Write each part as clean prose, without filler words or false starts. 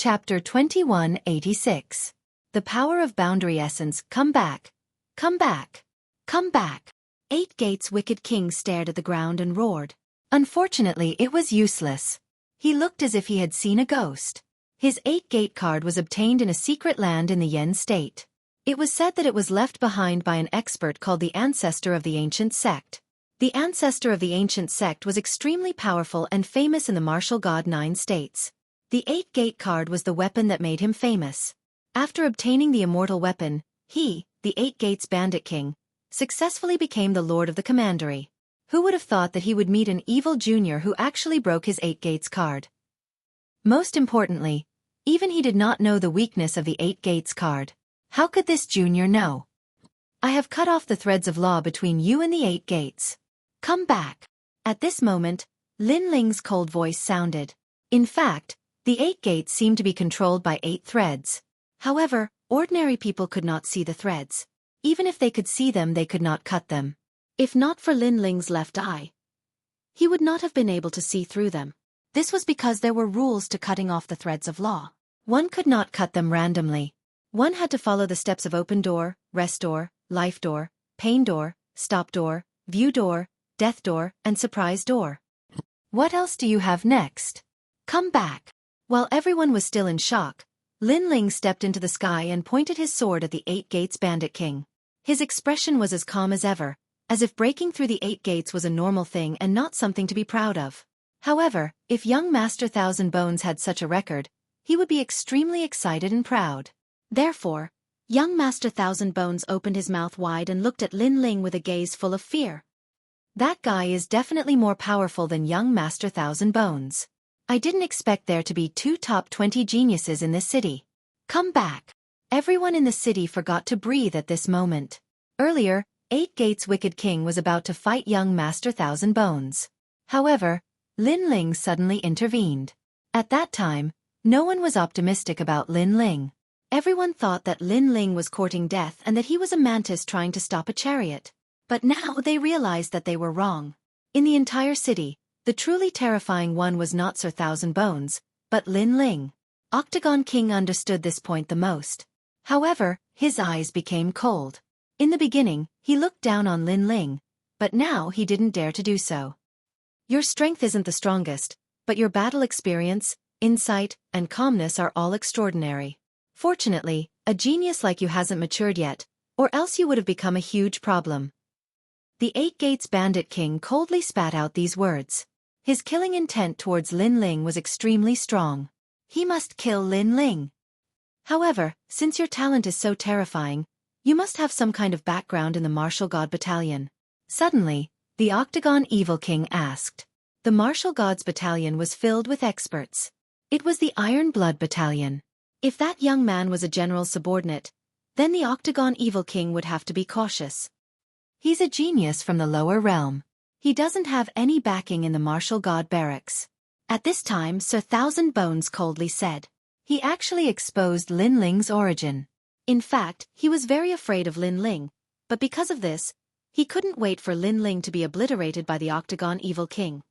Chapter 2186. The Power of Boundary Essence. Come back. Come back. Come back. Eight Gates' wicked king stared at the ground and roared. Unfortunately, it was useless. He looked as if he had seen a ghost. His 8-gate card was obtained in a secret land in the Yen state. It was said that it was left behind by an expert called the Ancestor of the Ancient Sect. The Ancestor of the Ancient Sect was extremely powerful and famous in the martial god 9 states. The 8-gate card was the weapon that made him famous. After obtaining the immortal weapon, he, the 8 Gates Bandit King, successfully became the Lord of the Commandery. Who would have thought that he would meet an evil junior who actually broke his 8 Gates card? Most importantly, even he did not know the weakness of the 8 Gates card. How could this junior know? I have cut off the threads of law between you and the 8 Gates. Come back. At this moment, Lin Ling's cold voice sounded. In fact, the 8 Gates seemed to be controlled by 8 threads. However, ordinary people could not see the threads. Even if they could see them, they could not cut them. If not for Lin Ling's left eye, he would not have been able to see through them. This was because there were rules to cutting off the threads of law. One could not cut them randomly. One had to follow the steps of open door, rest door, life door, pain door, stop door, view door, death door, and surprise door. What else do you have next? Come back. While everyone was still in shock, Lin Ling stepped into the sky and pointed his sword at the 8 Gates Bandit King. His expression was as calm as ever, as if breaking through the 8 Gates was a normal thing and not something to be proud of. However, if young Master Thousand Bones had such a record, he would be extremely excited and proud. Therefore, young Master Thousand Bones opened his mouth wide and looked at Lin Ling with a gaze full of fear. That guy is definitely more powerful than young Master Thousand Bones. I didn't expect there to be 2 top 20 geniuses in this city. Come back. Everyone in the city forgot to breathe at this moment. Earlier, 8 Gates' wicked king was about to fight young Master Thousand Bones. However, Lin Ling suddenly intervened. At that time, no one was optimistic about Lin Ling. Everyone thought that Lin Ling was courting death and that he was a mantis trying to stop a chariot. But now they realized that they were wrong. In the entire city, the truly terrifying one was not Sir Thousand Bones, but Lin Ling. Octagon King understood this point the most. However, his eyes became cold. In the beginning, he looked down on Lin Ling, but now he didn't dare to do so. Your strength isn't the strongest, but your battle experience, insight, and calmness are all extraordinary. Fortunately, a genius like you hasn't matured yet, or else you would have become a huge problem. The 8 Gates Bandit King coldly spat out these words. His killing intent towards Lin Ling was extremely strong. He must kill Lin Ling. However, since your talent is so terrifying, you must have some kind of background in the Martial God Battalion. Suddenly, the Octagon Evil King asked. The Martial Gods Battalion was filled with experts. It was the Iron Blood Battalion. If that young man was a general's subordinate, then the Octagon Evil King would have to be cautious. He's a genius from the lower realm. He doesn't have any backing in the Martial God Barracks. At this time, Sir Thousand Bones coldly said. He actually exposed Lin Ling's origin. In fact, he was very afraid of Lin Ling, but because of this, he couldn't wait for Lin Ling to be obliterated by the Octagon Evil King.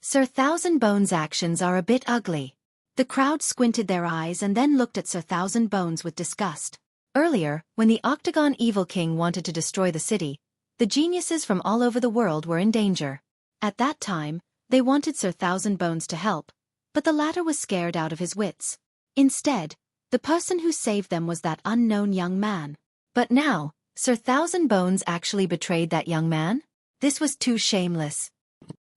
Sir Thousand Bones' actions are a bit ugly. The crowd squinted their eyes and then looked at Sir Thousand Bones with disgust. Earlier, when the Octagon Evil King wanted to destroy the city, the geniuses from all over the world were in danger. At that time, they wanted Sir Thousand Bones to help, but the latter was scared out of his wits. Instead, the person who saved them was that unknown young man. But now, Sir Thousand Bones actually betrayed that young man? This was too shameless.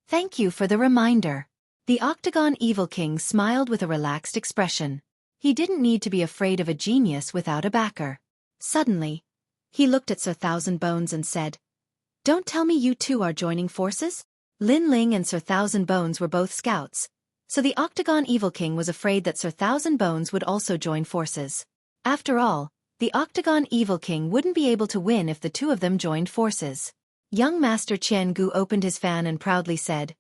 Thank you for the reminder. The Octagon Evil King smiled with a relaxed expression. He didn't need to be afraid of a genius without a backer. Suddenly, he looked at Sir Thousand Bones and said, Don't tell me you two are joining forces? Lin Ling and Sir Thousand Bones were both scouts, so the Octagon Evil King was afraid that Sir Thousand Bones would also join forces. After all, the Octagon Evil King wouldn't be able to win if the two of them joined forces. Young Master Qian Gu opened his fan and proudly said,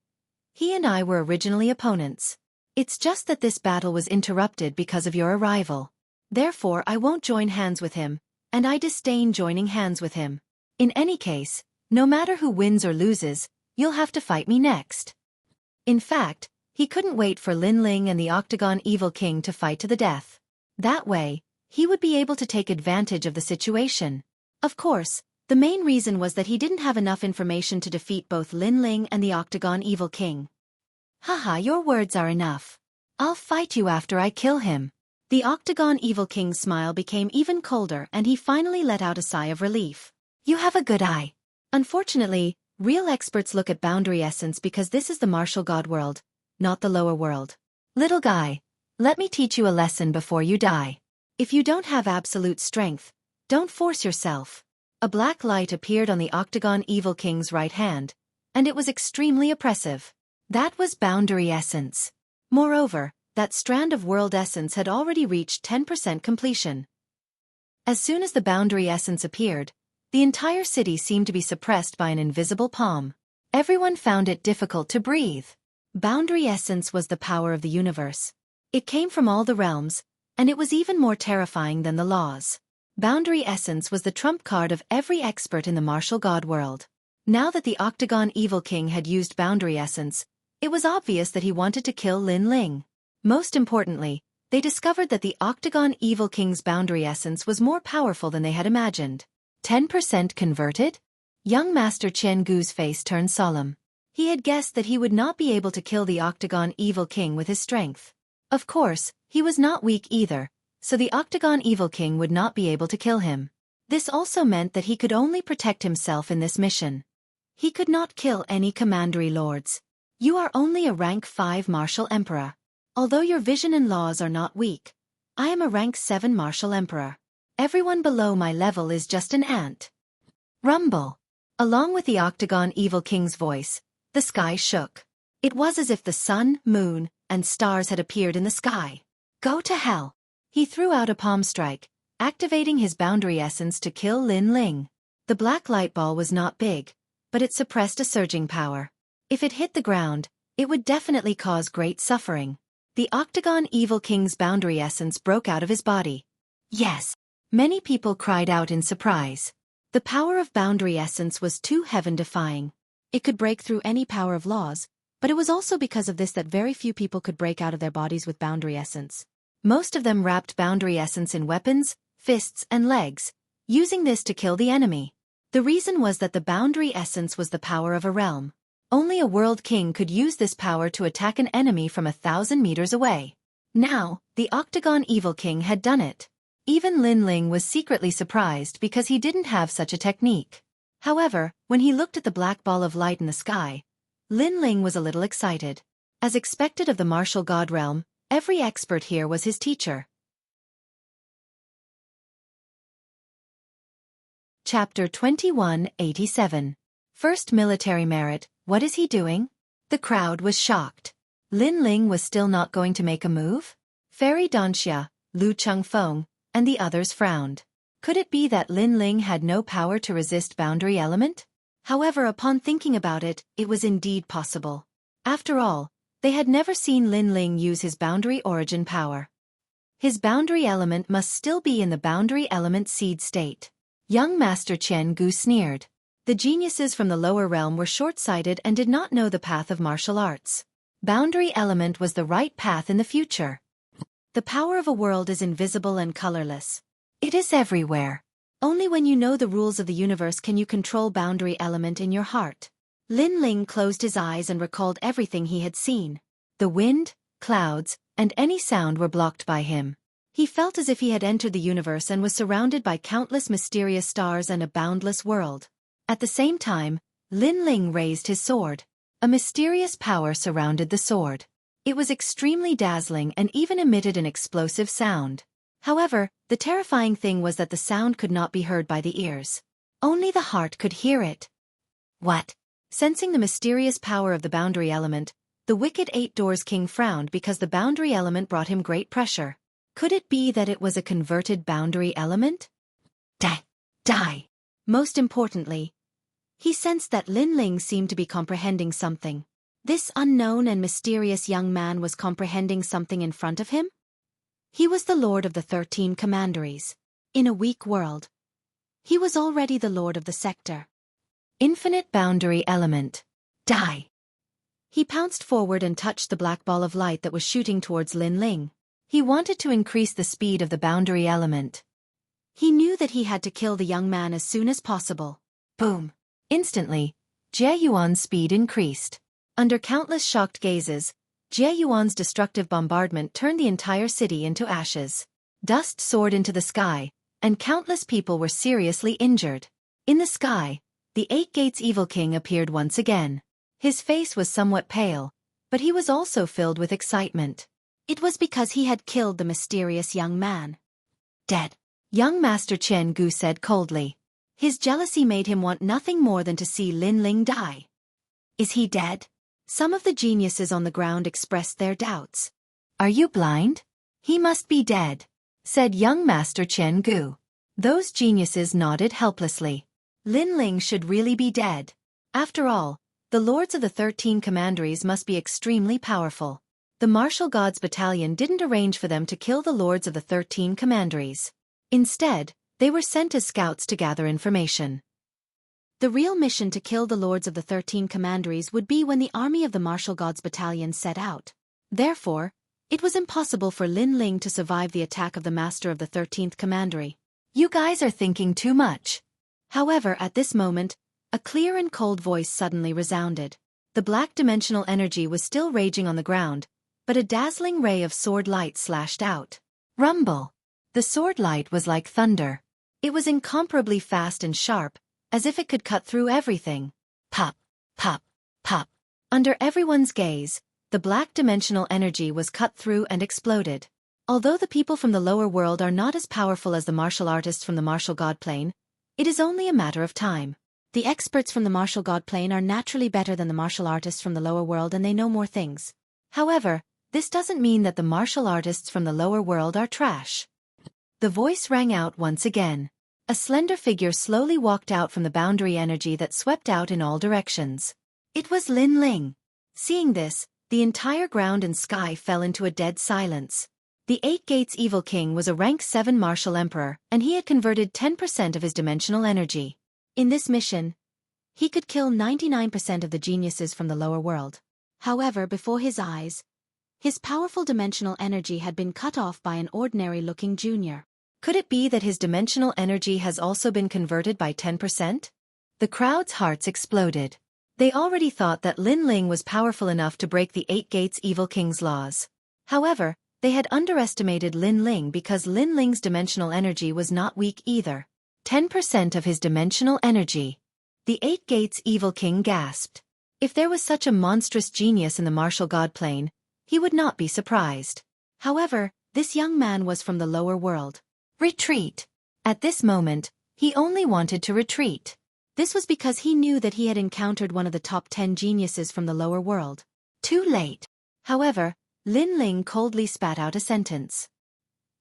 He and I were originally opponents. It's just that this battle was interrupted because of your arrival. Therefore I won't join hands with him, and I disdain joining hands with him. In any case, no matter who wins or loses, you'll have to fight me next. In fact, He couldn't wait for Lin Ling and the Octagon Evil King to fight to the death. That way, he would be able to take advantage of the situation. Of course, the main reason was that he didn't have enough information to defeat both Lin Ling and the Octagon Evil King. Haha, your words are enough. I'll fight you after I kill him. The Octagon Evil King's smile became even colder and he finally let out a sigh of relief. You have a good eye. Unfortunately, real experts look at boundary essence because this is the martial god world, not the lower world. Little guy, let me teach you a lesson before you die. If you don't have absolute strength, don't force yourself. A black light appeared on the Octagon Evil King's right hand, and it was extremely oppressive. That was boundary essence. Moreover, that strand of world essence had already reached 10% completion. As soon as the boundary essence appeared, the entire city seemed to be suppressed by an invisible palm. Everyone found it difficult to breathe. Boundary essence was the power of the universe. It came from all the realms, and it was even more terrifying than the laws. Boundary essence was the trump card of every expert in the martial god world. Now that the Octagon Evil King had used boundary essence, it was obvious that he wanted to kill Lin Ling. Most importantly, they discovered that the Octagon Evil King's boundary essence was more powerful than they had imagined. 10% converted? Young Master Chen Gu's face turned solemn. He had guessed that he would not be able to kill the Octagon Evil King with his strength. Of course, he was not weak either, so the Octagon Evil King would not be able to kill him. This also meant that he could only protect himself in this mission. He could not kill any commandery lords. You are only a rank 5 martial emperor. Although your vision and laws are not weak, I am a rank 7 martial emperor. Everyone below my level is just an ant. Rumble. Along with the Octagon Evil King's voice, the sky shook. It was as if the sun, moon, and stars had appeared in the sky. Go to hell. He threw out a palm strike, activating his boundary essence to kill Lin Ling. The black light ball was not big, but it suppressed a surging power. If it hit the ground, it would definitely cause great suffering. The Octagon Evil King's boundary essence broke out of his body. Yes. Many people cried out in surprise. The power of boundary essence was too heaven-defying. It could break through any power of laws, but it was also because of this that very few people could break out of their bodies with boundary essence. Most of them wrapped boundary essence in weapons, fists, and legs, using this to kill the enemy. The reason was that the boundary essence was the power of a realm. Only a world king could use this power to attack an enemy from 1,000 meters away. Now, the Octagon Evil King had done it. Even Lin Ling was secretly surprised because he didn't have such a technique. However, when he looked at the black ball of light in the sky, Lin Ling was a little excited. As expected of the martial god realm, every expert here was his teacher. Chapter 2187. First military merit. What is he doing? The crowd was shocked. Lin Ling was still not going to make a move? Fairy Danxia, Lu Chengfeng, and the others frowned. Could it be that Lin Ling had no power to resist boundary element? However, upon thinking about it, it was indeed possible. After all, they had never seen Lin Ling use his boundary origin power. His boundary element must still be in the boundary element seed state. Young Master Chen Gu sneered. The geniuses from the lower realm were short-sighted and did not know the path of martial arts. Boundary element was the right path in the future. The power of a world is invisible and colorless. It is everywhere. Only when you know the rules of the universe can you control boundary element in your heart. Lin Ling closed his eyes and recalled everything he had seen. The wind, clouds, and any sound were blocked by him. He felt as if he had entered the universe and was surrounded by countless mysterious stars and a boundless world. At the same time, Lin Ling raised his sword. A mysterious power surrounded the sword. It was extremely dazzling and even emitted an explosive sound. However, the terrifying thing was that the sound could not be heard by the ears. Only the heart could hear it. What? Sensing the mysterious power of the boundary element, the wicked Eight Doors King frowned because the boundary element brought him great pressure. Could it be that it was a converted boundary element? Die. Most importantly, he sensed that Lin Ling seemed to be comprehending something. This unknown and mysterious young man was comprehending something in front of him? He was the lord of the 13 commanderies. In a weak world, he was already the lord of the sector. Infinite boundary element. Die. He pounced forward and touched the black ball of light that was shooting towards Lin Ling. He wanted to increase the speed of the boundary element. He knew that he had to kill the young man as soon as possible. Boom! Instantly, Jie Yuan's speed increased. Under countless shocked gazes, Jie Yuan's destructive bombardment turned the entire city into ashes. Dust soared into the sky, and countless people were seriously injured. In the sky, the Eight Gates Evil King appeared once again. His face was somewhat pale, but he was also filled with excitement. It was because he had killed the mysterious young man. Dead. Young Master Chen Gu said coldly. His jealousy made him want nothing more than to see Lin Ling die. Is he dead? Some of the geniuses on the ground expressed their doubts. Are you blind? He must be dead, said young Master Chen Gu. Those geniuses nodded helplessly. Lin Ling should really be dead. After all, the lords of the 13 commanderies must be extremely powerful. The martial gods battalion didn't arrange for them to kill the lords of the 13 commanderies. Instead, they were sent as scouts to gather information. The real mission to kill the lords of the 13 commanderies would be when the army of the martial gods battalion set out. Therefore, it was impossible for Lin Ling to survive the attack of the master of the 13th commandery. You guys are thinking too much. However, at this moment, a clear and cold voice suddenly resounded. The black dimensional energy was still raging on the ground, but a dazzling ray of sword light slashed out. Rumble! The sword light was like thunder. It was incomparably fast and sharp, as if it could cut through everything. Pop! Pop! Pop! Under everyone's gaze, the black dimensional energy was cut through and exploded. Although the people from the lower world are not as powerful as the martial artists from the martial god plane, it is only a matter of time. The experts from the martial god plane are naturally better than the martial artists from the lower world, and they know more things. However, this doesn't mean that the martial artists from the lower world are trash. The voice rang out once again. A slender figure slowly walked out from the boundary energy that swept out in all directions. It was Lin Ling. Seeing this, the entire ground and sky fell into a dead silence. The Eight Gates Evil King was a rank 7 martial emperor, and he had converted 10% of his dimensional energy. In this mission, he could kill 99% of the geniuses from the lower world. However, before his eyes, his powerful dimensional energy had been cut off by an ordinary-looking junior. Could it be that his dimensional energy has also been converted by 10%? The crowd's hearts exploded. They already thought that Lin Ling was powerful enough to break the Eight Gates Evil King's laws. However, they had underestimated Lin Ling because Lin Ling's dimensional energy was not weak either. 10% of his dimensional energy. The Eight Gates Evil King gasped. If there was such a monstrous genius in the martial god plane, he would not be surprised. However, this young man was from the lower world. Retreat! At this moment, he only wanted to retreat. This was because he knew that he had encountered one of the top 10 geniuses from the lower world. Too late. However, Lin Ling coldly spat out a sentence.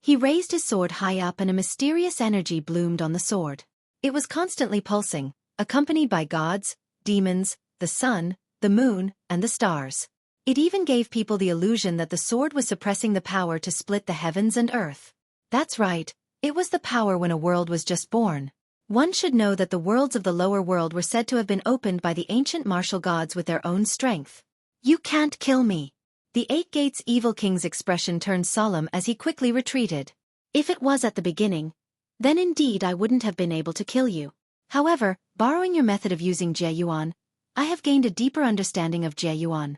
He raised his sword high up and a mysterious energy bloomed on the sword. It was constantly pulsing, accompanied by gods, demons, the sun, the moon, and the stars. It even gave people the illusion that the sword was suppressing the power to split the heavens and earth. That's right, it was the power when a world was just born. One should know that the worlds of the lower world were said to have been opened by the ancient martial gods with their own strength. You can't kill me. The Eight Gates Evil King's expression turned solemn as he quickly retreated. If it was at the beginning, then indeed I wouldn't have been able to kill you. However, borrowing your method of using Jie Yuan, I have gained a deeper understanding of Jie Yuan.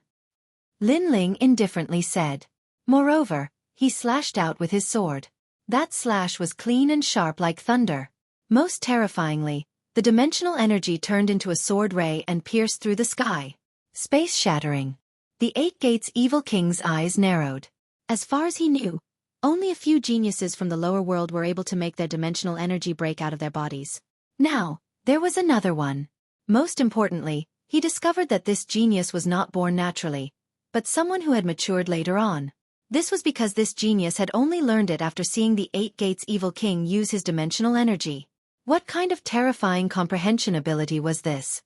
Lin Ling indifferently said. Moreover, he slashed out with his sword. That slash was clean and sharp like thunder. Most terrifyingly, the dimensional energy turned into a sword ray and pierced through the sky. Space shattering. The Eight Gates Evil King's eyes narrowed. As far as he knew, only a few geniuses from the lower world were able to make their dimensional energy break out of their bodies. Now, there was another one. Most importantly, he discovered that this genius was not born naturally, but someone who had matured later on. This was because this genius had only learned it after seeing the Eight Gates Evil King use his dimensional energy. What kind of terrifying comprehension ability was this?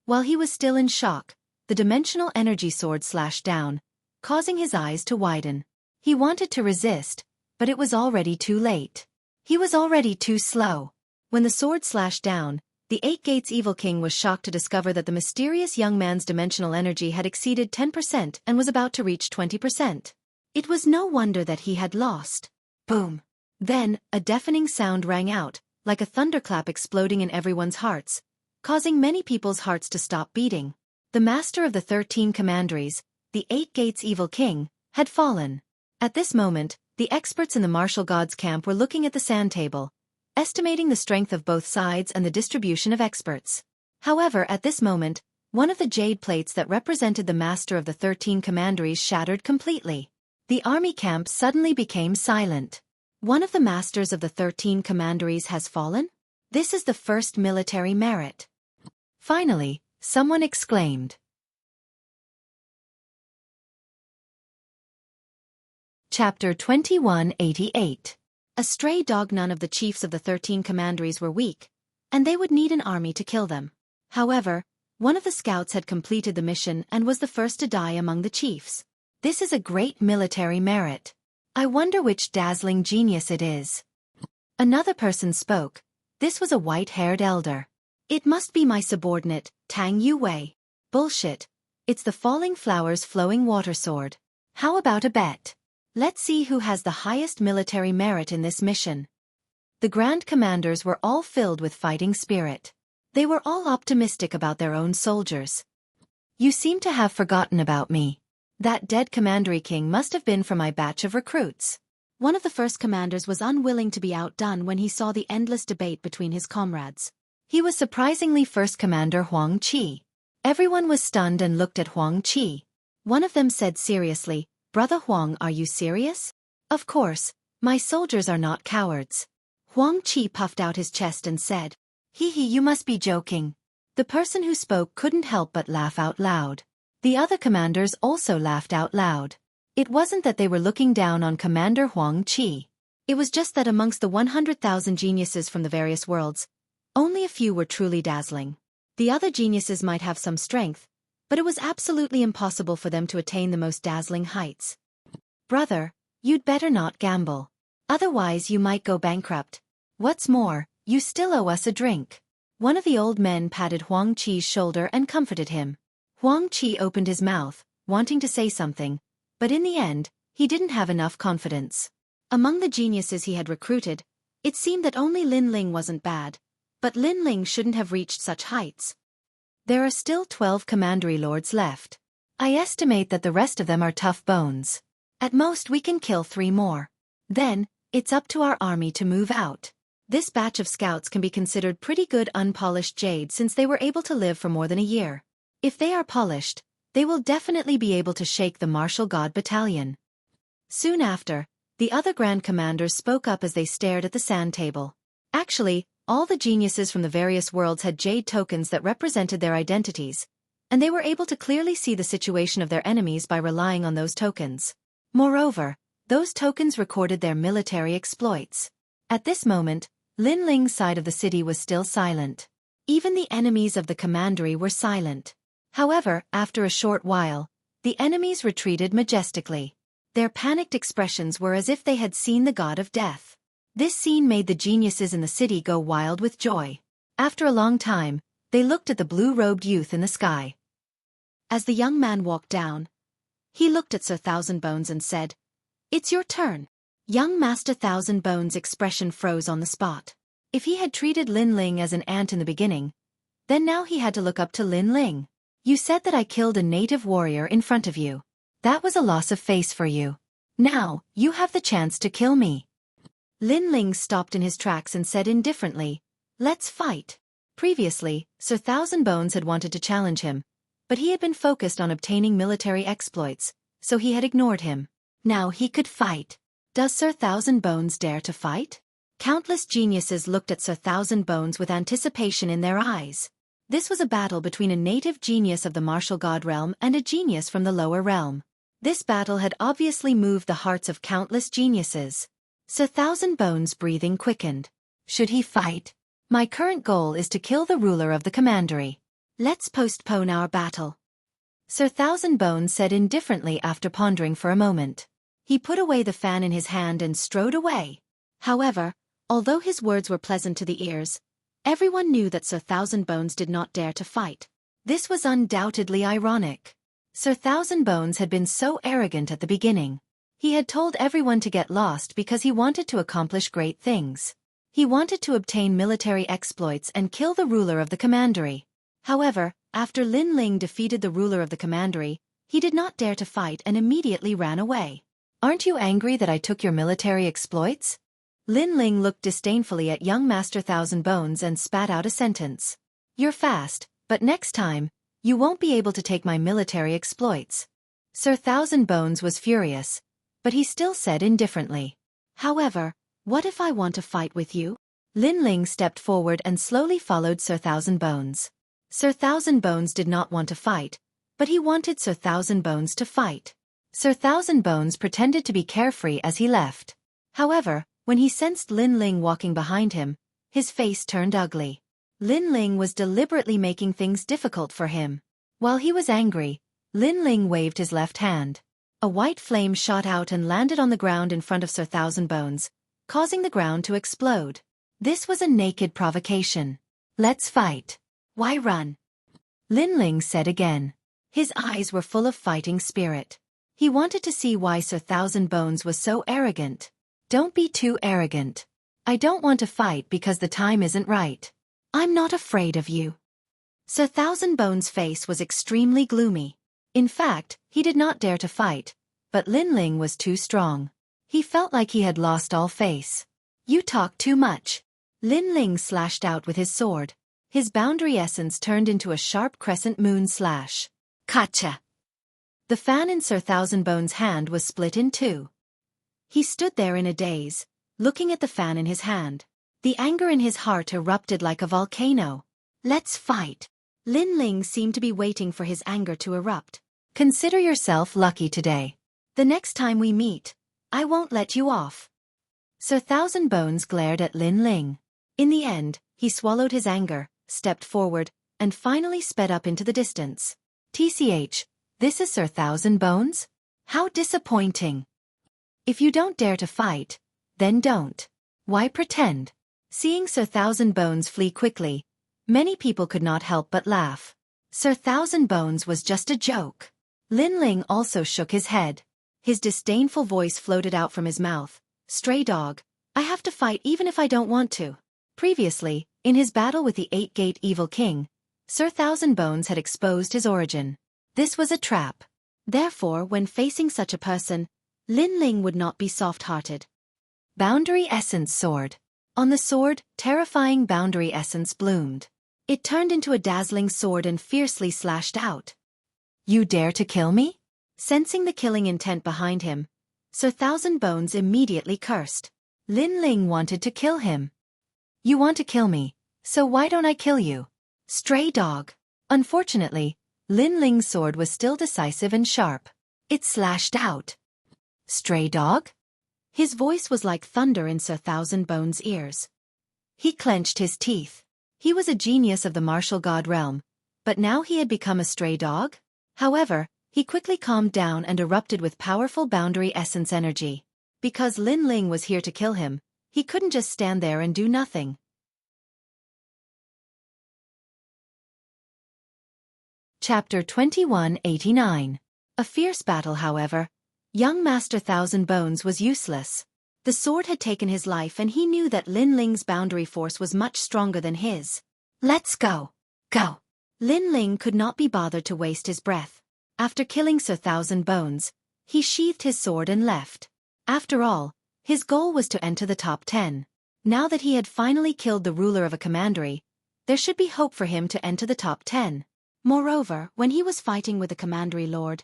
While he was still in shock, the dimensional energy sword slashed down, causing his eyes to widen. He wanted to resist, but it was already too late. He was already too slow. When the sword slashed down, the Eight Gates Evil King was shocked to discover that the mysterious young man's dimensional energy had exceeded 10% and was about to reach 20%. It was no wonder that he had lost. Boom! Then, a deafening sound rang out, like a thunderclap exploding in everyone's hearts, causing many people's hearts to stop beating. The master of the 13 commanderies, the Eight Gates Evil King, had fallen. At this moment, the experts in the martial gods camp were looking at the sand table, estimating the strength of both sides and the distribution of experts. However, at this moment, one of the jade plates that represented the master of the 13 commanderies shattered completely. The army camp suddenly became silent. One of the masters of the 13 commanderies has fallen? This is the first military merit. Finally, someone exclaimed. Chapter 2188. A stray dog. None of the chiefs of the 13 commanderies were weak, and they would need an army to kill them. However, one of the scouts had completed the mission and was the first to die among the chiefs. This is a great military merit. I wonder which dazzling genius it is. Another person spoke. This was a white-haired elder. It must be my subordinate, Tang Yuwei. Bullshit. It's the falling flowers flowing water sword. How about a bet? Let's see who has the highest military merit in this mission. The Grand Commanders were all filled with fighting spirit. They were all optimistic about their own soldiers. You seem to have forgotten about me. That dead Commandery King must have been from my batch of recruits. One of the first commanders was unwilling to be outdone when he saw the endless debate between his comrades. He was surprisingly First Commander Huang Qi. Everyone was stunned and looked at Huang Qi. One of them said seriously, "Brother Huang, are you serious?" "Of course, my soldiers are not cowards." Huang Qi puffed out his chest and said, "Hee hee, you must be joking." The person who spoke couldn't help but laugh out loud. The other commanders also laughed out loud. It wasn't that they were looking down on Commander Huang Qi. It was just that amongst the 100,000 geniuses from the various worlds, only a few were truly dazzling. The other geniuses might have some strength, but it was absolutely impossible for them to attain the most dazzling heights. "Brother, you'd better not gamble. Otherwise you might go bankrupt. What's more, you still owe us a drink." One of the old men patted Huang Qi's shoulder and comforted him. Huang Qi opened his mouth, wanting to say something, but in the end, he didn't have enough confidence. Among the geniuses he had recruited, it seemed that only Lin Ling wasn't bad, but Lin Ling shouldn't have reached such heights. There are still 12 commandery lords left. I estimate that the rest of them are tough bones. At most we can kill 3 more. Then, it's up to our army to move out. This batch of scouts can be considered pretty good unpolished jade since they were able to live for more than a year. If they are polished, they will definitely be able to shake the martial god battalion. Soon after, the other grand commanders spoke up as they stared at the sand table. Actually, all the geniuses from the various worlds had jade tokens that represented their identities, and they were able to clearly see the situation of their enemies by relying on those tokens. Moreover, those tokens recorded their military exploits. At this moment, Lin Ling's side of the city was still silent. Even the enemies of the commandery were silent. However, after a short while, the enemies retreated majestically. Their panicked expressions were as if they had seen the god of death. This scene made the geniuses in the city go wild with joy. After a long time, they looked at the blue-robed youth in the sky. As the young man walked down, he looked at Sir Thousandbones and said, "It's your turn." Young Master Thousandbones' expression froze on the spot. If he had treated Lin Ling as an ant in the beginning, then now he had to look up to Lin Ling. "You said that I killed a native warrior in front of you. That was a loss of face for you. Now, you have the chance to kill me." Lin Ling stopped in his tracks and said indifferently, "Let's fight." Previously, Sir Thousandbones had wanted to challenge him, but he had been focused on obtaining military exploits, so he had ignored him. Now he could fight. Does Sir Thousandbones dare to fight? Countless geniuses looked at Sir Thousandbones with anticipation in their eyes. This was a battle between a native genius of the martial god realm and a genius from the lower realm. This battle had obviously moved the hearts of countless geniuses. Sir Thousandbones' breathing quickened. Should he fight? My current goal is to kill the ruler of the commandery. Let's postpone our battle. Sir Thousandbones said indifferently after pondering for a moment. He put away the fan in his hand and strode away. However, although his words were pleasant to the ears, Everyone knew that Sir Thousand Bones did not dare to fight. This was undoubtedly ironic. Sir Thousand Bones had been so arrogant at the beginning. He had told everyone to get lost because he wanted to accomplish great things. He wanted to obtain military exploits and kill the ruler of the commandery. However, after Lin Ling defeated the ruler of the commandery, he did not dare to fight and immediately ran away. Aren't you angry that I took your military exploits? Lin Ling looked disdainfully at young Master Thousand Bones and spat out a sentence. You're fast, but next time, you won't be able to take my military exploits. Sir Thousand Bones was furious, but he still said indifferently. However, what if I want to fight with you? Lin Ling stepped forward and slowly followed Sir Thousand Bones. Sir Thousand Bones did not want to fight, but he wanted Sir Thousand Bones to fight. Sir Thousand Bones pretended to be carefree as he left. However, when he sensed Lin Ling walking behind him, his face turned ugly. Lin Ling was deliberately making things difficult for him. While he was angry, Lin Ling waved his left hand. A white flame shot out and landed on the ground in front of Sir Thousand Bones, causing the ground to explode. This was a naked provocation. Let's fight. Why run? Lin Ling said again. His eyes were full of fighting spirit. He wanted to see why Sir Thousand Bones was so arrogant. Don't be too arrogant. I don't want to fight because the time isn't right. I'm not afraid of you. Sir Thousand Bones' face was extremely gloomy. In fact, he did not dare to fight, but Lin Ling was too strong. He felt like he had lost all face. You talk too much. Lin Ling slashed out with his sword. His boundary essence turned into a sharp crescent moon slash. Gotcha! The fan in Sir Thousand Bones' hand was split in two. He stood there in a daze, looking at the fan in his hand. The anger in his heart erupted like a volcano. Let's fight. Lin Ling seemed to be waiting for his anger to erupt. Consider yourself lucky today. The next time we meet, I won't let you off. Sir Thousand Bones glared at Lin Ling. In the end, he swallowed his anger, stepped forward, and finally sped up into the distance. TCH, this is Sir Thousand Bones? How disappointing. If you don't dare to fight, then don't. Why pretend? Seeing Sir Thousand Bones flee quickly, many people could not help but laugh. Sir Thousand Bones was just a joke. Lin Ling also shook his head. His disdainful voice floated out from his mouth. Stray dog, I have to fight even if I don't want to. Previously, in his battle with the Eight-Gate Evil King, Sir Thousand Bones had exposed his origin. This was a trap. Therefore, when facing such a person, Lin Ling would not be soft-hearted. Boundary Essence Sword. On the sword, terrifying boundary essence bloomed. It turned into a dazzling sword and fiercely slashed out. You dare to kill me? Sensing the killing intent behind him, Sir Thousand Bones immediately cursed. Lin Ling wanted to kill him. You want to kill me, so why don't I kill you? Stray dog. Unfortunately, Lin Ling's sword was still decisive and sharp. It slashed out. Stray dog? His voice was like thunder in Sir Thousand Bones' ears. He clenched his teeth. He was a genius of the martial god realm, but now he had become a stray dog? However, he quickly calmed down and erupted with powerful boundary essence energy. Because Lin Ling was here to kill him, he couldn't just stand there and do nothing. Chapter 2189. A fierce battle, however. Young Master Thousand Bones was useless. The sword had taken his life and he knew that Lin Ling's boundary force was much stronger than his. Let's go. Go. Lin Ling could not be bothered to waste his breath. After killing Sir Thousand Bones, he sheathed his sword and left. After all, his goal was to enter the top 10. Now that he had finally killed the ruler of a commandery, there should be hope for him to enter the top 10. Moreover, when he was fighting with the commandery lord,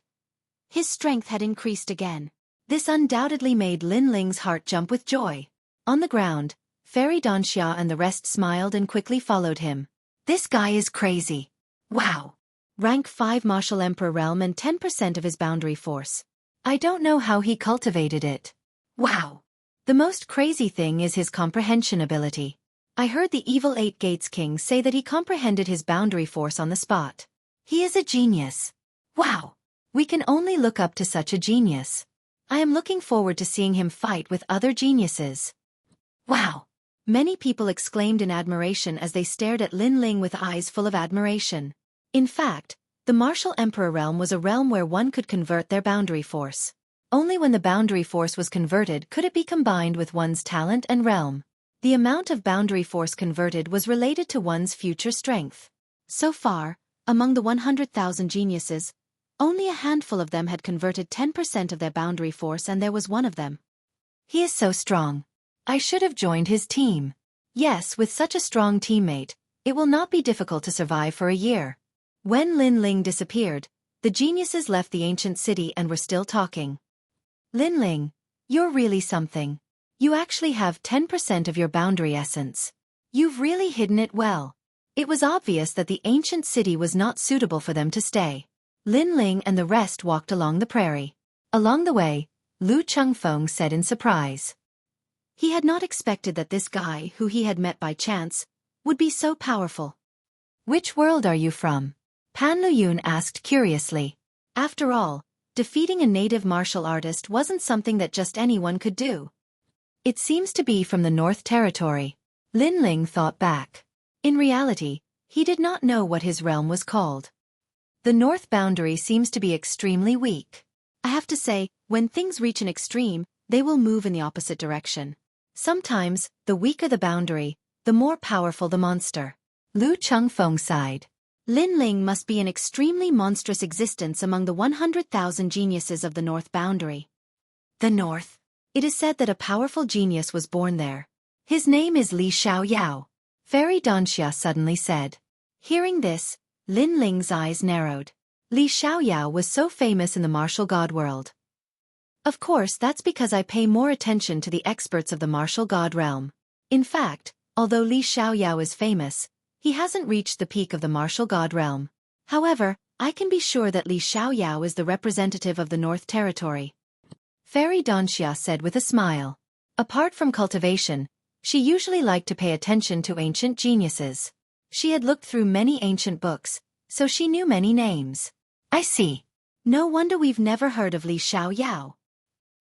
his strength had increased again. This undoubtedly made Lin Ling's heart jump with joy. On the ground, Fairy Danxia and the rest smiled and quickly followed him. This guy is crazy. Wow. Rank 5 Martial Emperor realm and 10% of his boundary force. I don't know how he cultivated it. Wow. The most crazy thing is his comprehension ability. I heard the evil Eight Gates King say that he comprehended his boundary force on the spot. He is a genius. Wow. We can only look up to such a genius. I am looking forward to seeing him fight with other geniuses. Wow. Many people exclaimed in admiration as they stared at Lin Ling with eyes full of admiration. In fact, the Martial Emperor realm was a realm where one could convert their boundary force. Only when the boundary force was converted could it be combined with one's talent and realm. The amount of boundary force converted was related to one's future strength. So far, among the 100,000 geniuses, only a handful of them had converted 10% of their boundary force, and there was one of them. He is so strong. I should have joined his team. Yes, with such a strong teammate, it will not be difficult to survive for a year. When Lin Ling disappeared, the geniuses left the ancient city and were still talking. Lin Ling, you're really something. You actually have 10% of your boundary essence. You've really hidden it well. It was obvious that the ancient city was not suitable for them to stay. Lin Ling and the rest walked along the prairie. Along the way, Lu Chengfeng said in surprise. He had not expected that this guy, who he had met by chance, would be so powerful. Which world are you from? Pan Luyun asked curiously. After all, defeating a native martial artist wasn't something that just anyone could do. It seems to be from the North Territory. Lin Ling thought back. In reality, he did not know what his realm was called. The north boundary seems to be extremely weak. I have to say, when things reach an extreme, they will move in the opposite direction. Sometimes, the weaker the boundary, the more powerful the monster. Lu Chengfeng sighed. Lin Ling must be an extremely monstrous existence among the 100,000 geniuses of the north boundary. The north. It is said that a powerful genius was born there. His name is Li Xiaoyao. Fairy Danxia suddenly said. Hearing this, Lin Ling's eyes narrowed. Li Xiaoyao was so famous in the martial god world. Of course, that's because I pay more attention to the experts of the martial god realm. In fact, although Li Xiaoyao is famous, he hasn't reached the peak of the martial god realm. However, I can be sure that Li Xiaoyao is the representative of the North Territory. Fairy Danxia said with a smile. Apart from cultivation, she usually liked to pay attention to ancient geniuses. She had looked through many ancient books, so she knew many names. I see. No wonder we've never heard of Li Xiaoyao.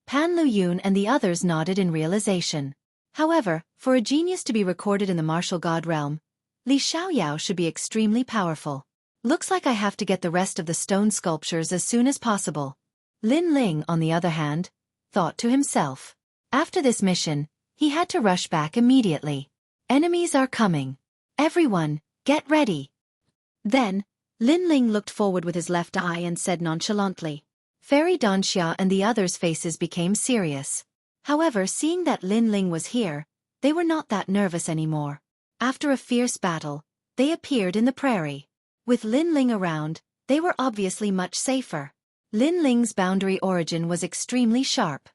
Pan Luyun and the others nodded in realization. However, for a genius to be recorded in the martial god realm, Li Xiaoyao should be extremely powerful. Looks like I have to get the rest of the stone sculptures as soon as possible. Lin Ling, on the other hand, thought to himself. After this mission, he had to rush back immediately. Enemies are coming. Everyone, get ready. Then, Lin Ling looked forward with his left eye and said nonchalantly. Fairy Danxia and the others' faces became serious. However, seeing that Lin Ling was here, they were not that nervous anymore. After a fierce battle, they appeared in the prairie. With Lin Ling around, they were obviously much safer. Lin Ling's boundary origin was extremely sharp.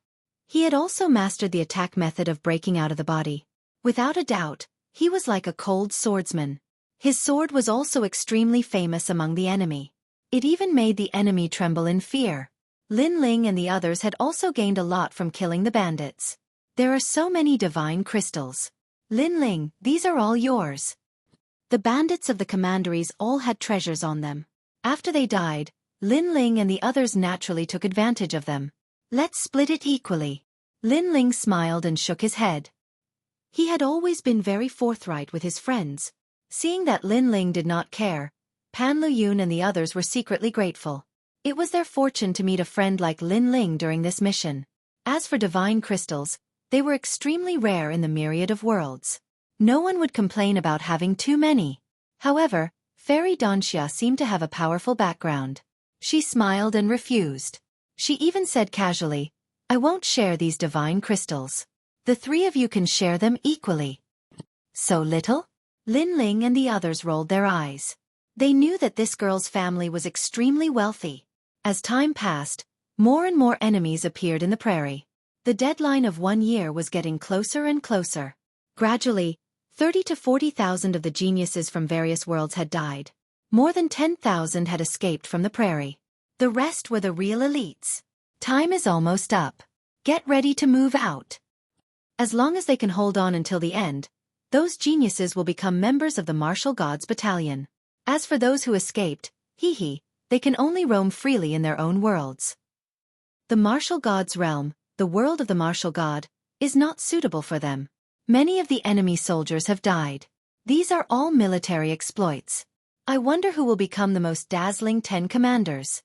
He had also mastered the attack method of breaking out of the body. Without a doubt, he was like a cold swordsman. His sword was also extremely famous among the enemy. It even made the enemy tremble in fear. Lin Ling and the others had also gained a lot from killing the bandits. There are so many divine crystals. Lin Ling, these are all yours. The bandits of the commanderies all had treasures on them. After they died, Lin Ling and the others naturally took advantage of them. Let's split it equally. Lin Ling smiled and shook his head. He had always been very forthright with his friends. Seeing that Lin Ling did not care, Pan Luyun and the others were secretly grateful. It was their fortune to meet a friend like Lin Ling during this mission. As for divine crystals, they were extremely rare in the myriad of worlds. No one would complain about having too many. However, Fairy Danxia seemed to have a powerful background. She smiled and refused. She even said casually, I won't share these divine crystals. The three of you can share them equally. So little? Lin Ling and the others rolled their eyes. They knew that this girl's family was extremely wealthy. As time passed, more and more enemies appeared in the prairie. The deadline of 1 year was getting closer and closer. Gradually, 30 to 40,000 of the geniuses from various worlds had died. More than 10,000 had escaped from the prairie. The rest were the real elites. Time is almost up. Get ready to move out. As long as they can hold on until the end, those geniuses will become members of the Martial Gods Battalion. As for those who escaped, they can only roam freely in their own worlds. The Martial Gods realm, the world of the Martial God, is not suitable for them. Many of the enemy soldiers have died. These are all military exploits. I wonder who will become the most dazzling 10 commanders.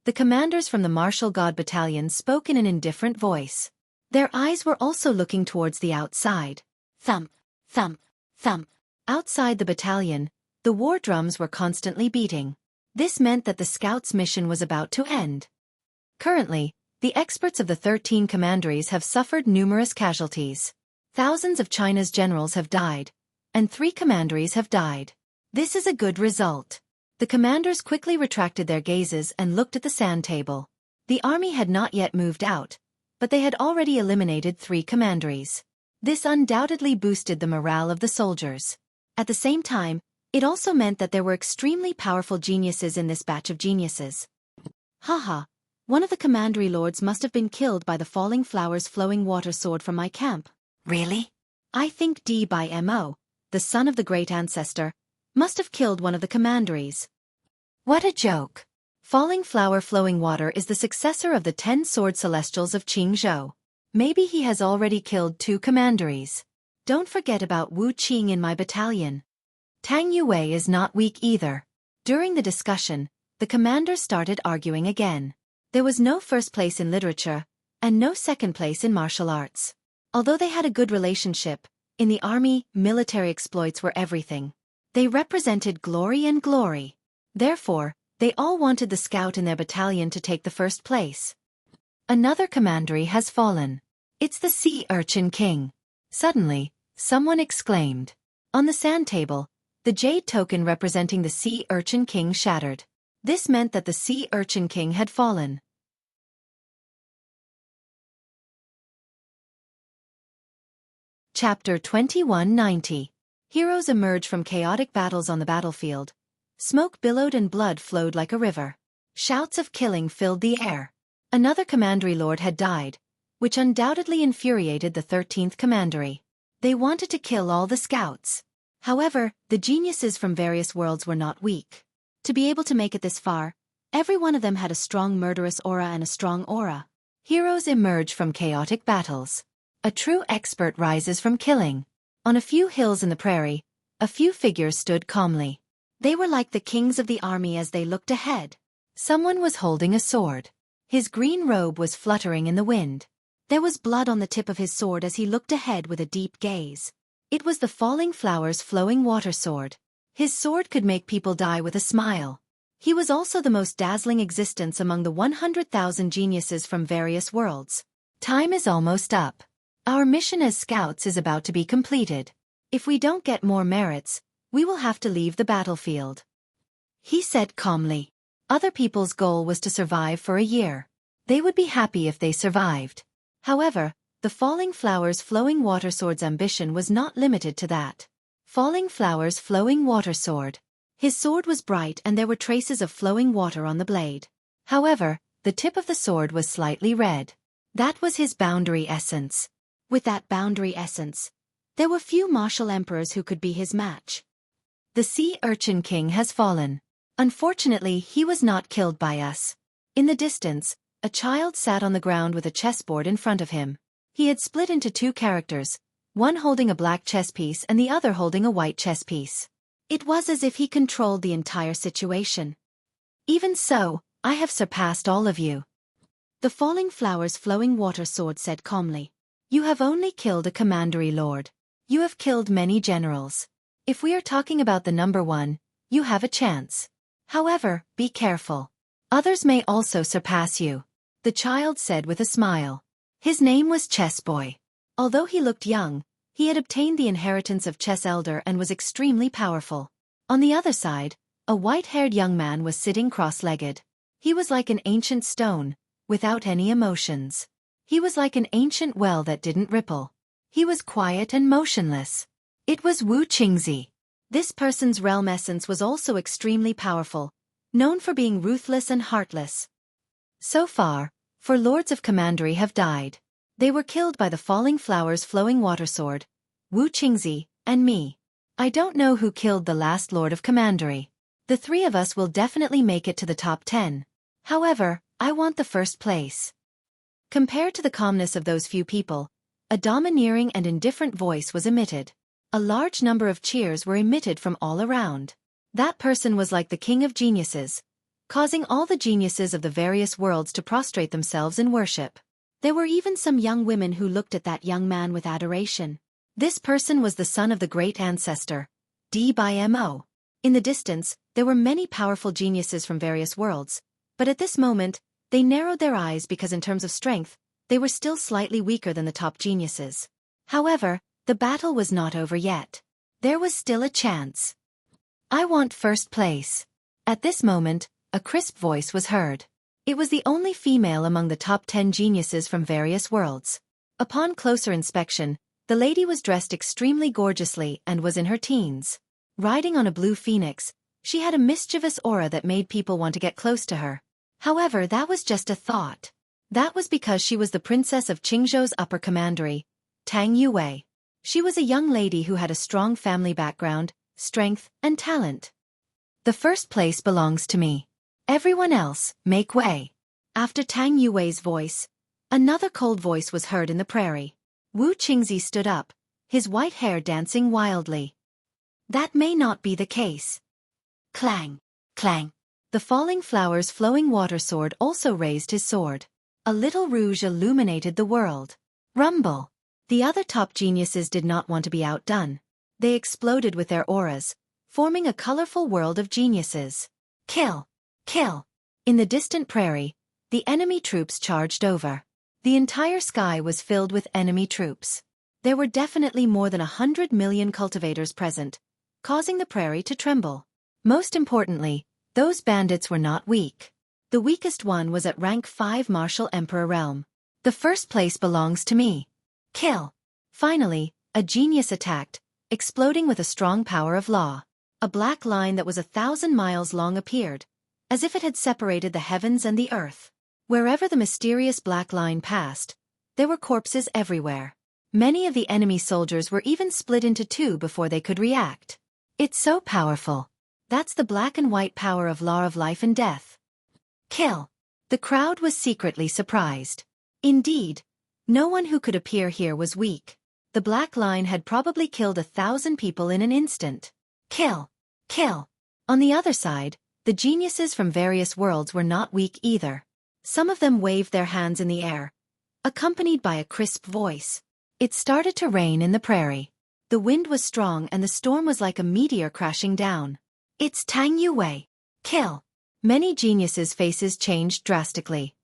The commanders from the Martial God Battalion spoke in an indifferent voice. Their eyes were also looking towards the outside. Thump, thump, thump. Outside the battalion, the war drums were constantly beating. This meant that the scouts' mission was about to end. Currently, the experts of the 13 commanderies have suffered numerous casualties. Thousands of China's generals have died, and 3 commanderies have died. This is a good result. The commanders quickly retracted their gazes and looked at the sand table. The army had not yet moved out, but they had already eliminated 3 commanderies. This undoubtedly boosted the morale of the soldiers. At the same time, it also meant that there were extremely powerful geniuses in this batch of geniuses. Haha, one of the commandery lords must have been killed by the falling flowers flowing water sword from my camp. Really? I think D by Mo, the son of the great ancestor, must have killed one of the commanderies. What a joke. Falling flower flowing water is the successor of the 10 sword celestials of Qingzhou. Maybe he has already killed 2 commanderies. Don't forget about Wu Qing in my battalion. Tang Yue is not weak either. During the discussion, the commanders started arguing again. There was no first place in literature, and no second place in martial arts. Although they had a good relationship, in the army, military exploits were everything. They represented glory and glory. Therefore, they all wanted the scout in their battalion to take the first place. Another commandery has fallen. It's the Sea Urchin King. Suddenly, someone exclaimed. On the sand table, the jade token representing the Sea Urchin King shattered. This meant that the Sea Urchin King had fallen. Chapter 2190. Heroes emerge from chaotic battles on the battlefield. Smoke billowed and blood flowed like a river. Shouts of killing filled the air. Another commandery lord had died, which undoubtedly infuriated the 13th commandery. They wanted to kill all the scouts. However, the geniuses from various worlds were not weak. To be able to make it this far, every one of them had a strong murderous aura and a strong aura. Heroes emerge from chaotic battles. A true expert rises from killing. On a few hills in the prairie, a few figures stood calmly. They were like the kings of the army as they looked ahead. Someone was holding a sword. His green robe was fluttering in the wind. There was blood on the tip of his sword as he looked ahead with a deep gaze. It was the falling flowers flowing water sword. His sword could make people die with a smile. He was also the most dazzling existence among the 100,000 geniuses from various worlds. Time is almost up. Our mission as scouts is about to be completed. If we don't get more merits, we will have to leave the battlefield. He said calmly. Other people's goal was to survive for a year. They would be happy if they survived. However, the falling flowers flowing water sword's ambition was not limited to that. Falling flowers flowing water sword. His sword was bright and there were traces of flowing water on the blade. However, the tip of the sword was slightly red. That was his boundary essence. With that boundary essence, there were few martial emperors who could be his match. The Sea Urchin King has fallen. Unfortunately, he was not killed by us. In the distance, a child sat on the ground with a chessboard in front of him. He had split into 2 characters, one holding a black chess piece and the other holding a white chess piece. It was as if he controlled the entire situation. Even so, I have surpassed all of you. The falling flowers flowing water sword said calmly. You have only killed a commandery lord. You have killed many generals. If we are talking about the number 1, you have a chance. However, be careful. Others may also surpass you. The child said with a smile. His name was Chess Boy. Although he looked young, he had obtained the inheritance of Chess Elder and was extremely powerful. On the other side, a white-haired young man was sitting cross-legged. He was like an ancient stone, without any emotions. He was like an ancient well that didn't ripple. He was quiet and motionless. It was Wu Qingzi. This person's realm essence was also extremely powerful, known for being ruthless and heartless. So far, 4 lords of commandery have died. They were killed by the falling flowers flowing water sword, Wu Qingzi, and me. I don't know who killed the last lord of commandery. The 3 of us will definitely make it to the top 10. However, I want the first place. Compared to the calmness of those few people, a domineering and indifferent voice was emitted. A large number of cheers were emitted from all around. That person was like the king of geniuses, causing all the geniuses of the various worlds to prostrate themselves in worship. There were even some young women who looked at that young man with adoration. This person was the son of the great ancestor, D/Mo. In the distance, there were many powerful geniuses from various worlds, but at this moment, they narrowed their eyes because in terms of strength, they were still slightly weaker than the top geniuses. However, the battle was not over yet. There was still a chance. I want first place. At this moment, a crisp voice was heard. It was the only female among the top 10 geniuses from various worlds. Upon closer inspection, the lady was dressed extremely gorgeously and was in her teens. Riding on a blue phoenix, she had a mischievous aura that made people want to get close to her. However, that was just a thought. That was because she was the princess of Qingzhou's upper commandery, Tang Yue. She was a young lady who had a strong family background, strength, and talent. The first place belongs to me. Everyone else, make way. After Tang Yue's voice, another cold voice was heard in the prairie. Wu Qingzi stood up, his white hair dancing wildly. That may not be the case. Clang, clang. The falling flowers flowing water sword also raised his sword. A little rouge illuminated the world. Rumble. The other top geniuses did not want to be outdone. They exploded with their auras, forming a colorful world of geniuses. Kill! Kill! In the distant prairie, the enemy troops charged over. The entire sky was filled with enemy troops. There were definitely more than 100 million cultivators present, causing the prairie to tremble. Most importantly, those bandits were not weak. The weakest one was at rank 5 Martial Emperor Realm. The first place belongs to me. Kill! Finally, a genius attacked, exploding with a strong power of law. A black line that was 1,000 miles long appeared, as if it had separated the heavens and the earth. Wherever the mysterious black line passed, there were corpses everywhere. Many of the enemy soldiers were even split into two before they could react. It's so powerful. That's the black and white power of law of life and death. Kill! The crowd was secretly surprised. Indeed, no one who could appear here was weak. The black line had probably killed 1,000 people in an instant. Kill! Kill! On the other side, the geniuses from various worlds were not weak either. Some of them waved their hands in the air, accompanied by a crisp voice. It started to rain in the prairie. The wind was strong and the storm was like a meteor crashing down. It's Tang Yue. Kill! Many geniuses' faces changed drastically.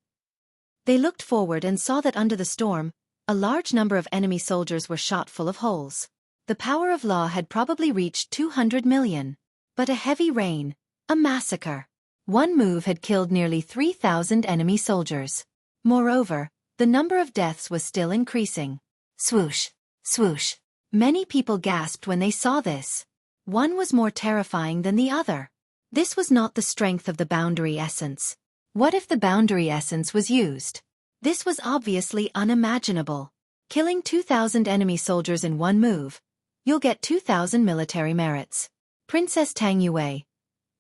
They looked forward and saw that under the storm, a large number of enemy soldiers were shot full of holes. The power of law had probably reached 200 million. But a heavy rain, a massacre. One move had killed nearly 3,000 enemy soldiers. Moreover, the number of deaths was still increasing. Swoosh, swoosh. Many people gasped when they saw this. One was more terrifying than the other. This was not the strength of the boundary essence. What if the boundary essence was used? This was obviously unimaginable. Killing 2,000 enemy soldiers in one move. You'll get 2,000 military merits. Princess Tang Yue,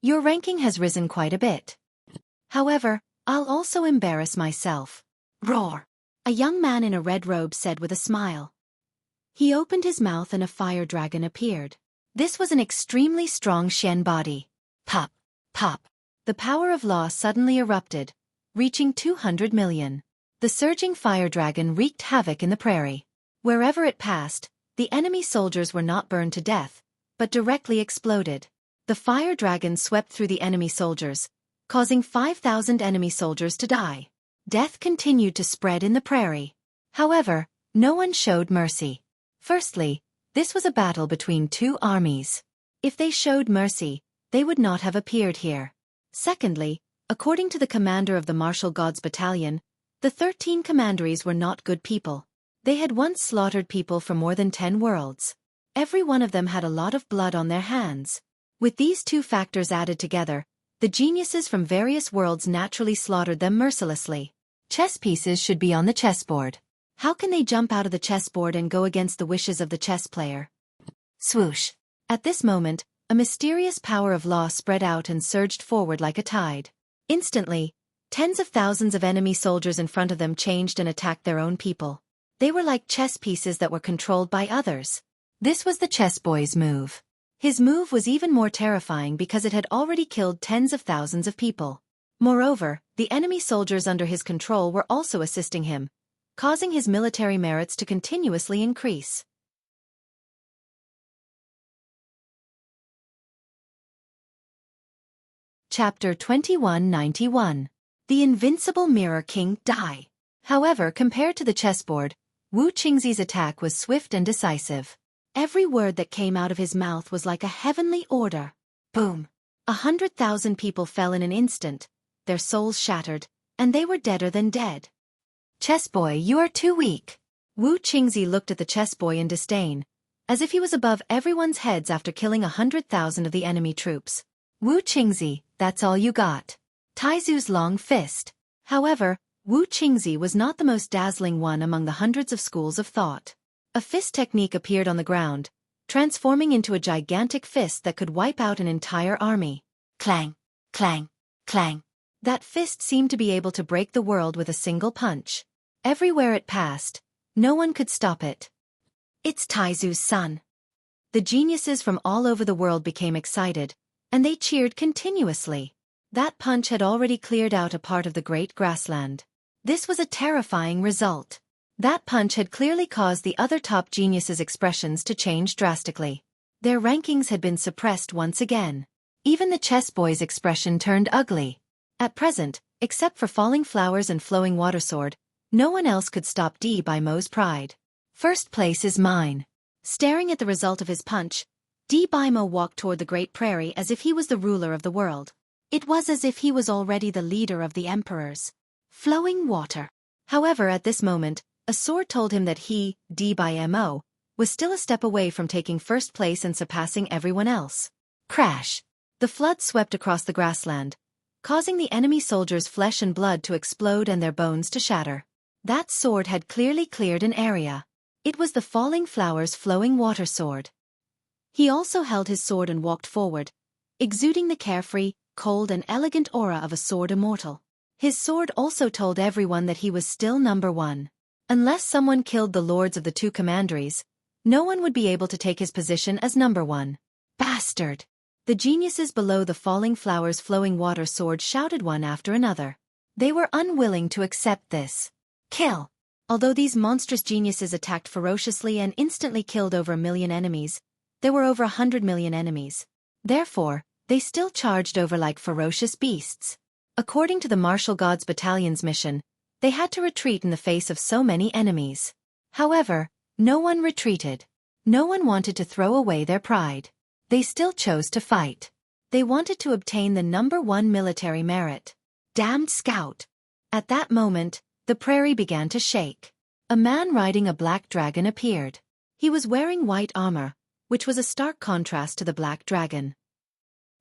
your ranking has risen quite a bit. However, I'll also embarrass myself. Roar! A young man in a red robe said with a smile. He opened his mouth and a fire dragon appeared. This was an extremely strong Shen body. Pop! Pop! The power of law suddenly erupted, reaching 200 million. The surging fire dragon wreaked havoc in the prairie. Wherever it passed, the enemy soldiers were not burned to death, but directly exploded. The fire dragon swept through the enemy soldiers, causing 5,000 enemy soldiers to die. Death continued to spread in the prairie. However, no one showed mercy. Firstly, this was a battle between two armies. If they showed mercy, they would not have appeared here. Secondly, according to the commander of the Martial Gods Battalion, the 13 commanderies were not good people. They had once slaughtered people from more than 10 worlds. Every one of them had a lot of blood on their hands. With these two factors added together, the geniuses from various worlds naturally slaughtered them mercilessly. Chess pieces should be on the chessboard. How can they jump out of the chessboard and go against the wishes of the chess player? Swoosh! At this moment, a mysterious power of law spread out and surged forward like a tide. Instantly, tens of thousands of enemy soldiers in front of them changed and attacked their own people. They were like chess pieces that were controlled by others. This was the chess boy's move. His move was even more terrifying because it had already killed tens of thousands of people. Moreover, the enemy soldiers under his control were also assisting him, causing his military merits to continuously increase. Chapter 2191. The Invincible Mirror King Die. However, compared to the chessboard, Wu Qingzi's attack was swift and decisive. Every word that came out of his mouth was like a heavenly order. Boom! 100,000 people fell in an instant, their souls shattered, and they were deader than dead. Chess boy, you are too weak. Wu Qingzi looked at the chess boy in disdain, as if he was above everyone's heads after killing 100,000 of the enemy troops. Wu Qingzi, that's all you got. Taizu's long fist. However, Wu Qingzi was not the most dazzling one among the hundreds of schools of thought. A fist technique appeared on the ground, transforming into a gigantic fist that could wipe out an entire army. Clang, clang, clang. That fist seemed to be able to break the world with a single punch. Everywhere it passed, no one could stop it. It's Taizu's son. The geniuses from all over the world became excited, and they cheered continuously. That punch had already cleared out a part of the great grassland. This was a terrifying result. That punch had clearly caused the other top geniuses' expressions to change drastically. Their rankings had been suppressed once again. Even the chess boy's expression turned ugly. At present, except for Falling Flowers and Flowing Water Sword, no one else could stop D by Mo's pride. First place is mine. Staring at the result of his punch, D by Mo walked toward the Great Prairie as if he was the ruler of the world. It was as if he was already the leader of the emperors. Flowing water. However, at this moment, a sword told him that he, D by Mo, was still a step away from taking first place and surpassing everyone else. Crash! The flood swept across the grassland, causing the enemy soldiers' flesh and blood to explode and their bones to shatter. That sword had clearly cleared an area. It was the Falling Flowers Flowing Water Sword. He also held his sword and walked forward, exuding the carefree, cold and elegant aura of a sword immortal. His sword also told everyone that he was still number one. Unless someone killed the lords of the two commanderies, no one would be able to take his position as number one. Bastard! The geniuses below the Falling Flowers Flowing Water Sword shouted one after another. They were unwilling to accept this. Kill! Although these monstrous geniuses attacked ferociously and instantly killed over 1 million enemies, there were over 100 million enemies. Therefore, they still charged over like ferocious beasts. According to the Martial Gods Battalion's mission, they had to retreat in the face of so many enemies. However, no one retreated. No one wanted to throw away their pride. They still chose to fight. They wanted to obtain the number one military merit. Damned scout! At that moment, the prairie began to shake. A man riding a black dragon appeared. He was wearing white armor, which was a stark contrast to the black dragon.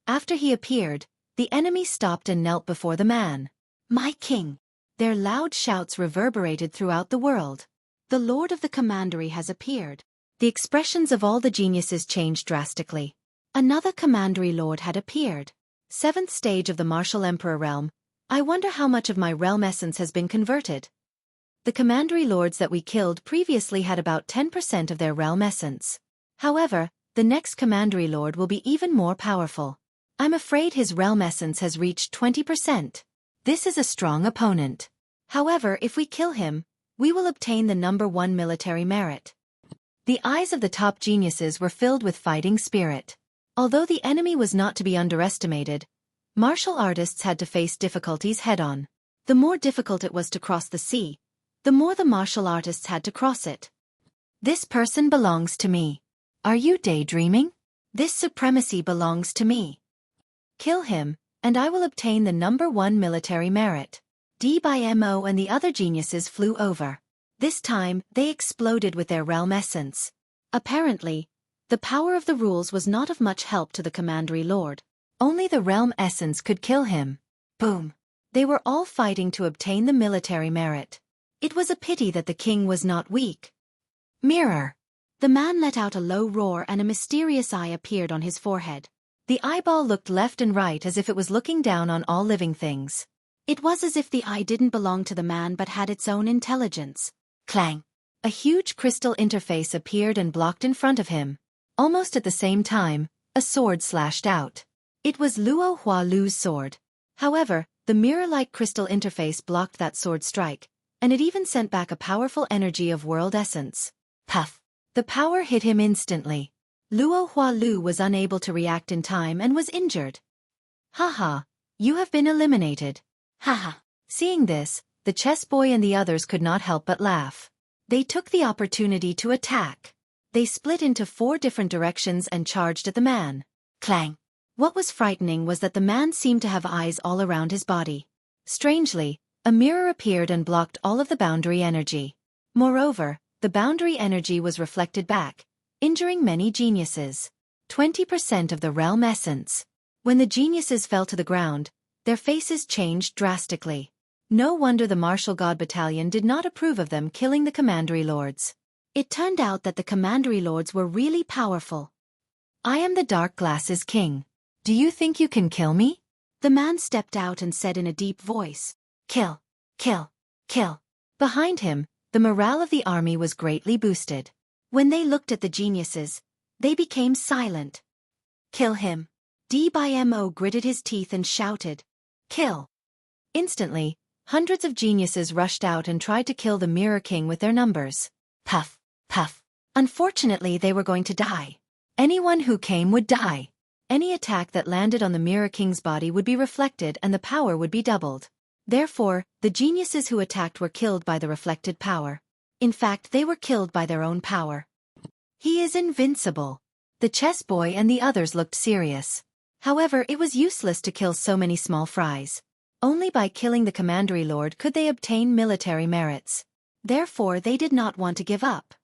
After he appeared, the enemy stopped and knelt before the man. My king! Their loud shouts reverberated throughout the world. The Lord of the Commandery has appeared. The expressions of all the geniuses changed drastically. Another Commandery Lord had appeared. 7th stage of the Martial Emperor realm. I wonder how much of my realm essence has been converted. The Commandery Lords that we killed previously had about 10% of their realm essence. However, the next Commandery Lord will be even more powerful. I'm afraid his realm essence has reached 20%. This is a strong opponent. However, if we kill him, we will obtain the number one military merit. The eyes of the top geniuses were filled with fighting spirit. Although the enemy was not to be underestimated, martial artists had to face difficulties head-on. The more difficult it was to cross the sea, the more the martial artists had to cross it. This person belongs to me. Are you daydreaming? This supremacy belongs to me. Kill him, and I will obtain the number one military merit. D by Mo and the other geniuses flew over. This time, they exploded with their realm essence. Apparently, the power of the rules was not of much help to the Commandery Lord. Only the realm essence could kill him. Boom! They were all fighting to obtain the military merit. It was a pity that the king was not weak. Mirror! The man let out a low roar and a mysterious eye appeared on his forehead. The eyeball looked left and right as if it was looking down on all living things. It was as if the eye didn't belong to the man but had its own intelligence. Clang! a huge crystal interface appeared and blocked in front of him. Almost at the same time, a sword slashed out. It was Luo Hua Lu's sword. However, the mirror-like crystal interface blocked that sword strike, and it even sent back a powerful energy of world essence. Puff! The power hit him instantly. Luo Hua Lu was unable to react in time and was injured. Haha, you have been eliminated. Haha. Seeing this, the chess boy and the others could not help but laugh. They took the opportunity to attack. They split into 4 different directions and charged at the man. Clang! What was frightening was that the man seemed to have eyes all around his body. Strangely, a mirror appeared and blocked all of the boundary energy. Moreover, the boundary energy was reflected back, injuring many geniuses. 20% of the realm essence. When the geniuses fell to the ground, their faces changed drastically. No wonder the Martial God Battalion did not approve of them killing the Commandery Lords. It turned out that the Commandery Lords were really powerful. I am the Dark Glasses King. Do you think you can kill me? The man stepped out and said in a deep voice, Kill, kill, kill. Behind him, the morale of the army was greatly boosted. When they looked at the geniuses, they became silent. Kill him. Dmo gritted his teeth and shouted, Kill. Instantly, hundreds of geniuses rushed out and tried to kill the Mirror King with their numbers. Puff, puff. Unfortunately, they were going to die. Anyone who came would die. Any attack that landed on the Mirror King's body would be reflected and the power would be doubled. Therefore, the geniuses who attacked were killed by the reflected power. In fact, they were killed by their own power. He is invincible. The chess boy and the others looked serious. However, it was useless to kill so many small fries. Only by killing the Commandery Lord could they obtain military merits. Therefore, they did not want to give up.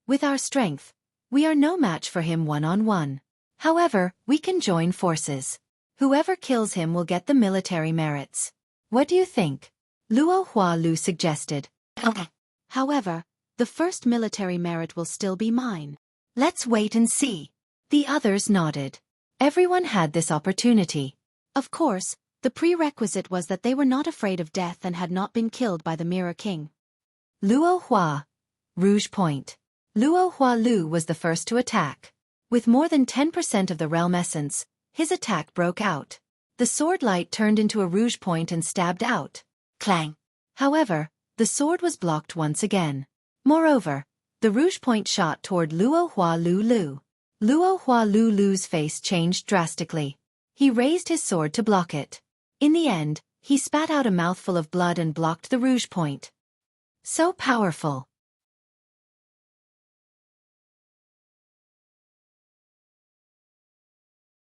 With our strength, we are no match for him one-on-one. However, we can join forces. Whoever kills him will get the military merits. What do you think? Luo Hua Lu suggested. Okay. However, the first military merit will still be mine. Let's wait and see. The others nodded. Everyone had this opportunity. Of course, the prerequisite was that they were not afraid of death and had not been killed by the Mirror King. Luo Hua. Rouge Point. Luo Hua Lu was the first to attack. With more than 10% of the realm essence, his attack broke out. The sword light turned into a rouge point and stabbed out. Clang! However, the sword was blocked once again. Moreover, the rouge point shot toward Luo Hua Lu Lu. Luo Hua Lu Lu's face changed drastically. He raised his sword to block it. In the end, he spat out a mouthful of blood and blocked the rouge point. So powerful.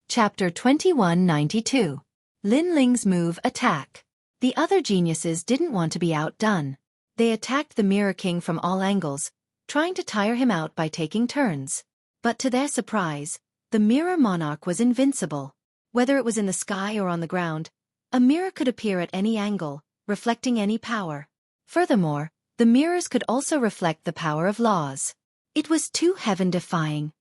Chapter 2192. Lin Ling's move attack. The other geniuses didn't want to be outdone. They attacked the Mirror King from all angles, trying to tire him out by taking turns. But to their surprise, the Mirror Monarch was invincible. Whether it was in the sky or on the ground, a mirror could appear at any angle, reflecting any power. Furthermore, the mirrors could also reflect the power of laws. It was too heaven-defying.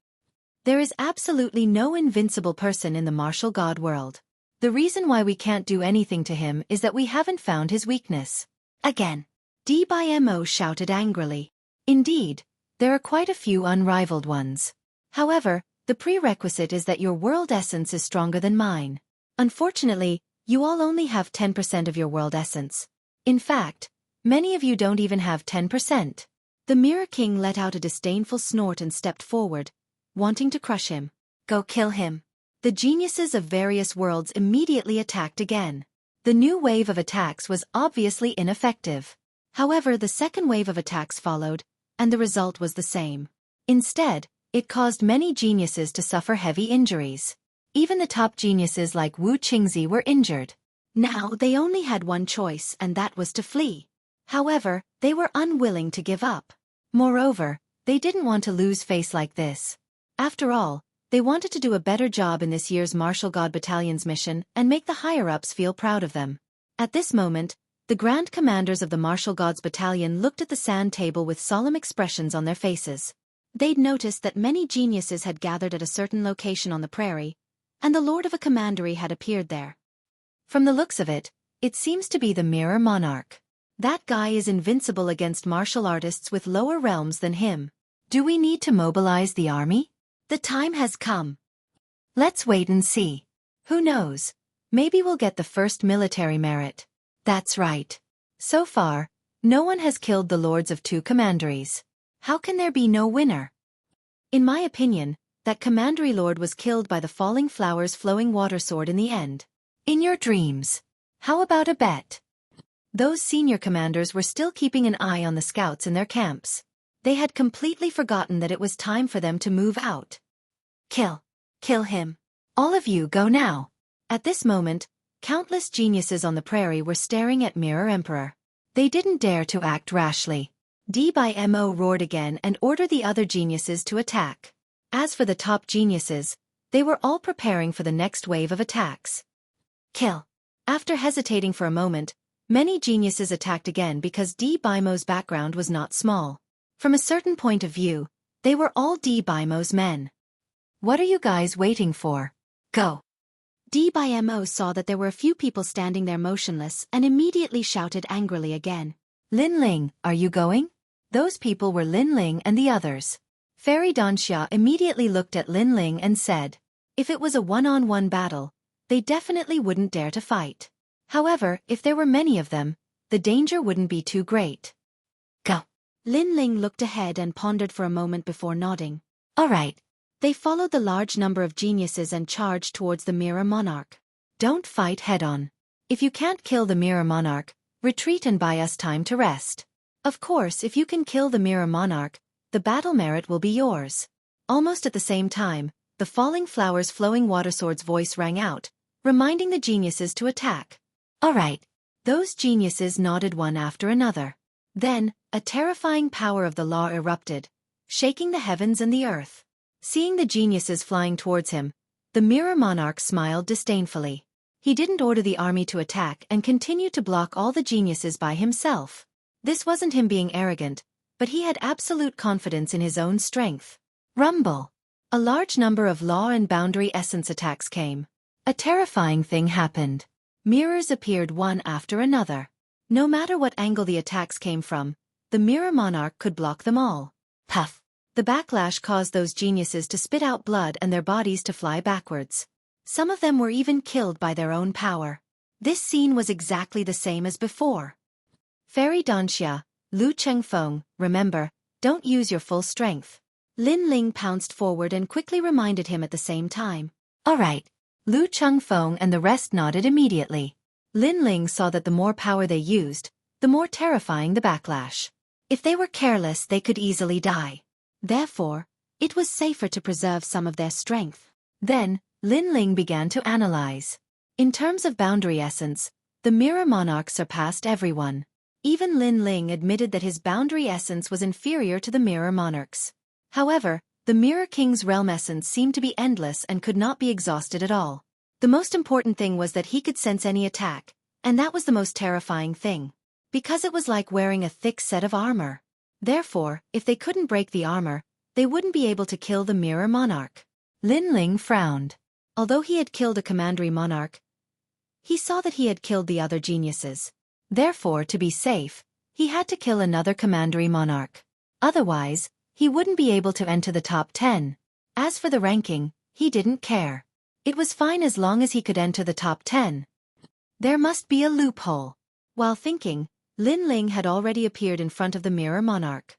There is absolutely no invincible person in the martial god world. The reason why we can't do anything to him is that we haven't found his weakness. Again. Dmo shouted angrily. Indeed, there are quite a few unrivaled ones. However, the prerequisite is that your world essence is stronger than mine. Unfortunately, you all only have 10% of your world essence. In fact, many of you don't even have 10%. The Mirror King let out a disdainful snort and stepped forward, wanting to crush him. Go kill him. The geniuses of various worlds immediately attacked again. The new wave of attacks was obviously ineffective. However, the second wave of attacks followed, and the result was the same. Instead, it caused many geniuses to suffer heavy injuries. Even the top geniuses like Wu Qingzi were injured. Now they only had one choice, and that was to flee. However, they were unwilling to give up. Moreover, they didn't want to lose face like this. After all, they wanted to do a better job in this year's Martial God Battalion's mission and make the higher-ups feel proud of them. At this moment, the Grand Commanders of the Martial Gods Battalion looked at the sand table with solemn expressions on their faces. They'd noticed that many geniuses had gathered at a certain location on the prairie, and the Lord of a Commandery had appeared there. From the looks of it, it seems to be the Mirror Monarch. That guy is invincible against martial artists with lower realms than him. Do we need to mobilize the army? The time has come. Let's wait and see. Who knows? Maybe we'll get the first military merit. That's right. So far, no one has killed the lords of two commanderies. How can there be no winner? In my opinion, that commandery lord was killed by the falling flowers flowing water sword in the end. In your dreams. How about a bet? Those senior commanders were still keeping an eye on the scouts in their camps. They had completely forgotten that it was time for them to move out. Kill him. All of you go now. At this moment, countless geniuses on the prairie were staring at Mirror Emperor. They didn't dare to act rashly. D/Mo roared again and ordered the other geniuses to attack. As for the top geniuses, they were all preparing for the next wave of attacks. Kill. After hesitating for a moment, many geniuses attacked again because D/Mo's background was not small. From a certain point of view, they were all D/Mo's men. What are you guys waiting for? Go. D/Mo saw that there were a few people standing there motionless and immediately shouted angrily again. Lin Ling, are you going? Those people were Lin Ling and the others. Fairy Danxia immediately looked at Lin Ling and said, if it was a one-on-one battle, they definitely wouldn't dare to fight. However, if there were many of them, the danger wouldn't be too great. Go. Lin Ling looked ahead and pondered for a moment before nodding. All right. They followed the large number of geniuses and charged towards the Mirror Monarch. Don't fight head-on. If you can't kill the Mirror Monarch, retreat and buy us time to rest. Of course, if you can kill the Mirror Monarch, the battle merit will be yours. Almost at the same time, the falling flowers flowing water sword's voice rang out, reminding the geniuses to attack. All right. Those geniuses nodded one after another. Then, a terrifying power of the law erupted, shaking the heavens and the earth. Seeing the geniuses flying towards him, the Mirror Monarch smiled disdainfully. He didn't order the army to attack and continued to block all the geniuses by himself. This wasn't him being arrogant, but he had absolute confidence in his own strength. Rumble. A large number of law and boundary essence attacks came. A terrifying thing happened. Mirrors appeared one after another. No matter what angle the attacks came from, the Mirror Monarch could block them all. Puff. The backlash caused those geniuses to spit out blood and their bodies to fly backwards. Some of them were even killed by their own power. This scene was exactly the same as before. Fairy Danxia, Lu Chengfeng, remember, don't use your full strength. Lin Ling pounced forward and quickly reminded him at the same time. All right. Lu Chengfeng and the rest nodded immediately. Lin Ling saw that the more power they used, the more terrifying the backlash. If they were careless, they could easily die. Therefore, it was safer to preserve some of their strength. Then, Lin Ling began to analyze. In terms of boundary essence, the Mirror Monarch surpassed everyone. Even Lin Ling admitted that his boundary essence was inferior to the Mirror Monarch's. However, the Mirror King's realm essence seemed to be endless and could not be exhausted at all. The most important thing was that he could sense any attack, and that was the most terrifying thing. Because it was like wearing a thick set of armor. Therefore, if they couldn't break the armor, they wouldn't be able to kill the Mirror Monarch. Lin Ling frowned. Although he had killed a commandery monarch, he saw that he had killed the other geniuses. Therefore, to be safe, he had to kill another commandery monarch. Otherwise, he wouldn't be able to enter the top 10. As for the ranking, he didn't care. It was fine as long as he could enter the top 10. There must be a loophole. While thinking, Lin Ling had already appeared in front of the Mirror Monarch.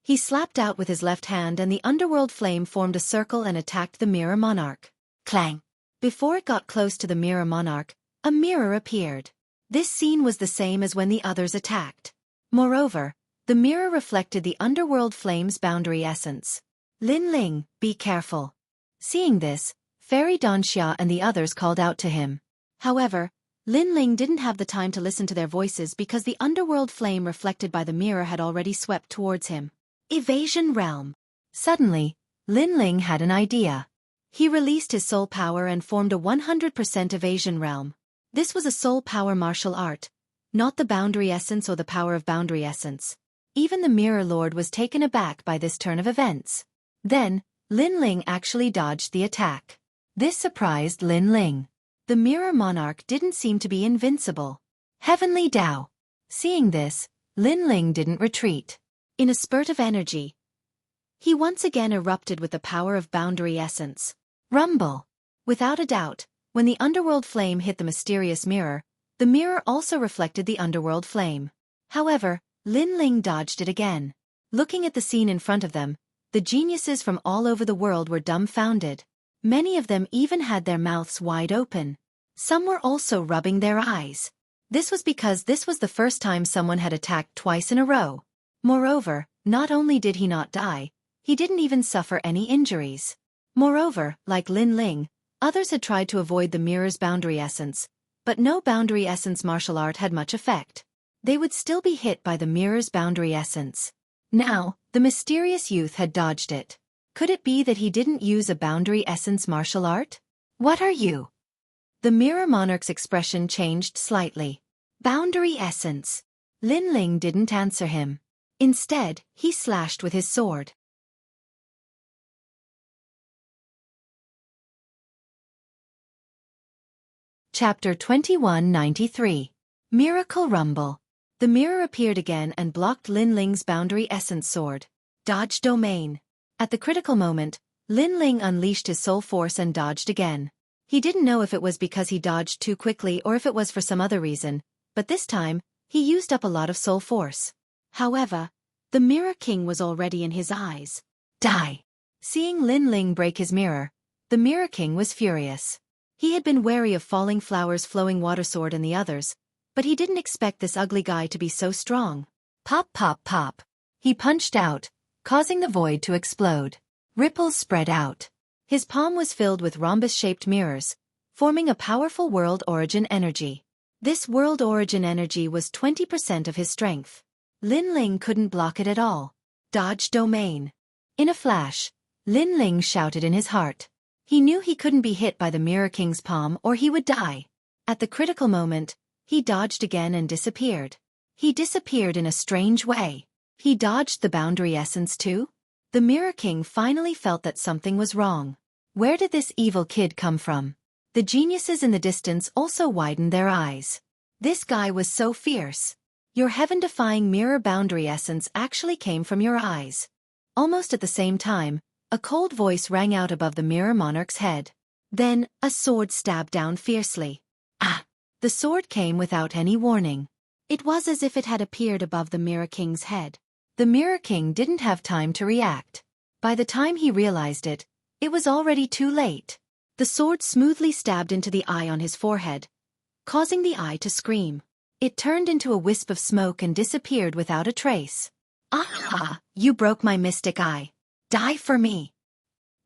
He slapped out with his left hand and the underworld flame formed a circle and attacked the Mirror Monarch. Clang! Before it got close to the Mirror Monarch, a mirror appeared. This scene was the same as when the others attacked. Moreover, the mirror reflected the underworld flame's boundary essence. Lin Ling, be careful. Seeing this, Fairy Danxia and the others called out to him. However, Lin Ling didn't have the time to listen to their voices because the underworld flame reflected by the mirror had already swept towards him. Evasion Realm. Suddenly, Lin Ling had an idea. He released his soul power and formed a 100% evasion realm. This was a soul power martial art, not the boundary essence or the power of boundary essence. Even the Mirror Lord was taken aback by this turn of events. Then, Lin Ling actually dodged the attack. This surprised Lin Ling. The Mirror Monarch didn't seem to be invincible. Heavenly Tao. Seeing this, Lin Ling didn't retreat. In a spurt of energy, he once again erupted with the power of boundary essence. Rumble! Without a doubt, when the underworld flame hit the mysterious mirror, the mirror also reflected the underworld flame. However, Lin Ling dodged it again. Looking at the scene in front of them, the geniuses from all over the world were dumbfounded. Many of them even had their mouths wide open. Some were also rubbing their eyes. This was because this was the first time someone had attacked twice in a row. Moreover, not only did he not die, he didn't even suffer any injuries. Moreover, like Lin Ling, others had tried to avoid the mirror's boundary essence, but no boundary essence martial art had much effect. They would still be hit by the mirror's boundary essence. Now, the mysterious youth had dodged it. Could it be that he didn't use a boundary essence martial art? What are you? The mirror monarch's expression changed slightly. Boundary essence. Lin Ling didn't answer him. Instead, he slashed with his sword. Chapter 2193. Miracle Rumble. The mirror appeared again and blocked Lin Ling's boundary essence sword. Dodge domain. At the critical moment, Lin Ling unleashed his soul force and dodged again. He didn't know if it was because he dodged too quickly or if it was for some other reason, but this time, he used up a lot of soul force. However, the Mirror King was already in his eyes. Die! Seeing Lin Ling break his mirror, the Mirror King was furious. He had been wary of Falling Flower's flowing water sword and the others, but he didn't expect this ugly guy to be so strong. Pop pop pop. He punched out, causing the void to explode. Ripples spread out. His palm was filled with rhombus-shaped mirrors, forming a powerful world origin energy. This world origin energy was 20% of his strength. Lin Ling couldn't block it at all. Dodge domain. In a flash, Lin Ling shouted in his heart. He knew he couldn't be hit by the Mirror King's palm or he would die. At the critical moment, he dodged again and disappeared. He disappeared in a strange way. He dodged the boundary essence too? The Mirror King finally felt that something was wrong. Where did this evil kid come from? The geniuses in the distance also widened their eyes. This guy was so fierce. Your heaven-defying mirror boundary essence actually came from your eyes. Almost at the same time, a cold voice rang out above the mirror monarch's head. Then, a sword stabbed down fiercely. Ah! The sword came without any warning. It was as if it had appeared above the Mirror King's head. The Mirror King didn't have time to react. By the time he realized it, it was already too late. The sword smoothly stabbed into the eye on his forehead, causing the eye to scream. It turned into a wisp of smoke and disappeared without a trace. Ah! You broke my mystic eye. Die for me!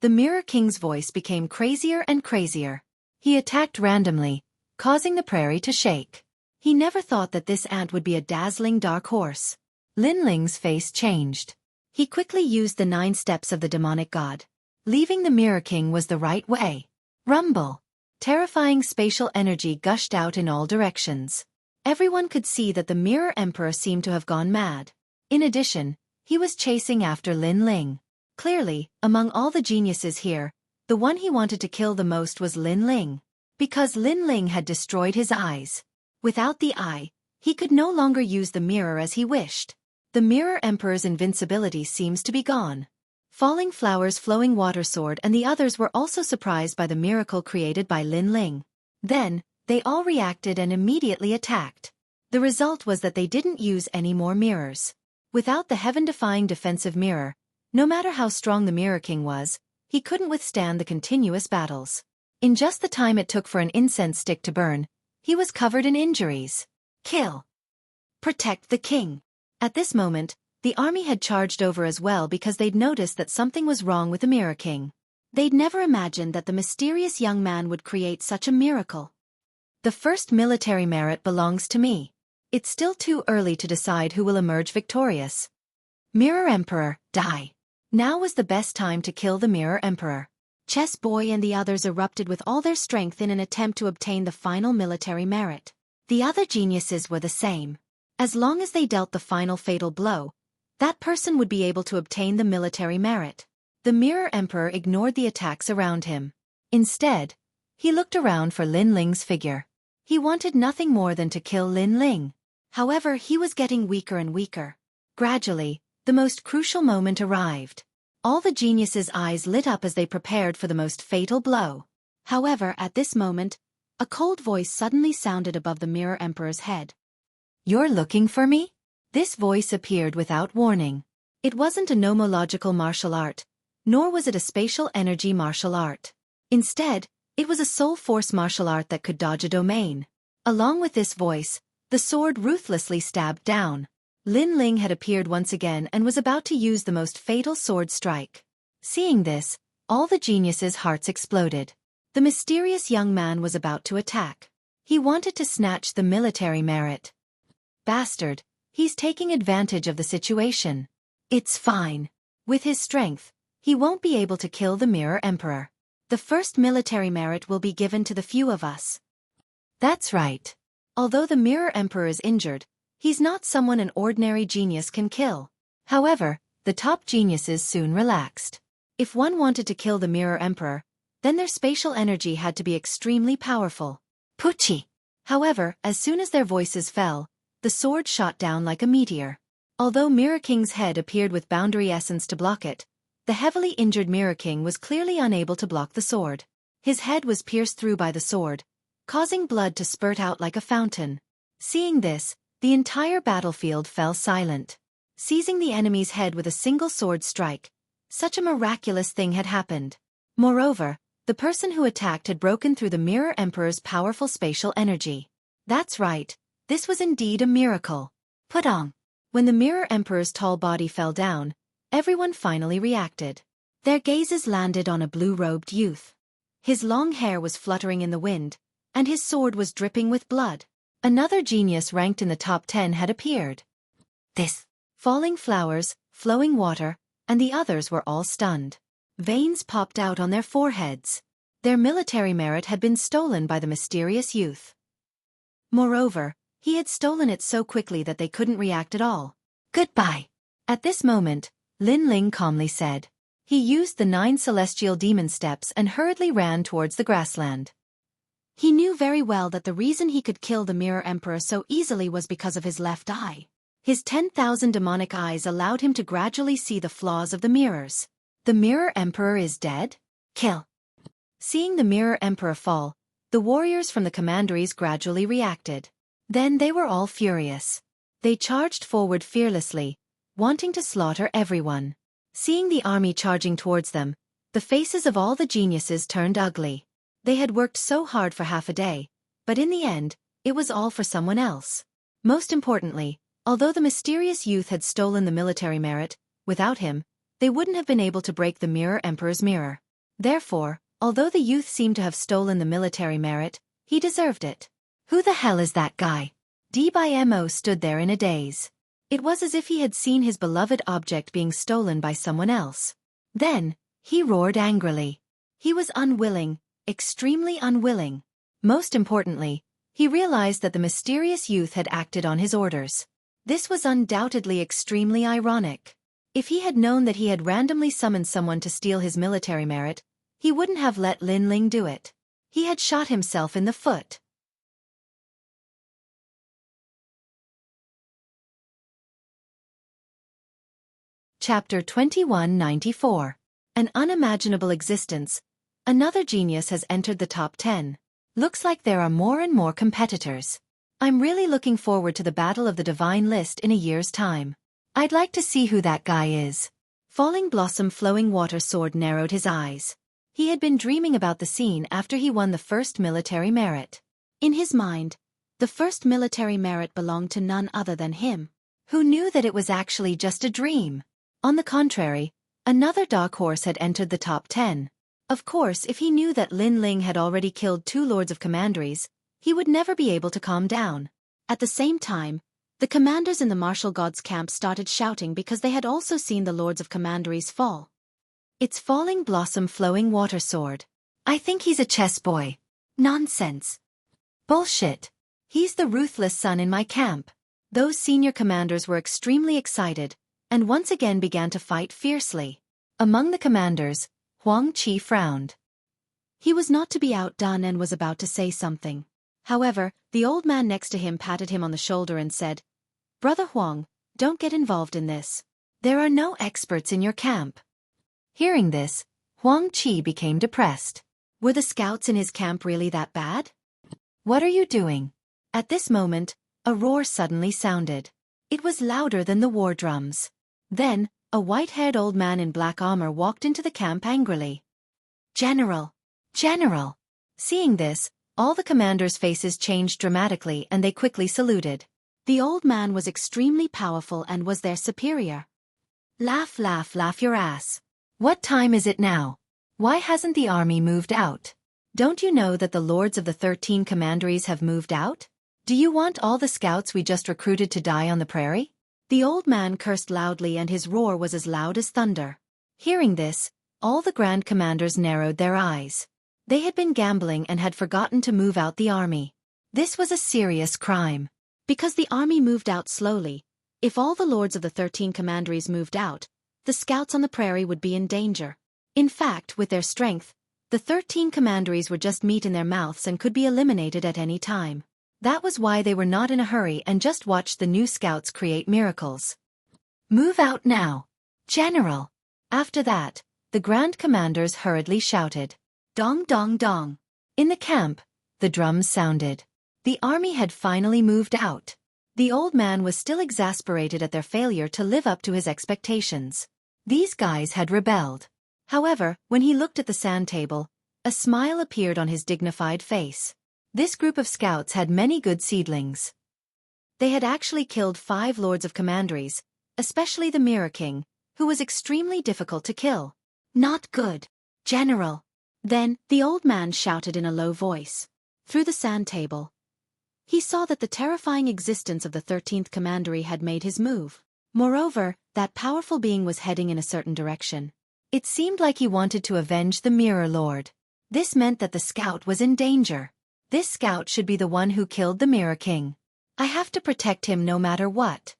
The Mirror King's voice became crazier and crazier. He attacked randomly, causing the prairie to shake. He never thought that this ant would be a dazzling dark horse. Lin Ling's face changed. He quickly used the 9 steps of the demonic god. Leaving the Mirror King was the right way. Rumble! Terrifying spatial energy gushed out in all directions. Everyone could see that the Mirror Emperor seemed to have gone mad. In addition, he was chasing after Lin Ling. Clearly, among all the geniuses here, the one he wanted to kill the most was Lin Ling. Because Lin Ling had destroyed his eyes. Without the eye, he could no longer use the mirror as he wished. The Mirror Emperor's invincibility seems to be gone. Falling Flower's flowing water sword and the others were also surprised by the miracle created by Lin Ling. Then, they all reacted and immediately attacked. The result was that they didn't use any more mirrors. Without the heaven-defying defensive mirror, no matter how strong the Mirror King was, he couldn't withstand the continuous battles. In just the time it took for an incense stick to burn, he was covered in injuries. Kill! Protect the king! At this moment, the army had charged over as well because they'd noticed that something was wrong with the Mirror King. They'd never imagined that the mysterious young man would create such a miracle. The first military merit belongs to me. It's still too early to decide who will emerge victorious. Mirror Emperor, die! Now was the best time to kill the Mirror Emperor. Chess Boy and the others erupted with all their strength in an attempt to obtain the final military merit. The other geniuses were the same. As long as they dealt the final fatal blow, that person would be able to obtain the military merit. The Mirror Emperor ignored the attacks around him. Instead, he looked around for Lin Ling's figure. He wanted nothing more than to kill Lin Ling. However, he was getting weaker and weaker. Gradually, the most crucial moment arrived. All the geniuses' eyes lit up as they prepared for the most fatal blow. However, at this moment, a cold voice suddenly sounded above the Mirror Emperor's head. "You're looking for me?" This voice appeared without warning. It wasn't a nomological martial art, nor was it a spatial energy martial art. Instead, it was a soul force martial art that could dodge a domain. Along with this voice, the sword ruthlessly stabbed down. Lin Ling had appeared once again and was about to use the most fatal sword strike. Seeing this, all the geniuses' hearts exploded. The mysterious young man was about to attack. He wanted to snatch the military merit. Bastard, he's taking advantage of the situation. It's fine. With his strength, he won't be able to kill the Mirror Emperor. The first military merit will be given to the few of us. That's right. Although the Mirror Emperor is injured, he's not someone an ordinary genius can kill. However, the top geniuses soon relaxed. If one wanted to kill the Mirror Emperor, then their spatial energy had to be extremely powerful. Pucci! However, as soon as their voices fell, the sword shot down like a meteor. Although Mirror King's head appeared with boundary essence to block it, the heavily injured Mirror King was clearly unable to block the sword. His head was pierced through by the sword, causing blood to spurt out like a fountain. Seeing this, the entire battlefield fell silent. Seizing the enemy's head with a single sword strike, such a miraculous thing had happened. Moreover, the person who attacked had broken through the Mirror Emperor's powerful spatial energy. That's right, this was indeed a miracle. Putong! When the Mirror Emperor's tall body fell down, everyone finally reacted. Their gazes landed on a blue-robed youth. His long hair was fluttering in the wind, and his sword was dripping with blood. Another genius ranked in the top 10 had appeared. This, falling flowers, flowing water, and the others were all stunned. Veins popped out on their foreheads. Their military merit had been stolen by the mysterious youth. Moreover, he had stolen it so quickly that they couldn't react at all. Goodbye. At this moment, Lin Ling calmly said. He used the 9 celestial demon steps and hurriedly ran towards the grassland. He knew very well that the reason he could kill the Mirror Emperor so easily was because of his left eye. His 10,000 demonic eyes allowed him to gradually see the flaws of the mirrors. The Mirror Emperor is dead? Kill. Seeing the Mirror Emperor fall, the warriors from the commanderies gradually reacted. Then they were all furious. They charged forward fearlessly, wanting to slaughter everyone. Seeing the army charging towards them, the faces of all the geniuses turned ugly. They had worked so hard for half a day, but in the end, it was all for someone else. Most importantly, although the mysterious youth had stolen the military merit, without him, they wouldn't have been able to break the Mirror Emperor's mirror. Therefore, although the youth seemed to have stolen the military merit, he deserved it. Who the hell is that guy? Dmo stood there in a daze. It was as if he had seen his beloved object being stolen by someone else. Then, he roared angrily. He was unwilling, extremely unwilling. Most importantly, he realized that the mysterious youth had acted on his orders. This was undoubtedly extremely ironic. If he had known that he had randomly summoned someone to steal his military merit, he wouldn't have let Lin Ling do it. He had shot himself in the foot. Chapter 2194. An unimaginable existence. Another genius has entered the top 10. Looks like there are more and more competitors. I'm really looking forward to the battle of the divine list in a year's time. I'd like to see who that guy is. Falling Blossom Flowing Water Sword narrowed his eyes. He had been dreaming about the scene after he won the first military merit. In his mind, the first military merit belonged to none other than him. Who knew that it was actually just a dream? On the contrary, another dark horse had entered the top 10. Of course, if he knew that Lin Ling had already killed 2 lords of commanderies, he would never be able to calm down. At the same time, the commanders in the martial gods' camp started shouting because they had also seen the lords of commanderies fall. It's Falling Blossom Flowing Water Sword. I think he's a chess boy. Nonsense. Bullshit. He's the ruthless son in my camp. Those senior commanders were extremely excited, and once again began to fight fiercely. Among the commanders, Huang Qi frowned. He was not to be outdone and was about to say something. However, the old man next to him patted him on the shoulder and said, "Brother Huang, don't get involved in this. There are no experts in your camp." Hearing this, Huang Qi became depressed. Were the scouts in his camp really that bad? "What are you doing?" At this moment, a roar suddenly sounded. It was louder than the war drums. Then, a white-haired old man in black armor walked into the camp angrily. "General! General!" Seeing this, all the commanders' faces changed dramatically and they quickly saluted. The old man was extremely powerful and was their superior. "Laugh, laugh, laugh your ass. What time is it now? Why hasn't the army moved out? Don't you know that the lords of the 13 commanderies have moved out? Do you want all the scouts we just recruited to die on the prairie?" The old man cursed loudly and his roar was as loud as thunder. Hearing this, all the grand commanders narrowed their eyes. They had been gambling and had forgotten to move out the army. This was a serious crime. Because the army moved out slowly, if all the lords of the 13 commanderies moved out, the scouts on the prairie would be in danger. In fact, with their strength, the 13 commanderies were just meat in their mouths and could be eliminated at any time. That was why they were not in a hurry and just watched the new scouts create miracles. "Move out now, General!" After that, the grand commanders hurriedly shouted, "Dong dong dong!" In the camp, the drums sounded. The army had finally moved out. The old man was still exasperated at their failure to live up to his expectations. These guys had rebelled. However, when he looked at the sand table, a smile appeared on his dignified face. This group of scouts had many good seedlings. They had actually killed 5 lords of commanderies, especially the Mirror King, who was extremely difficult to kill. "Not good, General." Then, the old man shouted in a low voice. Through the sand table, he saw that the terrifying existence of the 13th commandery had made his move. Moreover, that powerful being was heading in a certain direction. It seemed like he wanted to avenge the Mirror Lord. This meant that the scout was in danger. This scout should be the one who killed the Mirror King. I have to protect him no matter what.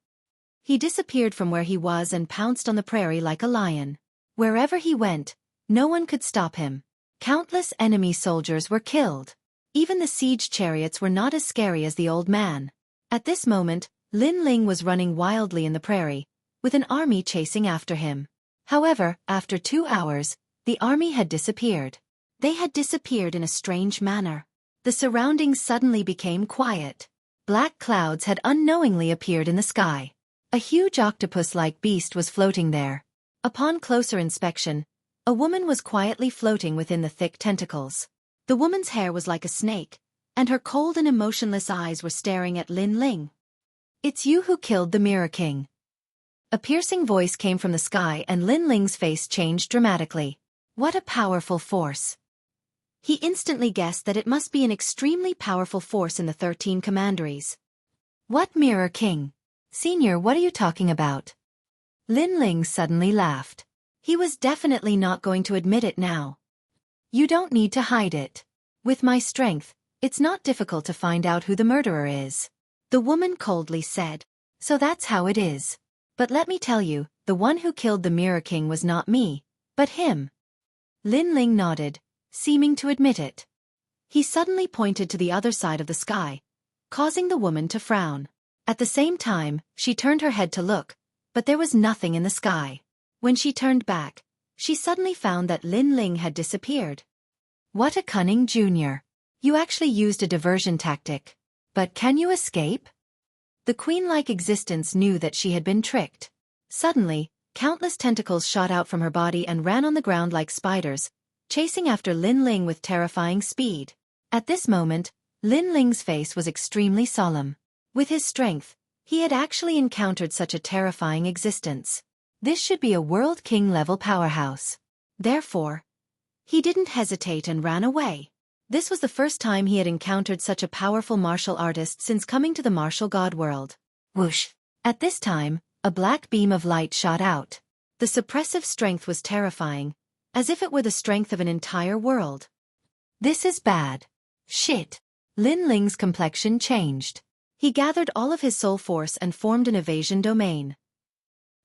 He disappeared from where he was and pounced on the prairie like a lion. Wherever he went, no one could stop him. Countless enemy soldiers were killed. Even the siege chariots were not as scary as the old man. At this moment, Lin Ling was running wildly in the prairie, with an army chasing after him. However, after 2 hours, the army had disappeared. They had disappeared in a strange manner. The surroundings suddenly became quiet. Black clouds had unknowingly appeared in the sky. A huge octopus-like beast was floating there. Upon closer inspection, a woman was quietly floating within the thick tentacles. The woman's hair was like a snake, and her cold and emotionless eyes were staring at Lin Ling. "It's you who killed the Mirror King." A piercing voice came from the sky and Lin Ling's face changed dramatically. What a powerful force! He instantly guessed that it must be an extremely powerful force in the 13 commanderies. "What Mirror King? Senior, what are you talking about?" Lin Ling suddenly laughed. He was definitely not going to admit it now. "You don't need to hide it. With my strength, it's not difficult to find out who the murderer is," the woman coldly said. "So that's how it is. But let me tell you, the one who killed the Mirror King was not me, but him." Lin Ling nodded, seeming to admit it. He suddenly pointed to the other side of the sky, causing the woman to frown. At the same time, she turned her head to look, but there was nothing in the sky. When she turned back, she suddenly found that Lin Ling had disappeared. "What a cunning junior. You actually used a diversion tactic. But can you escape?" The queen-like existence knew that she had been tricked. Suddenly, countless tentacles shot out from her body and ran on the ground like spiders, chasing after Lin Ling with terrifying speed. At this moment, Lin Ling's face was extremely solemn. With his strength, he had actually encountered such a terrifying existence. This should be a World King-level powerhouse. Therefore, he didn't hesitate and ran away. This was the first time he had encountered such a powerful martial artist since coming to the martial god world. Whoosh! At this time, a black beam of light shot out. The suppressive strength was terrifying, as if it were the strength of an entire world. "This is bad. Shit!" Lin Ling's complexion changed. He gathered all of his soul force and formed an evasion domain.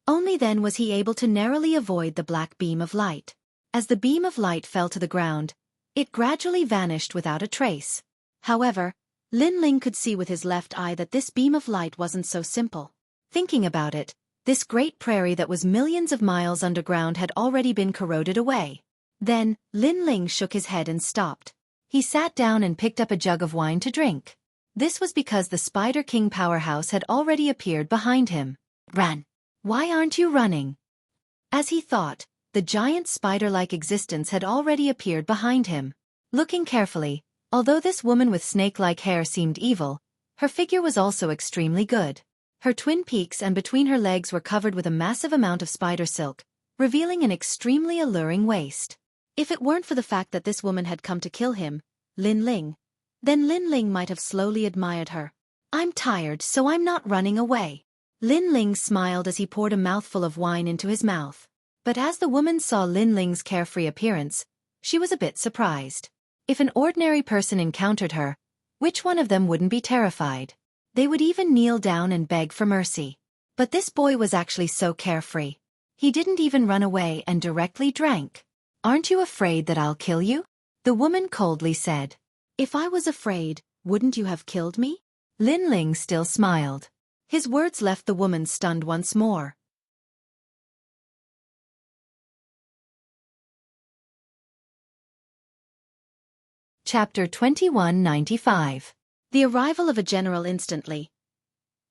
Only then was he able to narrowly avoid the black beam of light. As the beam of light fell to the ground, it gradually vanished without a trace. However, Lin Ling could see with his left eye that this beam of light wasn't so simple. Thinking about it, this great prairie that was millions of miles underground had already been corroded away. Then, Lin Ling shook his head and stopped. He sat down and picked up a jug of wine to drink. This was because the Spider King powerhouse had already appeared behind him. Run! Why aren't you running? As he thought, the giant spider-like existence had already appeared behind him. Looking carefully, although this woman with snake-like hair seemed evil, her figure was also extremely good. Her twin peaks and between her legs were covered with a massive amount of spider silk, revealing an extremely alluring waist. If it weren't for the fact that this woman had come to kill him, Lin Ling, then Lin Ling might have slowly admired her. I'm tired, so I'm not running away. Lin Ling smiled as he poured a mouthful of wine into his mouth. But as the woman saw Lin Ling's carefree appearance, she was a bit surprised. If an ordinary person encountered her, which one of them wouldn't be terrified? They would even kneel down and beg for mercy. But this boy was actually so carefree. He didn't even run away and directly drank. Aren't you afraid that I'll kill you? The woman coldly said. If I was afraid, wouldn't you have killed me? Lin Ling still smiled. His words left the woman stunned once more. Chapter 2195. The arrival of a general instantly.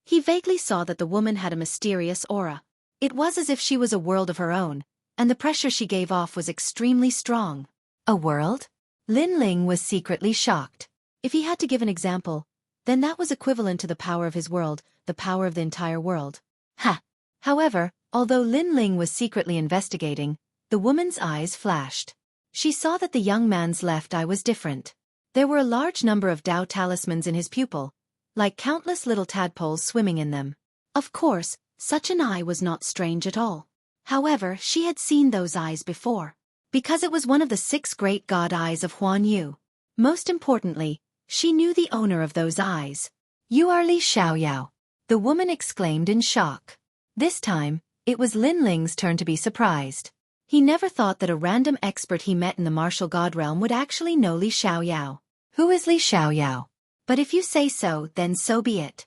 He vaguely saw that the woman had a mysterious aura. It was as if she was a world of her own, and the pressure she gave off was extremely strong. A world? Lin Ling was secretly shocked. If he had to give an example, then that was equivalent to the power of his world, the power of the entire world. Ha! However, although Lin Ling was secretly investigating, the woman's eyes flashed. She saw that the young man's left eye was different. There were a large number of Dao talismans in his pupil, like countless little tadpoles swimming in them. Of course, such an eye was not strange at all. However, she had seen those eyes before, because it was one of the 6 great god eyes of Huan Yu. Most importantly, she knew the owner of those eyes. You are Li Xiaoyao, the woman exclaimed in shock. This time, it was Lin Ling's turn to be surprised. He never thought that a random expert he met in the martial god realm would actually know Li Xiaoyao. Who is Li Xiaoyao? But if you say so, then so be it.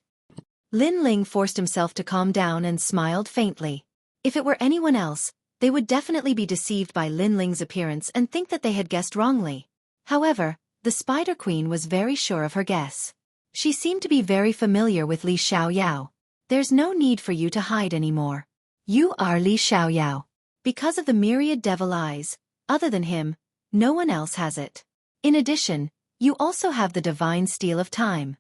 Lin Ling forced himself to calm down and smiled faintly. If it were anyone else, they would definitely be deceived by Lin Ling's appearance and think that they had guessed wrongly. However, the Spider Queen was very sure of her guess. She seemed to be very familiar with Li Xiaoyao. There's no need for you to hide anymore. You are Li Xiaoyao. Because of the myriad devil eyes, other than him, no one else has it. In addition, you also have the divine steel of time.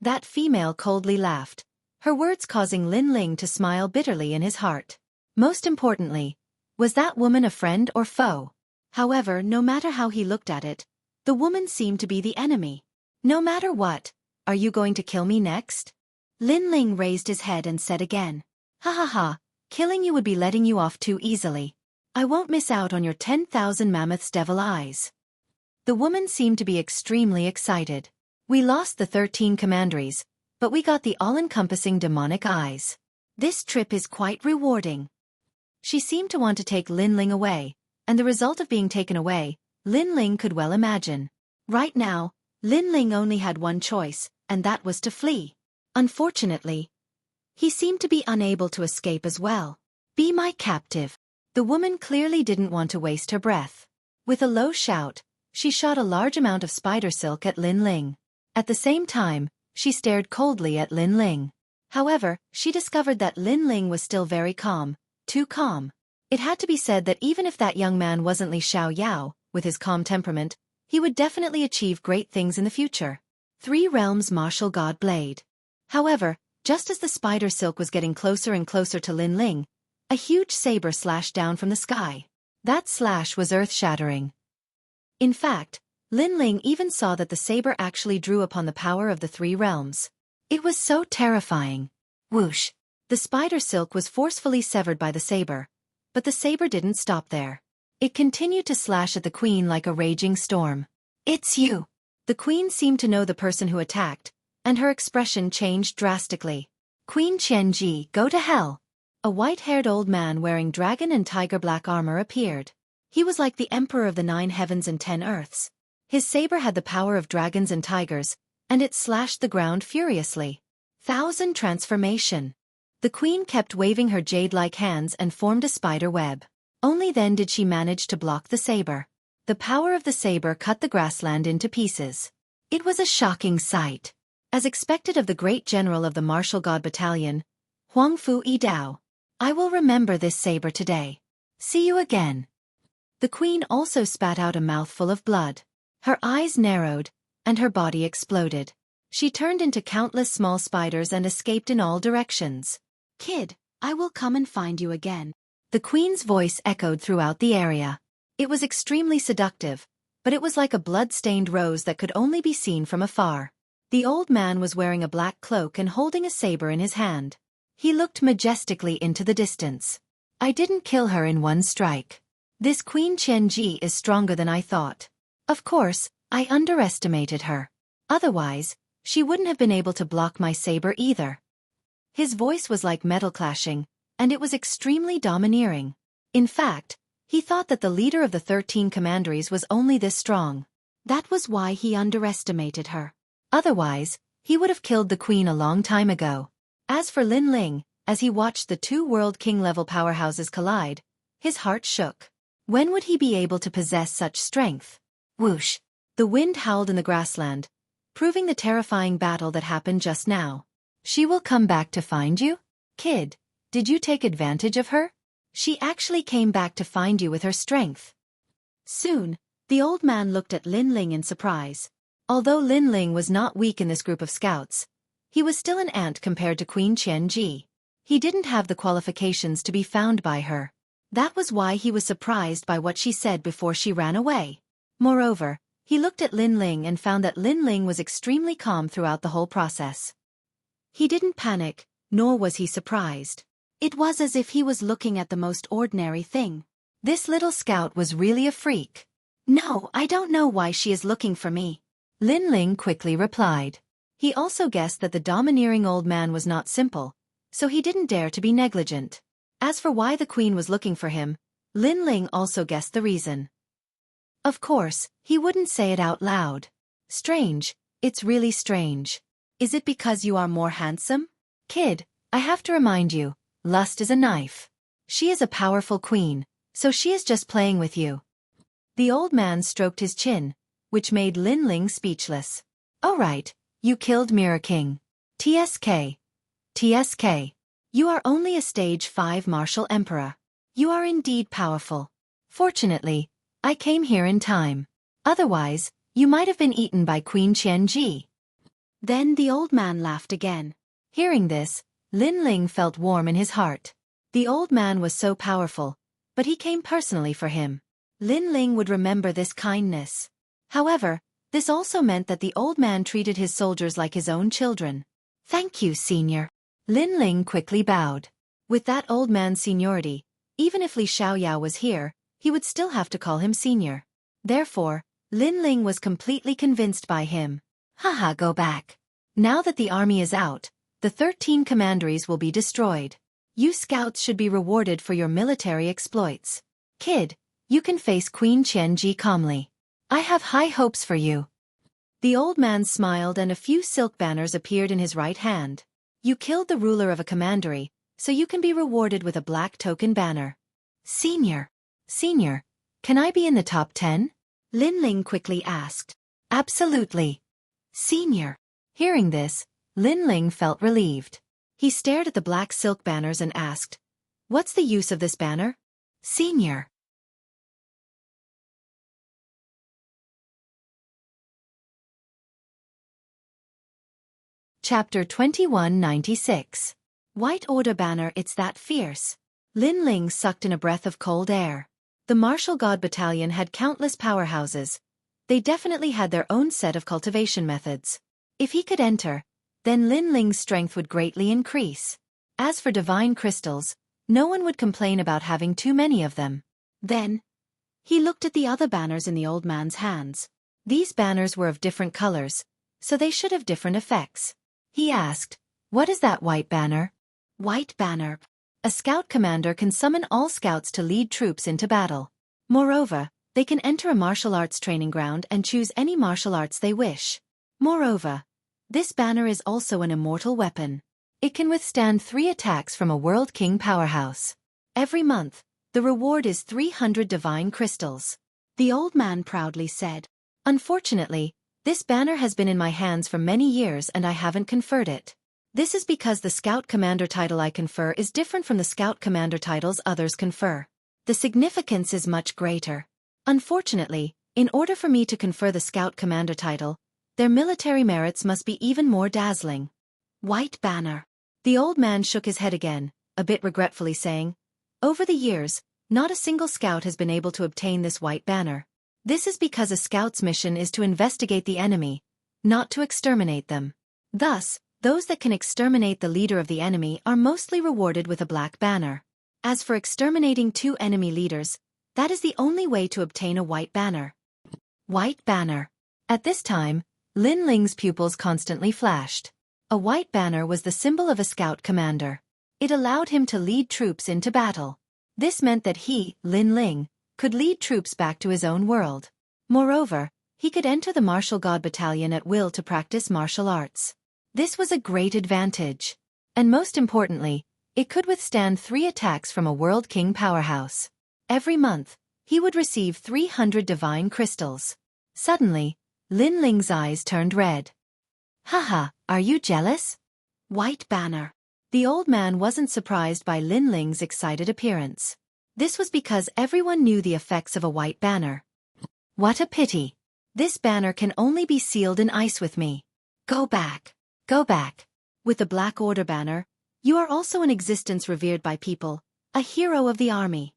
That female coldly laughed, her words causing Lin Ling to smile bitterly in his heart. Most importantly, was that woman a friend or foe? However, no matter how he looked at it, the woman seemed to be the enemy. No matter what, are you going to kill me next? Lin Ling raised his head and said again. Ha ha ha. Killing you would be letting you off too easily. I won't miss out on your 10,000 mammoths' devil eyes. The woman seemed to be extremely excited. We lost the 13 commanderies, but we got the all-encompassing demonic eyes. This trip is quite rewarding. She seemed to want to take Lin Ling away, and the result of being taken away, Lin Ling could well imagine. Right now, Lin Ling only had one choice, and that was to flee. Unfortunately, he seemed to be unable to escape as well. Be my captive. The woman clearly didn't want to waste her breath. With a low shout, she shot a large amount of spider silk at Lin Ling. At the same time, she stared coldly at Lin Ling. However, she discovered that Lin Ling was still very calm, too calm. It had to be said that even if that young man wasn't Li Xiaoyao, with his calm temperament, he would definitely achieve great things in the future. 3 Realms Martial God Blade. However, just as the spider silk was getting closer and closer to Lin Ling, a huge saber slashed down from the sky. That slash was earth-shattering. In fact, Lin Ling even saw that the saber actually drew upon the power of the 3 realms. It was so terrifying. Whoosh! The spider silk was forcefully severed by the saber, but the saber didn't stop there. It continued to slash at the queen like a raging storm. It's you! The queen seemed to know the person who attacked, and her expression changed drastically. Queen Qianji, go to hell! A white-haired old man wearing dragon and tiger black armor appeared. He was like the emperor of the 9 heavens and 10 earths. His saber had the power of dragons and tigers, and it slashed the ground furiously. Thousand transformation. The queen kept waving her jade-like hands and formed a spider web. Only then did she manage to block the saber. The power of the saber cut the grassland into pieces. It was a shocking sight. As expected of the great general of the martial god battalion, Huang Fu Yi Dao. I will remember this saber today. See you again. The queen also spat out a mouthful of blood. Her eyes narrowed, and her body exploded. She turned into countless small spiders and escaped in all directions. Kid, I will come and find you again. The queen's voice echoed throughout the area. It was extremely seductive, but it was like a blood-stained rose that could only be seen from afar. The old man was wearing a black cloak and holding a saber in his hand. He looked majestically into the distance. I didn't kill her in one strike. This Queen Qianji is stronger than I thought. Of course, I underestimated her. Otherwise, she wouldn't have been able to block my saber either. His voice was like metal clashing, and it was extremely domineering. In fact, he thought that the leader of the 13 commanderies was only this strong. That was why he underestimated her. Otherwise, he would have killed the queen a long time ago. As for Lin Ling, as he watched the two world king-level powerhouses collide, his heart shook. When would he be able to possess such strength? Whoosh! The wind howled in the grassland, proving the terrifying battle that happened just now. She will come back to find you? Kid, did you take advantage of her? She actually came back to find you with her strength. Soon, the old man looked at Lin Ling in surprise. Although Lin Ling was not weak in this group of scouts, he was still an ant compared to Queen Qianji. He didn't have the qualifications to be found by her. That was why he was surprised by what she said before she ran away. Moreover, he looked at Lin Ling and found that Lin Ling was extremely calm throughout the whole process. He didn't panic, nor was he surprised. It was as if he was looking at the most ordinary thing. This little scout was really a freak. No, I don't know why she is looking for me. Lin Ling quickly replied. He also guessed that the domineering old man was not simple, so he didn't dare to be negligent. As for why the queen was looking for him, Lin Ling also guessed the reason. Of course, he wouldn't say it out loud. Strange, it's really strange. Is it because you are more handsome? Kid, I have to remind you, lust is a knife. She is a powerful queen, so she is just playing with you. The old man stroked his chin, which made Lin Ling speechless. Oh right, you killed Mirror King. TSK. TSK. You are only a stage 5 martial emperor. You are indeed powerful. Fortunately, I came here in time. Otherwise, you might have been eaten by Queen Qianji. Then the old man laughed again. Hearing this, Lin Ling felt warm in his heart. The old man was so powerful, but he came personally for him. Lin Ling would remember this kindness. However, this also meant that the old man treated his soldiers like his own children. Thank you, senior. Lin Ling quickly bowed. With that old man's seniority, even if Li Xiaoyao was here, he would still have to call him senior. Therefore, Lin Ling was completely convinced by him. Haha, go back. Now that the army is out, the 13 commanderies will be destroyed. You scouts should be rewarded for your military exploits. Kid, you can face Queen Qianji calmly. I have high hopes for you. The old man smiled and a few silk banners appeared in his right hand. You killed the ruler of a commandery, so you can be rewarded with a black token banner. Senior, can I be in the top 10? Lin Ling quickly asked. Absolutely. Senior. Hearing this, Lin Ling felt relieved. He stared at the black silk banners and asked, what's the use of this banner? Senior. Chapter 2196. White Order banner, it's that fierce. Lin Ling sucked in a breath of cold air. The martial god battalion had countless powerhouses. They definitely had their own set of cultivation methods. If he could enter, then Lin Ling's strength would greatly increase. As for divine crystals, no one would complain about having too many of them. Then, he looked at the other banners in the old man's hands. These banners were of different colors, so they should have different effects. He asked, what is that white banner? White banner. A scout commander can summon all scouts to lead troops into battle. Moreover, they can enter a martial arts training ground and choose any martial arts they wish. Moreover, This banner is also an immortal weapon. It can withstand 3 attacks from a World King powerhouse. Every month, the reward is 300 divine crystals. The old man proudly said. Unfortunately, this banner has been in my hands for many years and I haven't conferred it. This is because the Scout Commander title I confer is different from the Scout Commander titles others confer. The significance is much greater. Unfortunately, in order for me to confer the Scout Commander title, their military merits must be even more dazzling. White banner. The old man shook his head again, a bit regretfully saying, over the years, not a single scout has been able to obtain this white banner. This is because a scout's mission is to investigate the enemy, not to exterminate them. Thus, those that can exterminate the leader of the enemy are mostly rewarded with a black banner. As for exterminating 2 enemy leaders, that is the only way to obtain a white banner. White banner. At this time, Lin Ling's pupils constantly flashed. A white banner was the symbol of a scout commander. It allowed him to lead troops into battle. This meant that he, Lin Ling, could lead troops back to his own world. Moreover, he could enter the martial god battalion at will to practice martial arts. This was a great advantage. And most importantly, it could withstand 3 attacks from a World King powerhouse. Every month, he would receive 300 divine crystals. Suddenly, Lin Ling's eyes turned red. Haha, are you jealous? White banner. The old man wasn't surprised by Lin Ling's excited appearance. This was because everyone knew the effects of a white banner. What a pity. This banner can only be sealed in ice with me. Go back. Go back. With the Black Order banner, you are also an existence revered by people, a hero of the army.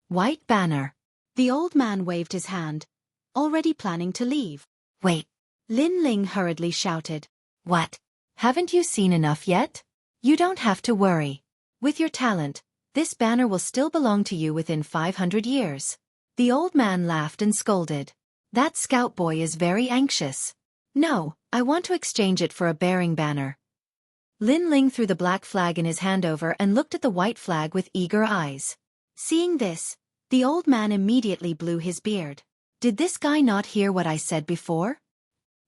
White banner. The old man waved his hand, already planning to leave. Wait. Lin Ling hurriedly shouted. What? Haven't you seen enough yet? You don't have to worry. With your talent, this banner will still belong to you within 500 years. The old man laughed and scolded. That scout boy is very anxious. No, I want to exchange it for a bearing banner. Lin Ling threw the black flag in his hand over and looked at the white flag with eager eyes. Seeing this, the old man immediately blew his beard. Did this guy not hear what I said before?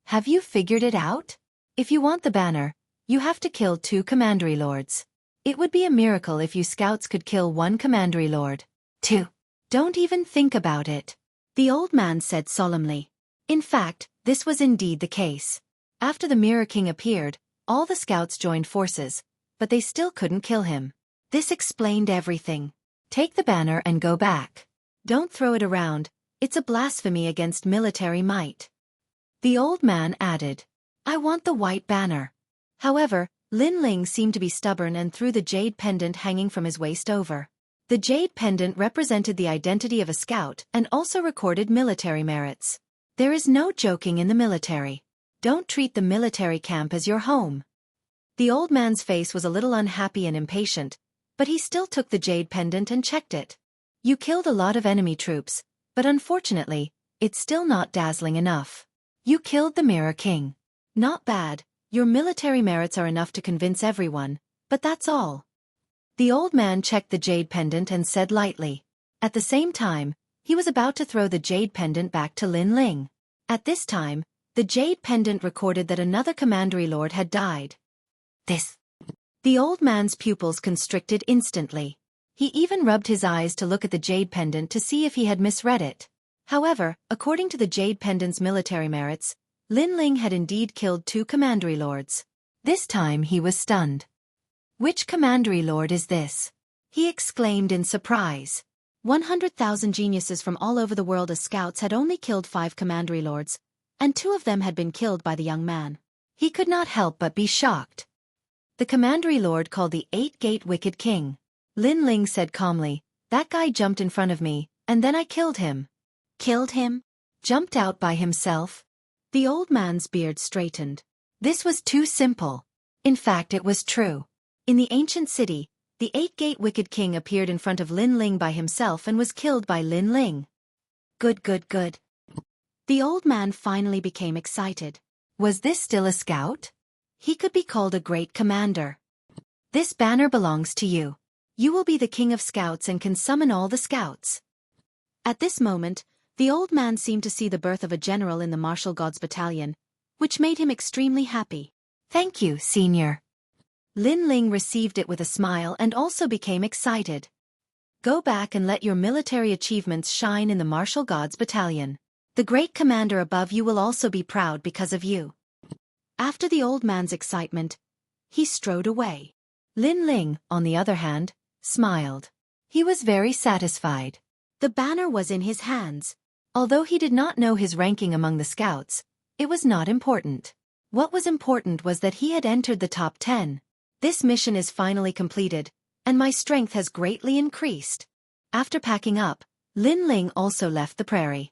Have you figured it out? If you want the banner, you have to kill 2 commandery lords. It would be a miracle if you scouts could kill 1 commandery lord. 2. Don't even think about it. The old man said solemnly. In fact, this was indeed the case. After the Mirror King appeared, all the scouts joined forces, but they still couldn't kill him. This explained everything. Take the banner and go back. Don't throw it around, it's a blasphemy against military might. The old man added, I want the white banner. However, Lin Ling seemed to be stubborn and threw the jade pendant hanging from his waist over. The jade pendant represented the identity of a scout and also recorded military merits. There is no joking in the military. Don't treat the military camp as your home. The old man's face was a little unhappy and impatient, but he still took the jade pendant and checked it. You killed a lot of enemy troops, but unfortunately, it's still not dazzling enough. You killed the Mirror King. Not bad, your military merits are enough to convince everyone, but that's all. The old man checked the jade pendant and said lightly. At the same time, he was about to throw the jade pendant back to Lin Ling. At this time, the jade pendant recorded that another commandery lord had died. This. The old man's pupils constricted instantly. He even rubbed his eyes to look at the jade pendant to see if he had misread it. However, according to the jade pendant's military merits, Lin Ling had indeed killed 2 commandery lords. This time he was stunned. Which commandery lord is this? He exclaimed in surprise. 100,000 geniuses from all over the world as scouts had only killed 5 commandery lords, and 2 of them had been killed by the young man. He could not help but be shocked. The commandery lord called the 8-Gate Wicked King. Lin Ling said calmly, that guy jumped in front of me, and then I killed him. Killed him? Jumped out by himself? The old man's beard straightened. This was too simple. In fact, it was true. In the ancient city, the 8-Gate Wicked King appeared in front of Lin Ling by himself and was killed by Lin Ling. Good, good, good. The old man finally became excited. Was this still a scout? He could be called a great commander. This banner belongs to you. You will be the king of scouts and can summon all the scouts. At this moment, the old man seemed to see the birth of a general in the martial gods battalion, which made him extremely happy. Thank you, Senior. Lin Ling received it with a smile and also became excited. Go back and let your military achievements shine in the Martial Gods Battalion. The great commander above you will also be proud because of you. After the old man's excitement, he strode away. Lin Ling, on the other hand, smiled. He was very satisfied. The banner was in his hands. Although he did not know his ranking among the scouts, it was not important. What was important was that he had entered the top 10. This mission is finally completed, and my strength has greatly increased. After packing up, Lin Ling also left the prairie.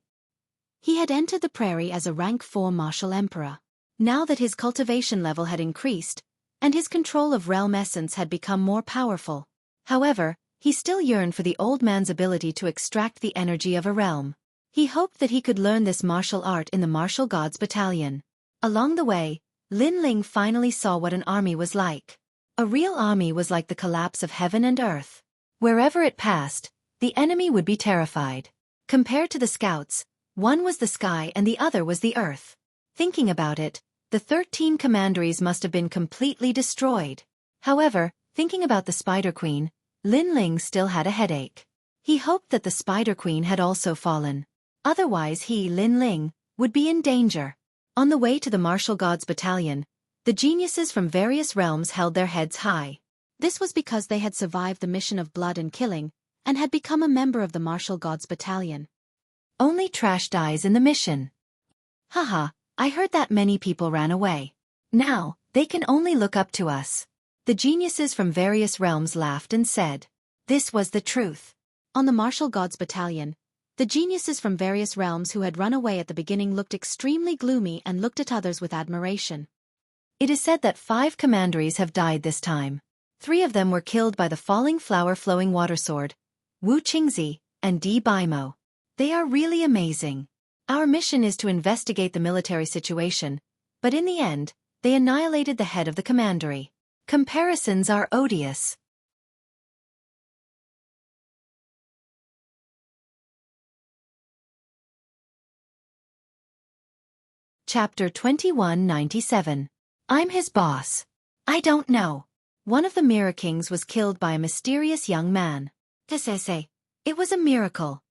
He had entered the prairie as a rank 4 martial emperor. Now that his cultivation level had increased, and his control of realm essence had become more powerful. However, he still yearned for the old man's ability to extract the energy of a realm. He hoped that he could learn this martial art in the Martial Gods Battalion. Along the way, Lin Ling finally saw what an army was like. A real army was like the collapse of heaven and earth. Wherever it passed, the enemy would be terrified. Compared to the scouts, one was the sky and the other was the earth. Thinking about it, the 13 commanderies must have been completely destroyed. However, thinking about the Spider Queen, Lin Ling still had a headache. He hoped that the Spider Queen had also fallen. Otherwise he, Lin Ling, would be in danger. On the way to the Martial Gods Battalion, the geniuses from various realms held their heads high. This was because they had survived the mission of blood and killing, and had become a member of the Martial Gods Battalion. Only trash dies in the mission. Haha, I heard that many people ran away. Now, they can only look up to us. The geniuses from various realms laughed and said. This was the truth. On the Martial Gods Battalion, the geniuses from various realms who had run away at the beginning looked extremely gloomy and looked at others with admiration. It is said that 5 commanderies have died this time. 3 of them were killed by the falling flower-flowing water sword, Wu Qingzi, and Di Baimo. They are really amazing. Our mission is to investigate the military situation, but in the end, they annihilated the head of the commandery. Comparisons are odious. Chapter 2197. I'm his boss. I don't know. One of the Mirror Kings was killed by a mysterious young man. Tesese. It was a miracle.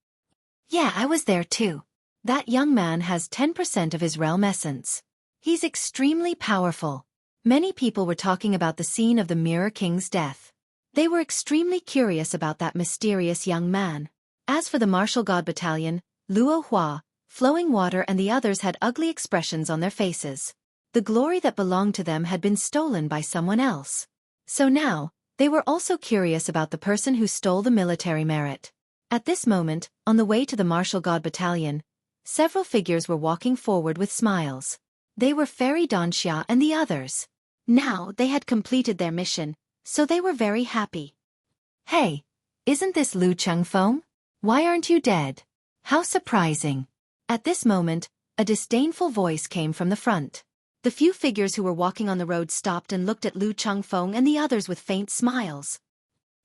Yeah, I was there too. That young man has 10% of his realm essence. He's extremely powerful. Many people were talking about the scene of the Mirror King's death. They were extremely curious about that mysterious young man. As for the Martial God Battalion, Luo Hua, Flowing Water and the others had ugly expressions on their faces. The glory that belonged to them had been stolen by someone else. So now, they were also curious about the person who stole the military merit. At this moment, on the way to the Martial God Battalion, several figures were walking forward with smiles. They were Fairy Donxia and the others. Now they had completed their mission, so they were very happy. Hey, isn't this Lu Chengfeng? Why aren't you dead? How surprising. At this moment, a disdainful voice came from the front. The few figures who were walking on the road stopped and looked at Lu Chengfeng and the others with faint smiles.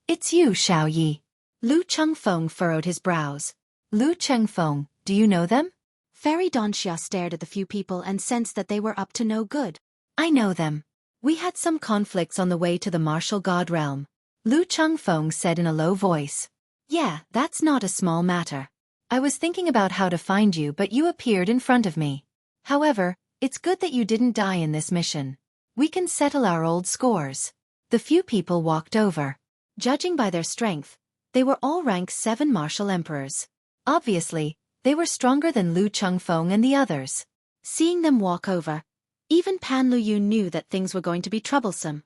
It's you, Xueqi. Lu Chengfeng furrowed his brows. Lu Chengfeng, do you know them? Fairy Donxia stared at the few people and sensed that they were up to no good. I know them. We had some conflicts on the way to the Martial God realm. Lu Chengfeng said in a low voice. Yeah, that's not a small matter. I was thinking about how to find you but you appeared in front of me. However, it's good that you didn't die in this mission. We can settle our old scores. The few people walked over. Judging by their strength, they were all rank 7 martial emperors. Obviously, they were stronger than Lu Chengfeng and the others. Seeing them walk over, even Pan Luyu knew that things were going to be troublesome.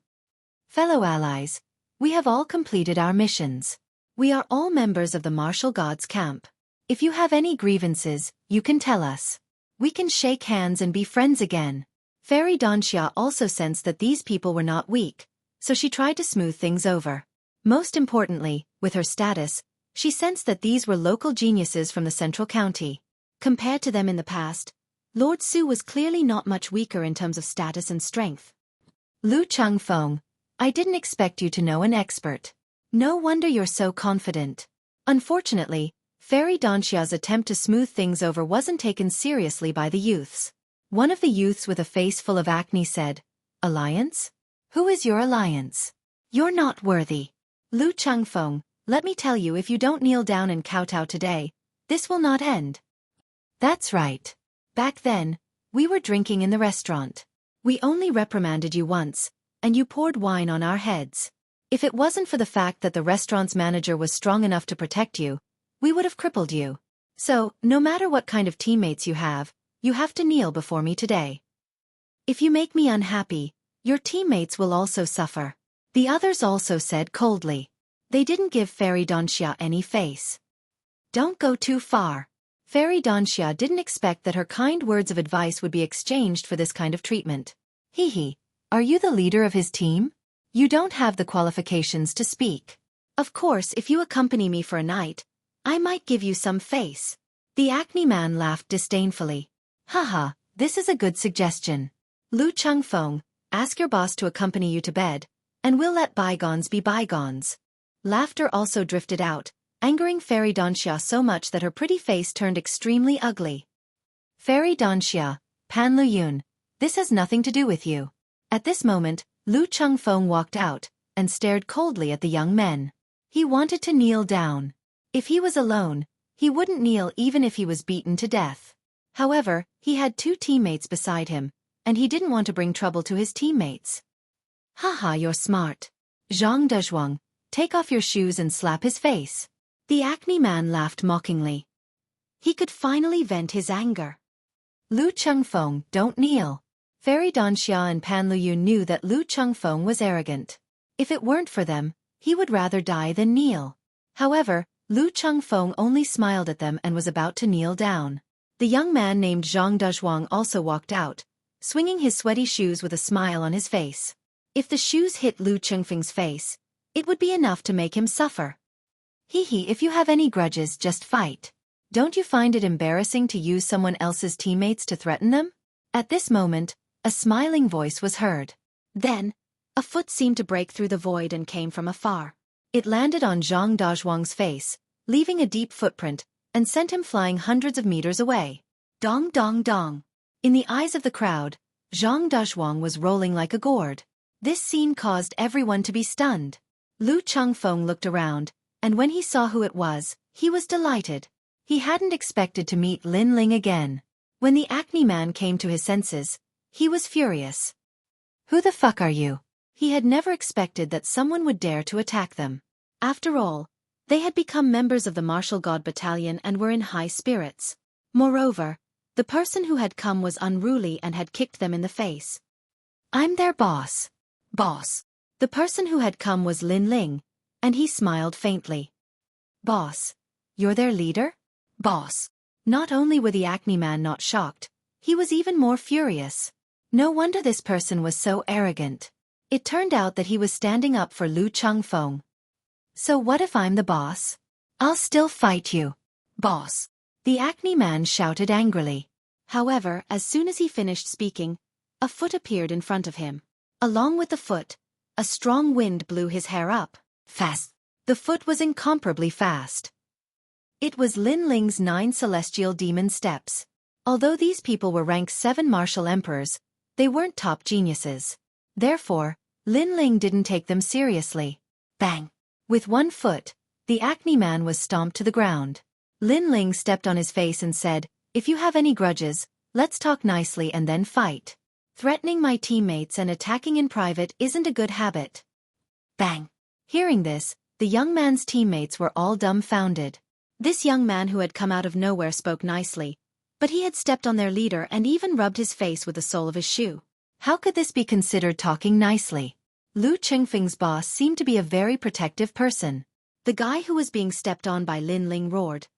Fellow allies, we have all completed our missions. We are all members of the Martial Gods camp. If you have any grievances, you can tell us. We can shake hands and be friends again. Fairy Donxia also sensed that these people were not weak, so she tried to smooth things over. Most importantly, with her status, she sensed that these were local geniuses from the central county. Compared to them in the past, Lord Su was clearly not much weaker in terms of status and strength. Lu Chengfeng, I didn't expect you to know an expert. No wonder you're so confident. Unfortunately, Fairy Donxia's attempt to smooth things over wasn't taken seriously by the youths. One of the youths with a face full of acne said, Alliance? Who is your alliance? You're not worthy. Lu Changfeng, let me tell you, if you don't kneel down and kowtow today, this will not end. That's right. Back then, we were drinking in the restaurant. We only reprimanded you once, and you poured wine on our heads. If it wasn't for the fact that the restaurant's manager was strong enough to protect you, we would have crippled you. So, no matter what kind of teammates you have to kneel before me today. If you make me unhappy, your teammates will also suffer. The others also said coldly. They didn't give Fairy Donxia any face. Don't go too far. Fairy Donxia didn't expect that her kind words of advice would be exchanged for this kind of treatment. Hee, are you the leader of his team? You don't have the qualifications to speak. Of course, if you accompany me for a night, I might give you some face. The acne man laughed disdainfully. Haha, this is a good suggestion. Lu Changfeng, ask your boss to accompany you to bed, and we'll let bygones be bygones. Laughter also drifted out, angering Fairy Donxia so much that her pretty face turned extremely ugly. Fairy Donxia, Pan Luyun, this has nothing to do with you. At this moment, Lu Changfeng walked out, and stared coldly at the young men. He wanted to kneel down. If he was alone, he wouldn't kneel even if he was beaten to death. However, he had two teammates beside him, and he didn't want to bring trouble to his teammates. Haha, you're smart. Zhang Dezhuang, take off your shoes and slap his face. The acne man laughed mockingly. He could finally vent his anger. Lu Changfeng, don't kneel. Fairy Donxia and Pan Luyun knew that Lu Changfeng was arrogant. If it weren't for them, he would rather die than kneel. However, Lu Changfeng only smiled at them and was about to kneel down. The young man named Zhang Dezhuang also walked out, swinging his sweaty shoes with a smile on his face. If the shoes hit Lu Changfeng's face, it would be enough to make him suffer. Hee, if you have any grudges, just fight. Don't you find it embarrassing to use someone else's teammates to threaten them? At this moment, a smiling voice was heard. Then, a foot seemed to break through the void and came from afar. It landed on Zhang Dezhuang's face, leaving a deep footprint, and sent him flying hundreds of meters away. Dong dong dong. In the eyes of the crowd, Zhang Dezhuang was rolling like a gourd. This scene caused everyone to be stunned. Lu Changfeng looked around, and when he saw who it was, he was delighted. He hadn't expected to meet Lin Ling again. When the acne man came to his senses, he was furious. Who the fuck are you? He had never expected that someone would dare to attack them. After all, they had become members of the Martial God Battalion and were in high spirits. Moreover, the person who had come was unruly and had kicked them in the face. I'm their boss. Boss. The person who had come was Lin Ling, and he smiled faintly. Boss. You're their leader? Boss. Not only were the acne man not shocked, he was even more furious. No wonder this person was so arrogant. It turned out that he was standing up for Lu Changfeng. So what if I'm the boss? I'll still fight you. Boss. The acne man shouted angrily. However, as soon as he finished speaking, a foot appeared in front of him. Along with the foot, a strong wind blew his hair up. Fast. The foot was incomparably fast. It was Lin Ling's 9 celestial demon steps. Although these people were rank 7 martial emperors, they weren't top geniuses. Therefore, Lin Ling didn't take them seriously. Bang! With one foot, the acne man was stomped to the ground. Lin Ling stepped on his face and said, if you have any grudges, let's talk nicely and then fight. Threatening my teammates and attacking in private isn't a good habit. Bang! Hearing this, the young man's teammates were all dumbfounded. This young man who had come out of nowhere spoke nicely, but he had stepped on their leader and even rubbed his face with the sole of his shoe. How could this be considered talking nicely? Lu Changfeng's boss seemed to be a very protective person. The guy who was being stepped on by Lin Ling roared,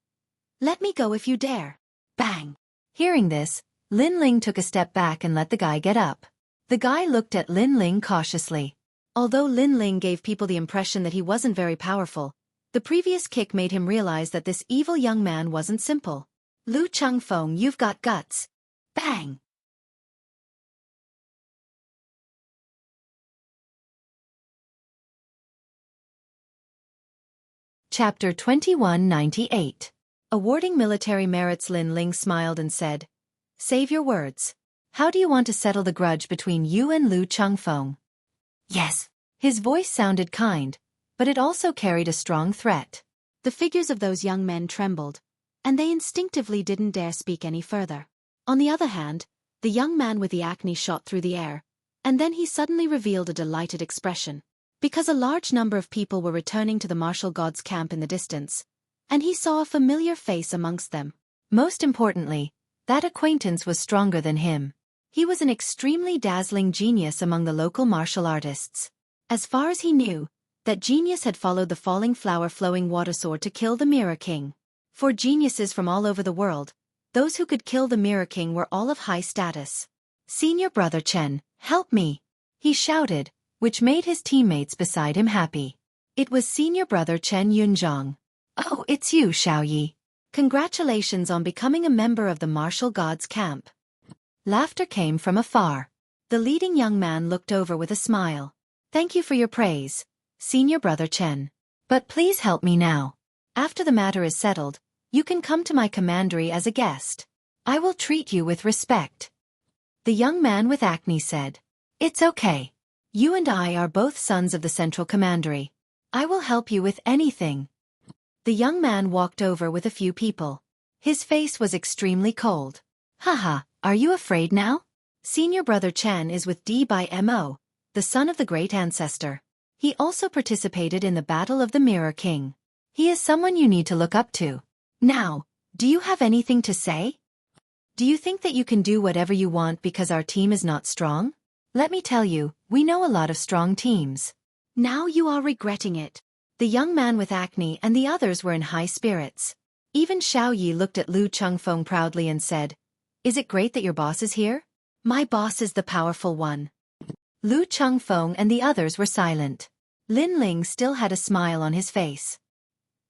"Let me go if you dare." Bang! Hearing this, Lin Ling took a step back and let the guy get up. The guy looked at Lin Ling cautiously. Although Lin Ling gave people the impression that he wasn't very powerful, the previous kick made him realize that this evil young man wasn't simple. Lu Changfeng, you've got guts. Bang! Chapter 2198. Awarding military merits. Lin Ling smiled and said, "Save your words. How do you want to settle the grudge between you and Lu Changfeng? Yes. His voice sounded kind, but it also carried a strong threat. The figures of those young men trembled, and they instinctively didn't dare speak any further. On the other hand, the young man with the acne shot through the air, and then he suddenly revealed a delighted expression. Because a large number of people were returning to the martial gods' camp in the distance, and he saw a familiar face amongst them. Most importantly, that acquaintance was stronger than him. He was an extremely dazzling genius among the local martial artists. As far as he knew, that genius had followed the falling flower flowing water sword to kill the Mirror King. For geniuses from all over the world, those who could kill the Mirror King were all of high status. Senior Brother Chen, help me! He shouted, which made his teammates beside him happy. It was Senior Brother Chen Yunzhong. Oh, it's you, Xueqi. Congratulations on becoming a member of the martial gods' camp. Laughter came from afar. The leading young man looked over with a smile. Thank you for your praise, Senior Brother Chen. But please help me now. After the matter is settled, you can come to my commandery as a guest. I will treat you with respect. The young man with acne said. It's okay. You and I are both sons of the Central Commandery. I will help you with anything. The young man walked over with a few people. His face was extremely cold. Haha, are you afraid now? Senior Brother Chen is with D by Mo, the son of the great ancestor. He also participated in the Battle of the Mirror King. He is someone you need to look up to. Now, do you have anything to say? Do you think that you can do whatever you want because our team is not strong? Let me tell you, we know a lot of strong teams. Now you are regretting it. The young man with acne and the others were in high spirits. Even Xueqi looked at Lu Changfeng proudly and said, Is it great that your boss is here? My boss is the powerful one. Lu Changfeng and the others were silent. Lin Ling still had a smile on his face.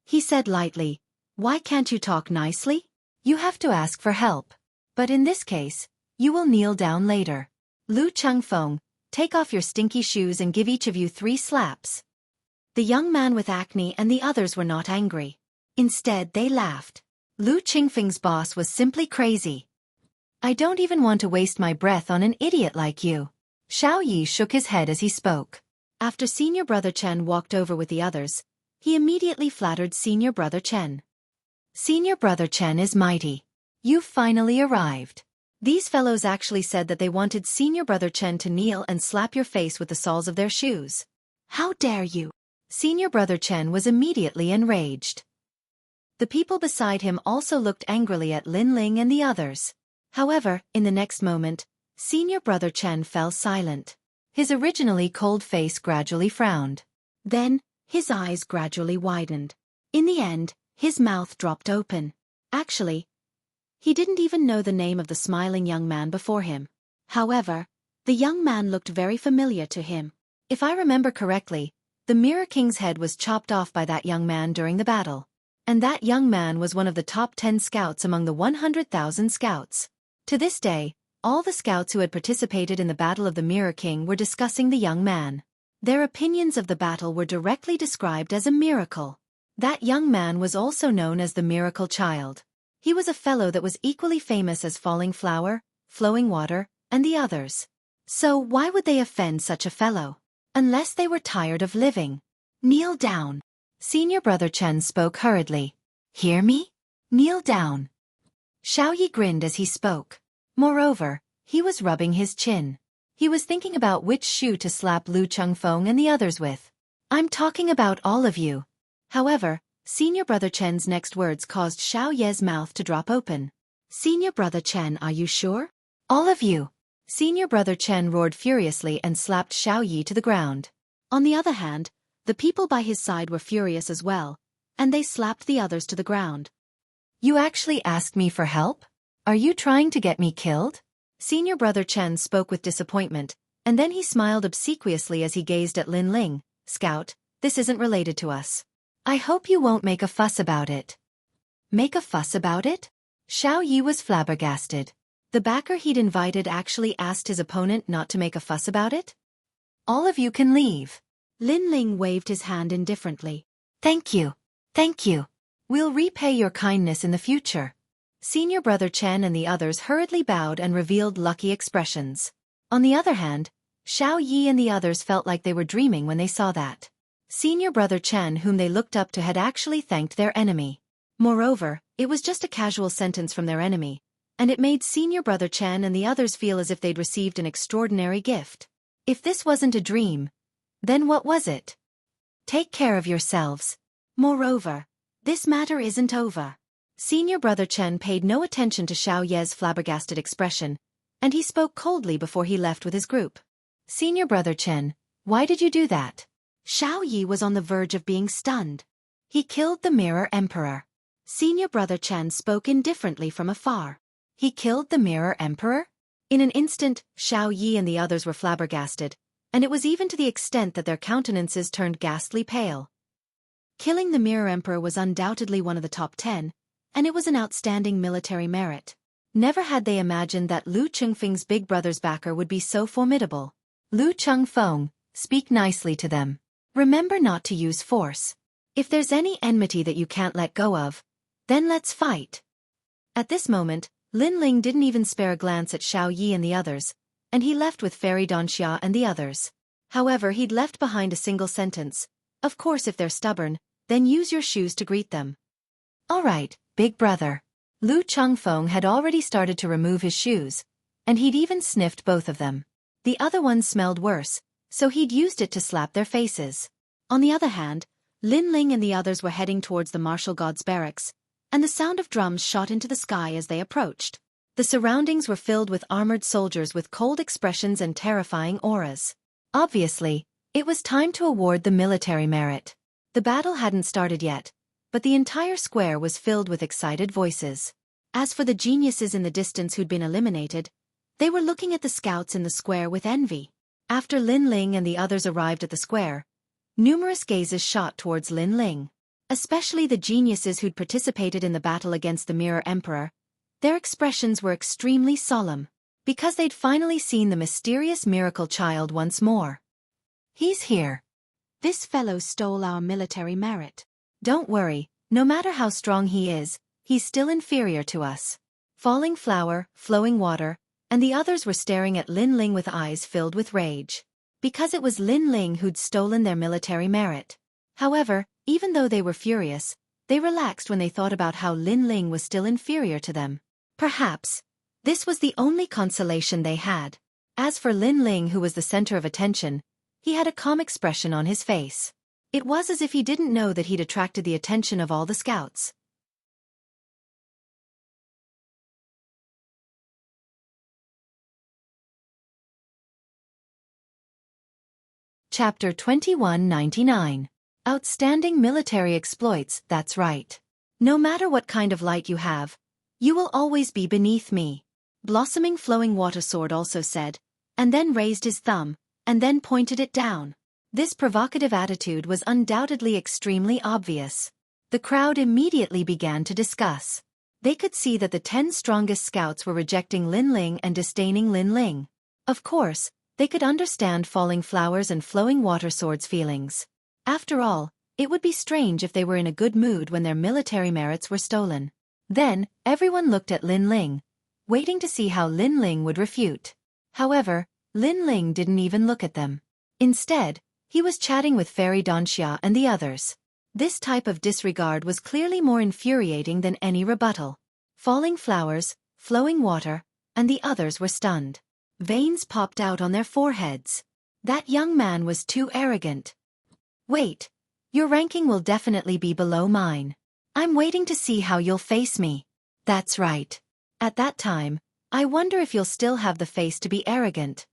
He said lightly, Why can't you talk nicely? You have to ask for help. But in this case, you will kneel down later. Lu Changfeng, take off your stinky shoes and give each of you 3 slaps. The young man with acne and the others were not angry. Instead, they laughed. Lu Qingfeng's boss was simply crazy. I don't even want to waste my breath on an idiot like you. Xueqi shook his head as he spoke. After Senior Brother Chen walked over with the others, he immediately flattered Senior Brother Chen. Senior Brother Chen is mighty. You've finally arrived. These fellows actually said that they wanted Senior Brother Chen to kneel and slap your face with the soles of their shoes. How dare you? Senior Brother Chen was immediately enraged. The people beside him also looked angrily at Lin Ling and the others. However, in the next moment, Senior Brother Chen fell silent. His originally cold face gradually frowned. Then, his eyes gradually widened. In the end, his mouth dropped open. Actually, he didn't even know the name of the smiling young man before him. However, the young man looked very familiar to him. If I remember correctly, the Mirror King's head was chopped off by that young man during the battle. And that young man was one of the top 10 scouts among the 100,000 scouts. To this day, all the scouts who had participated in the Battle of the Mirror King were discussing the young man. Their opinions of the battle were directly described as a miracle. That young man was also known as the Miracle Child. He was a fellow that was equally famous as Falling Flower, Flowing Water, and the others. So why would they offend such a fellow? Unless they were tired of living. Kneel down. Senior Brother Chen spoke hurriedly. Hear me? Kneel down. Xueqi grinned as he spoke. Moreover, he was rubbing his chin. He was thinking about which shoe to slap Lu Changfeng and the others with. I'm talking about all of you. However, Senior Brother Chen's next words caused Xiao Ye's mouth to drop open. Senior Brother Chen, are you sure? All of you. Senior Brother Chen roared furiously and slapped Xueqi to the ground. On the other hand, the people by his side were furious as well, and they slapped the others to the ground. You actually asked me for help? Are you trying to get me killed? Senior Brother Chen spoke with disappointment, and then he smiled obsequiously as he gazed at Lin Ling. Scout, this isn't related to us. I hope you won't make a fuss about it. Make a fuss about it? Xueqi was flabbergasted. The backer he'd invited actually asked his opponent not to make a fuss about it? All of you can leave. Lin Ling waved his hand indifferently. Thank you. Thank you. We'll repay your kindness in the future. Senior brother Chen and the others hurriedly bowed and revealed lucky expressions. On the other hand, Xueqi and the others felt like they were dreaming when they saw that Senior brother Chen, whom they looked up to, had actually thanked their enemy. Moreover, it was just a casual sentence from their enemy, and it made Senior brother Chen and the others feel as if they'd received an extraordinary gift. If this wasn't a dream, then what was it? Take care of yourselves. Moreover, this matter isn't over. Senior brother Chen paid no attention to Xiao Ye's flabbergasted expression, and he spoke coldly before he left with his group. Senior brother Chen, why did you do that? Xueqi was on the verge of being stunned. He killed the Mirror Emperor. Senior brother Chen spoke indifferently from afar. He killed the Mirror Emperor? In an instant, Xueqi and the others were flabbergasted, and it was even to the extent that their countenances turned ghastly pale. Killing the Mirror Emperor was undoubtedly one of the top 10, and it was an outstanding military merit. Never had they imagined that Lu Chengfeng's big brother's backer would be so formidable. Lu Chengfeng, speak nicely to them. Remember not to use force. If there's any enmity that you can't let go of, then let's fight. At this moment, Lin Ling didn't even spare a glance at Xueqi and the others, and he left with Fairy Donxia and the others. However, he'd left behind a single sentence. Of course, if they're stubborn, then use your shoes to greet them. All right, big brother. Lu Chengfeng had already started to remove his shoes, and he'd even sniffed both of them. The other ones smelled worse, so he'd used it to slap their faces. On the other hand, Lin Ling and the others were heading towards the martial god's barracks, and the sound of drums shot into the sky as they approached. The surroundings were filled with armored soldiers with cold expressions and terrifying auras. Obviously, it was time to award the military merit. The battle hadn't started yet, but the entire square was filled with excited voices. As for the geniuses in the distance who'd been eliminated, they were looking at the scouts in the square with envy. After Lin Ling and the others arrived at the square, numerous gazes shot towards Lin Ling. Especially the geniuses who'd participated in the battle against the Mirror Emperor. Their expressions were extremely solemn, because they'd finally seen the mysterious miracle child once more. He's here. This fellow stole our military merit. Don't worry, no matter how strong he is, he's still inferior to us. Falling Flower, Flowing Water, and the others were staring at Lin Ling with eyes filled with rage. Because it was Lin Ling who'd stolen their military merit. However, even though they were furious, they relaxed when they thought about how Lin Ling was still inferior to them. Perhaps this was the only consolation they had. As for Lin Ling, who was the center of attention, he had a calm expression on his face. It was as if he didn't know that he'd attracted the attention of all the scouts. Chapter 2199. Outstanding military exploits. That's right. No matter what kind of light you have, you will always be beneath me. Blossoming Flowing Water Sword also said, and then raised his thumb, and then pointed it down. This provocative attitude was undoubtedly extremely obvious. The crowd immediately began to discuss. They could see that the 10 strongest scouts were rejecting Lin Ling and disdaining Lin Ling. Of course, they could understand Falling Flowers and Flowing Water Sword's feelings. After all, it would be strange if they were in a good mood when their military merits were stolen. Then, everyone looked at Lin Ling, waiting to see how Lin Ling would refute. However, Lin Ling didn't even look at them. Instead, he was chatting with Fairy Donxia and the others. This type of disregard was clearly more infuriating than any rebuttal. Falling Flowers, Flowing Water, and the others were stunned. Veins popped out on their foreheads. That young man was too arrogant. Wait, your ranking will definitely be below mine. I'm waiting to see how you'll face me. That's right. At that time, I wonder if you'll still have the face to be arrogant.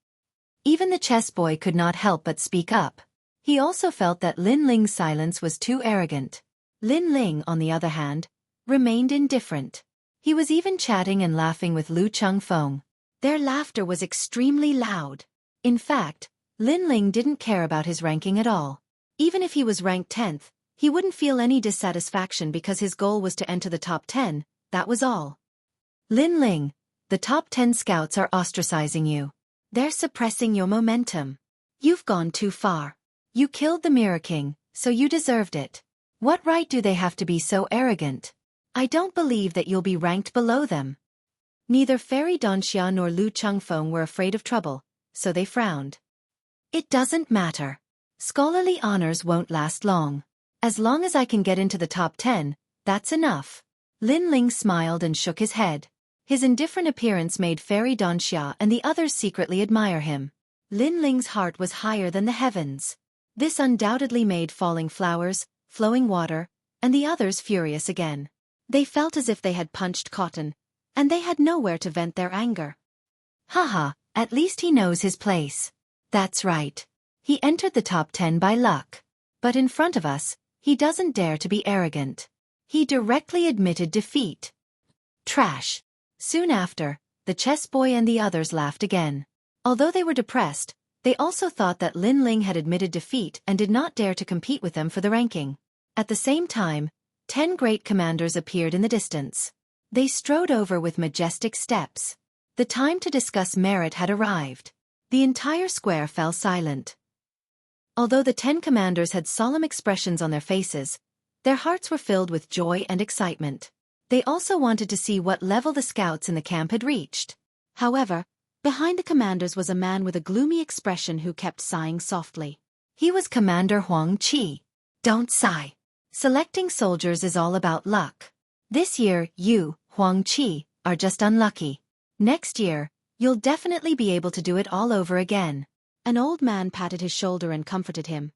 Even the chess boy could not help but speak up. He also felt that Lin Ling's silence was too arrogant. Lin Ling, on the other hand, remained indifferent. He was even chatting and laughing with Lu Chengfeng. Their laughter was extremely loud. In fact, Lin Ling didn't care about his ranking at all. Even if he was ranked 10th, he wouldn't feel any dissatisfaction because his goal was to enter the top 10, that was all. Lin Ling, the top 10 scouts are ostracizing you. They're suppressing your momentum. You've gone too far. You killed the Mirror King, so you deserved it. What right do they have to be so arrogant? I don't believe that you'll be ranked below them. Neither Fairy Donxia nor Lu Chengfeng were afraid of trouble, so they frowned. It doesn't matter. Scholarly honors won't last long. As long as I can get into the top 10, that's enough. Lin Ling smiled and shook his head. His indifferent appearance made Fairy Donxia and the others secretly admire him. Lin Ling's heart was higher than the heavens. This undoubtedly made falling flowers, flowing water, and the others furious again. They felt as if they had punched cotton, and they had nowhere to vent their anger. Haha, at least he knows his place. That's right. He entered the top 10 by luck. But in front of us, he doesn't dare to be arrogant. He directly admitted defeat. Trash. Soon after, the chess boy and the others laughed again. Although they were depressed, they also thought that Lin Ling had admitted defeat and did not dare to compete with them for the ranking. At the same time, 10 great commanders appeared in the distance. They strode over with majestic steps. The time to discuss merit had arrived. The entire square fell silent. Although the 10 commanders had solemn expressions on their faces, their hearts were filled with joy and excitement. They also wanted to see what level the scouts in the camp had reached. However, behind the commanders was a man with a gloomy expression who kept sighing softly. He was Commander Xueqi. Don't sigh. Selecting soldiers is all about luck. This year, you, Xueqi, are just unlucky. Next year, you'll definitely be able to do it all over again. An old man patted his shoulder and comforted him.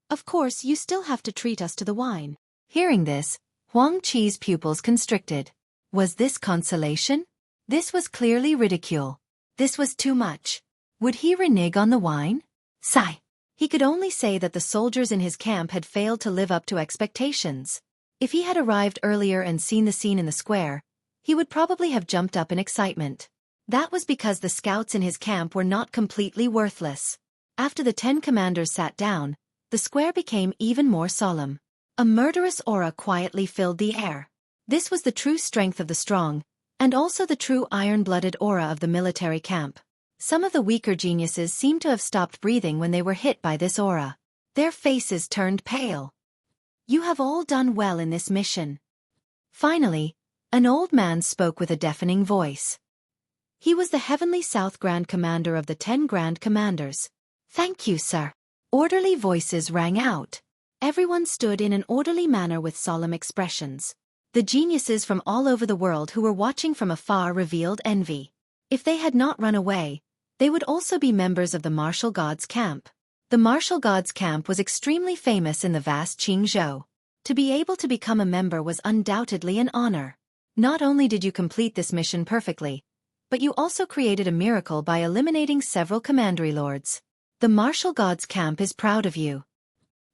Of course, you still have to treat us to the wine. Hearing this, Xueqi's pupils constricted. Was this consolation? This was clearly ridicule. This was too much. Would he renege on the wine? Sigh. He could only say that the soldiers in his camp had failed to live up to expectations. If he had arrived earlier and seen the scene in the square, he would probably have jumped up in excitement. That was because the scouts in his camp were not completely worthless. After the 10 commanders sat down, the square became even more solemn. A murderous aura quietly filled the air. This was the true strength of the strong, and also the true iron-blooded aura of the military camp. Some of the weaker geniuses seemed to have stopped breathing when they were hit by this aura. Their faces turned pale. You have all done well in this mission. Finally, an old man spoke with a deafening voice. He was the Heavenly South Grand Commander of the 10 Grand Commanders. Thank you, sir. Orderly voices rang out. Everyone stood in an orderly manner with solemn expressions. The geniuses from all over the world who were watching from afar revealed envy. If they had not run away, they would also be members of the Martial Gods camp. The Martial Gods camp was extremely famous in the vast Qingzhou. To be able to become a member was undoubtedly an honor. Not only did you complete this mission perfectly, but you also created a miracle by eliminating several commandery lords. The Martial Gods camp is proud of you.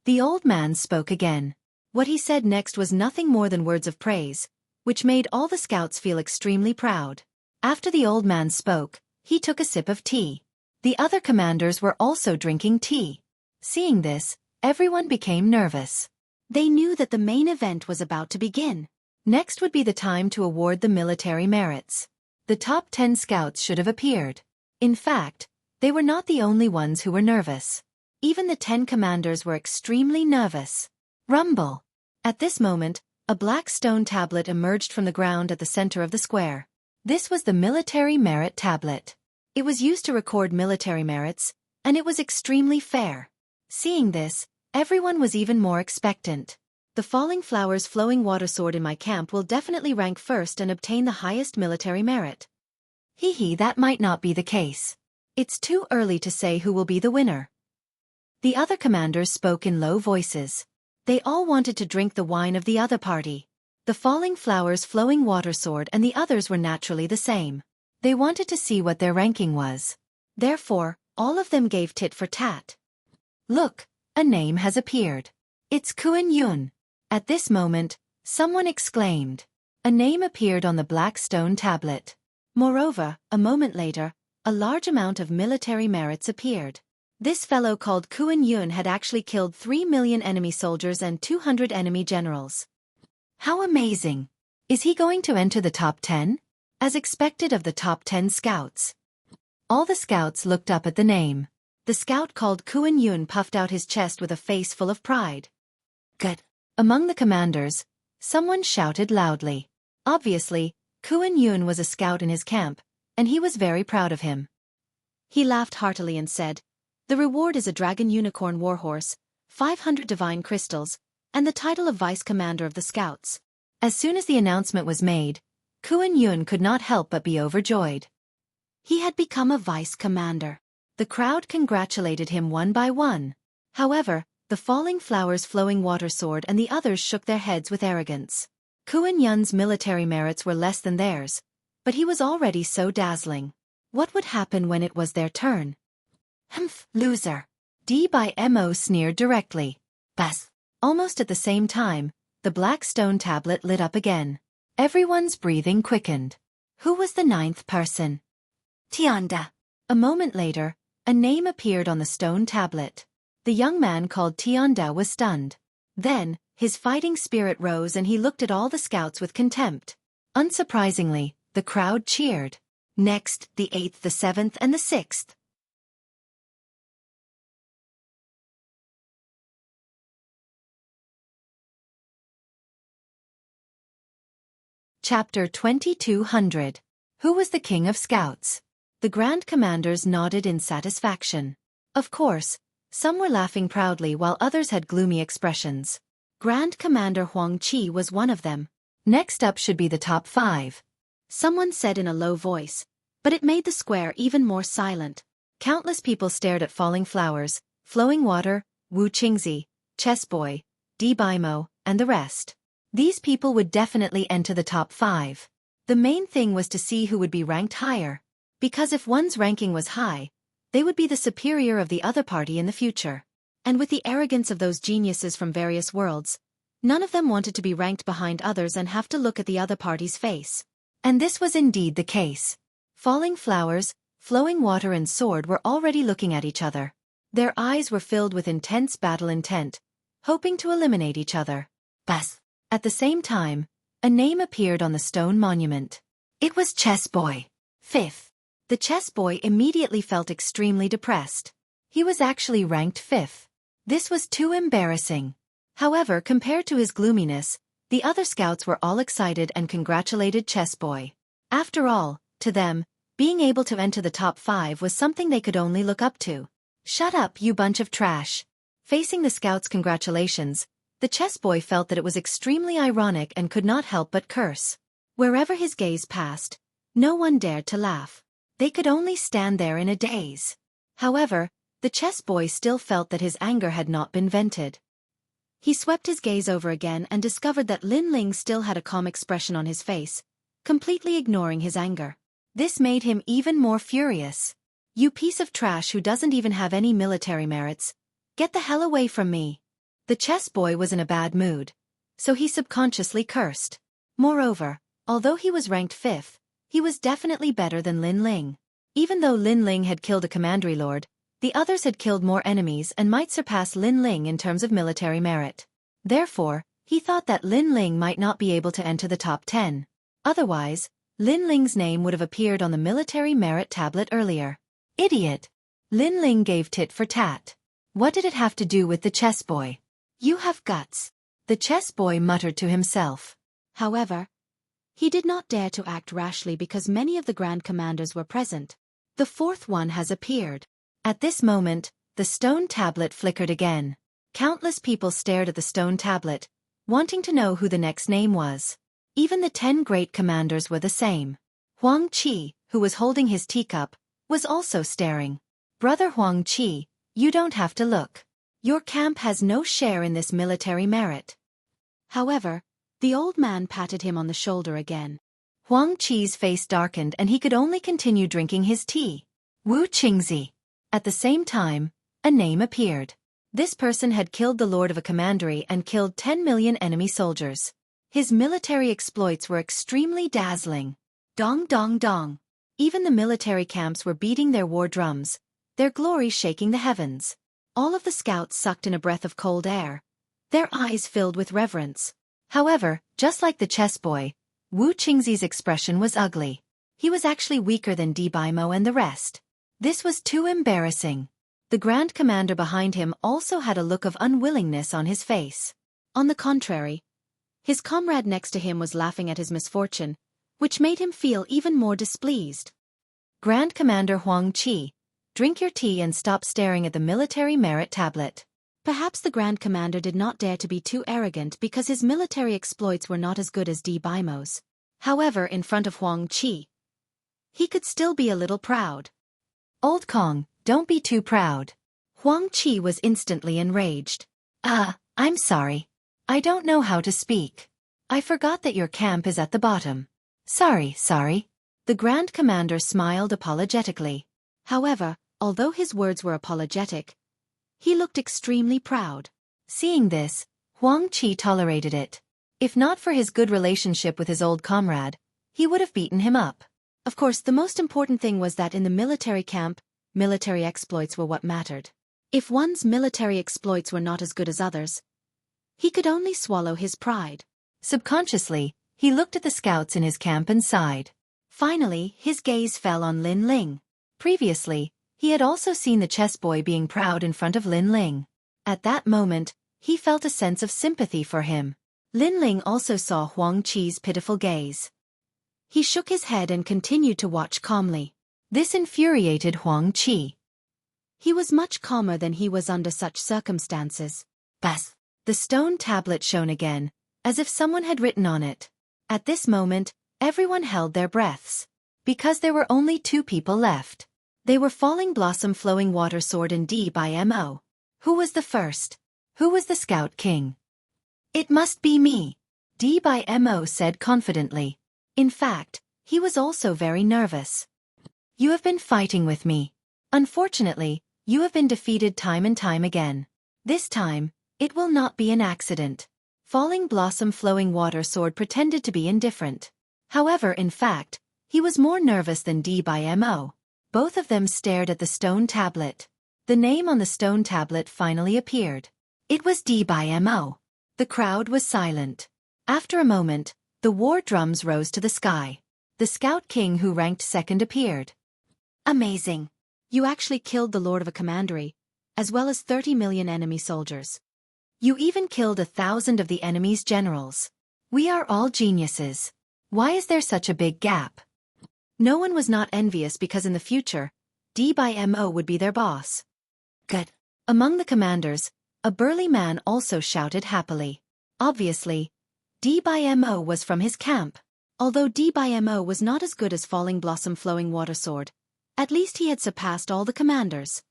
The old man spoke again. What he said next was nothing more than words of praise, which made all the scouts feel extremely proud. After the old man spoke, he took a sip of tea. The other commanders were also drinking tea. Seeing this, everyone became nervous. They knew that the main event was about to begin. Next would be the time to award the military merits. The top 10 scouts should have appeared. In fact, they were not the only ones who were nervous. Even the 10 commanders were extremely nervous. Rumble! At this moment, a black stone tablet emerged from the ground at the center of the square. This was the military merit tablet. It was used to record military merits, and it was extremely fair. Seeing this, everyone was even more expectant. The Falling Flowers Flowing Water Sword in my camp will definitely rank first and obtain the highest military merit. That might not be the case. It's too early to say who will be the winner. The other commanders spoke in low voices. They all wanted to drink the wine of the other party. The Falling Flowers Flowing Water Sword and the others were naturally the same. They wanted to see what their ranking was. Therefore, all of them gave tit for tat. Look, a name has appeared. It's Kuan Yun. At this moment, someone exclaimed. A name appeared on the black stone tablet. Moreover, a moment later, a large amount of military merits appeared. This fellow called Kuan Yun had actually killed 3 million enemy soldiers and 200 enemy generals. How amazing! Is he going to enter the top 10? As expected of the top 10 scouts. All the scouts looked up at the name. The scout called Kuan Yun puffed out his chest with a face full of pride. Good. Among the commanders, Someone shouted loudly. Obviously, Kuan Yun was a scout in his camp, and he was very proud of him. He laughed heartily and said, "The reward is a dragon unicorn warhorse, 500 divine crystals, and the title of vice commander of the scouts." As soon as the announcement was made, Kuan Yun could not help but be overjoyed. He had become a vice commander. The crowd congratulated him one by one. However, the falling flowers, flowing water sword, and the others shook their heads with arrogance. Kuan Yun's military merits were less than theirs, but he was already so dazzling. What would happen when it was their turn? Humph, loser. D by Mo sneered directly. Bas. Almost at the same time, the black stone tablet lit up again. Everyone's breathing quickened. Who was the ninth person? Tianda. A moment later, a name appeared on the stone tablet. The young man called Tianda was stunned. Then, his fighting spirit rose and he looked at all the scouts with contempt. Unsurprisingly, the crowd cheered. Next, the 8th, the 7th, and the 6th. Chapter 2200. Who was the king of scouts? The Grand Commanders nodded in satisfaction. Of course, some were laughing proudly while others had gloomy expressions. Grand Commander Xueqi was one of them. Next up should be the top 5. Someone said in a low voice, but it made the square even more silent. Countless people stared at falling flowers, flowing water, Wu Qingzi, Chess Boy, D Bimo, and the rest. These people would definitely enter the top 5. The main thing was to see who would be ranked higher. Because if one's ranking was high, they would be the superior of the other party in the future. And with the arrogance of those geniuses from various worlds, none of them wanted to be ranked behind others and have to look at the other party's face. And this was indeed the case. Falling flowers, flowing water, and sword were already looking at each other. Their eyes were filled with intense battle intent, hoping to eliminate each other. Bas. At the same time, a name appeared on the stone monument. It was Chess Boy. 5th. The Chess Boy immediately felt extremely depressed. He was actually ranked 5th. This was too embarrassing. However, compared to his gloominess, the other scouts were all excited and congratulated Chess Boy. After all, to them, being able to enter the top 5 was something they could only look up to. Shut up, you bunch of trash. Facing the scouts' congratulations, the Chess Boy felt that it was extremely ironic and could not help but curse. Wherever his gaze passed, no one dared to laugh. They could only stand there in a daze. However, the Chess Boy still felt that his anger had not been vented. He swept his gaze over again and discovered that Lin Ling still had a calm expression on his face, completely ignoring his anger. This made him even more furious. You piece of trash who doesn't even have any military merits. Get the hell away from me. The Chess Boy was in a bad mood, so he subconsciously cursed. Moreover, although he was ranked 5th, he was definitely better than Lin Ling. Even though Lin Ling had killed a commandery lord, the others had killed more enemies and might surpass Lin Ling in terms of military merit. Therefore, he thought that Lin Ling might not be able to enter the top 10. Otherwise, Lin Ling's name would have appeared on the military merit tablet earlier. Idiot! Lin Ling gave tit for tat. What did it have to do with the Chess Boy? You have guts. The Chess Boy muttered to himself. However, he did not dare to act rashly because many of the Grand Commanders were present. The 4th one has appeared. At this moment, the stone tablet flickered again. Countless people stared at the stone tablet, wanting to know who the next name was. Even the 10 great commanders were the same. Xueqi, who was holding his teacup, was also staring. Brother Xueqi, you don't have to look. Your camp has no share in this military merit. However, the old man patted him on the shoulder again. Xueqi's face darkened and he could only continue drinking his tea. Wu Qingzi. At the same time, a name appeared. This person had killed the lord of a commandery and killed 10 million enemy soldiers. His military exploits were extremely dazzling. Dong dong dong. Even the military camps were beating their war drums, their glory shaking the heavens. All of the scouts sucked in a breath of cold air, their eyes filled with reverence. However, just like the Chess Boy, Wu Qingzi's expression was ugly. He was actually weaker than D Bimo and the rest. This was too embarrassing. The Grand Commander behind him also had a look of unwillingness on his face. On the contrary, His comrade next to him was laughing at his misfortune, which made him feel even more displeased. Grand Commander Xueqi, drink your tea and stop staring at the military merit tablet. Perhaps the Grand Commander did not dare to be too arrogant because his military exploits were not as good as Baimo's. However, in front of Xueqi, he could still be a little proud. Old Kong, don't be too proud. Xueqi was instantly enraged. I'm sorry. I don't know how to speak. I forgot that your camp is at the bottom. Sorry. The Grand Commander smiled apologetically. However, although his words were apologetic, he looked extremely proud. Seeing this, Xueqi tolerated it. If not for his good relationship with his old comrade, he would have beaten him up. Of course, the most important thing was that in the military camp, military exploits were what mattered. If one's military exploits were not as good as others, he could only swallow his pride. Subconsciously, he looked at the scouts in his camp and sighed. Finally, his gaze fell on Lin Ling. Previously, he had also seen the chess boy being proud in front of Lin Ling. At that moment, he felt a sense of sympathy for him. Lin Ling also saw Xueqi's pitiful gaze. He shook his head and continued to watch calmly. This infuriated Xueqi. He was much calmer than he was under such circumstances. Bas! The stone tablet shone again, as if someone had written on it. At this moment, everyone held their breaths. Because there were only 2 people left. They were Falling Blossom Flowing Water Sword and Baimo. Who was the first? Who was the Scout King? It must be me, Baimo said confidently. In fact, he was also very nervous. You have been fighting with me. Unfortunately, you have been defeated time and time again. This time, it will not be an accident. Falling Blossom Flowing Water Sword pretended to be indifferent. However, in fact, he was more nervous than Baimo. Both of them stared at the stone tablet. The name on the stone tablet finally appeared. It was Baimo. The crowd was silent. After a moment, the war drums rose to the sky. The Scout King who ranked second appeared. Amazing. You actually killed the Lord of a Commandery, as well as 30 million enemy soldiers. You even killed 1,000 of the enemy's generals. We are all geniuses. Why is there such a big gap? No one was not envious because in the future, Baimo would be their boss. Good. Among the commanders, a burly man also shouted happily. Obviously, Baimo was from his camp. Although Baimo was not as good as Falling Blossom Flowing Water Sword, at least he had surpassed all the commanders.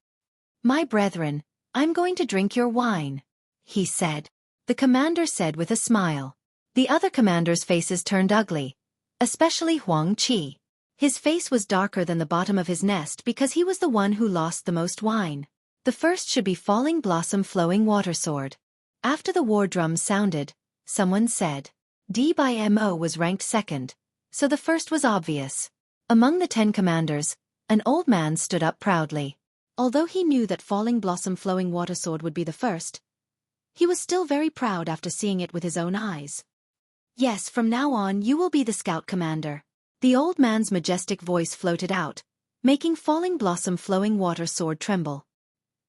My brethren, I'm going to drink your wine, he said. The commander said with a smile. The other commanders' faces turned ugly, especially Xueqi. His face was darker than the bottom of his nest because he was the one who lost the most wine. The first should be Falling Blossom Flowing Water Sword. After the war drums sounded, someone said. Baimo was ranked second, so the first was obvious. Among the 10 commanders, an old man stood up proudly. Although he knew that Falling Blossom Flowing Water Sword would be the first, he was still very proud after seeing it with his own eyes. Yes, from now on you will be the Scout Commander. The old man's majestic voice floated out, making Falling Blossom Flowing Water Sword tremble.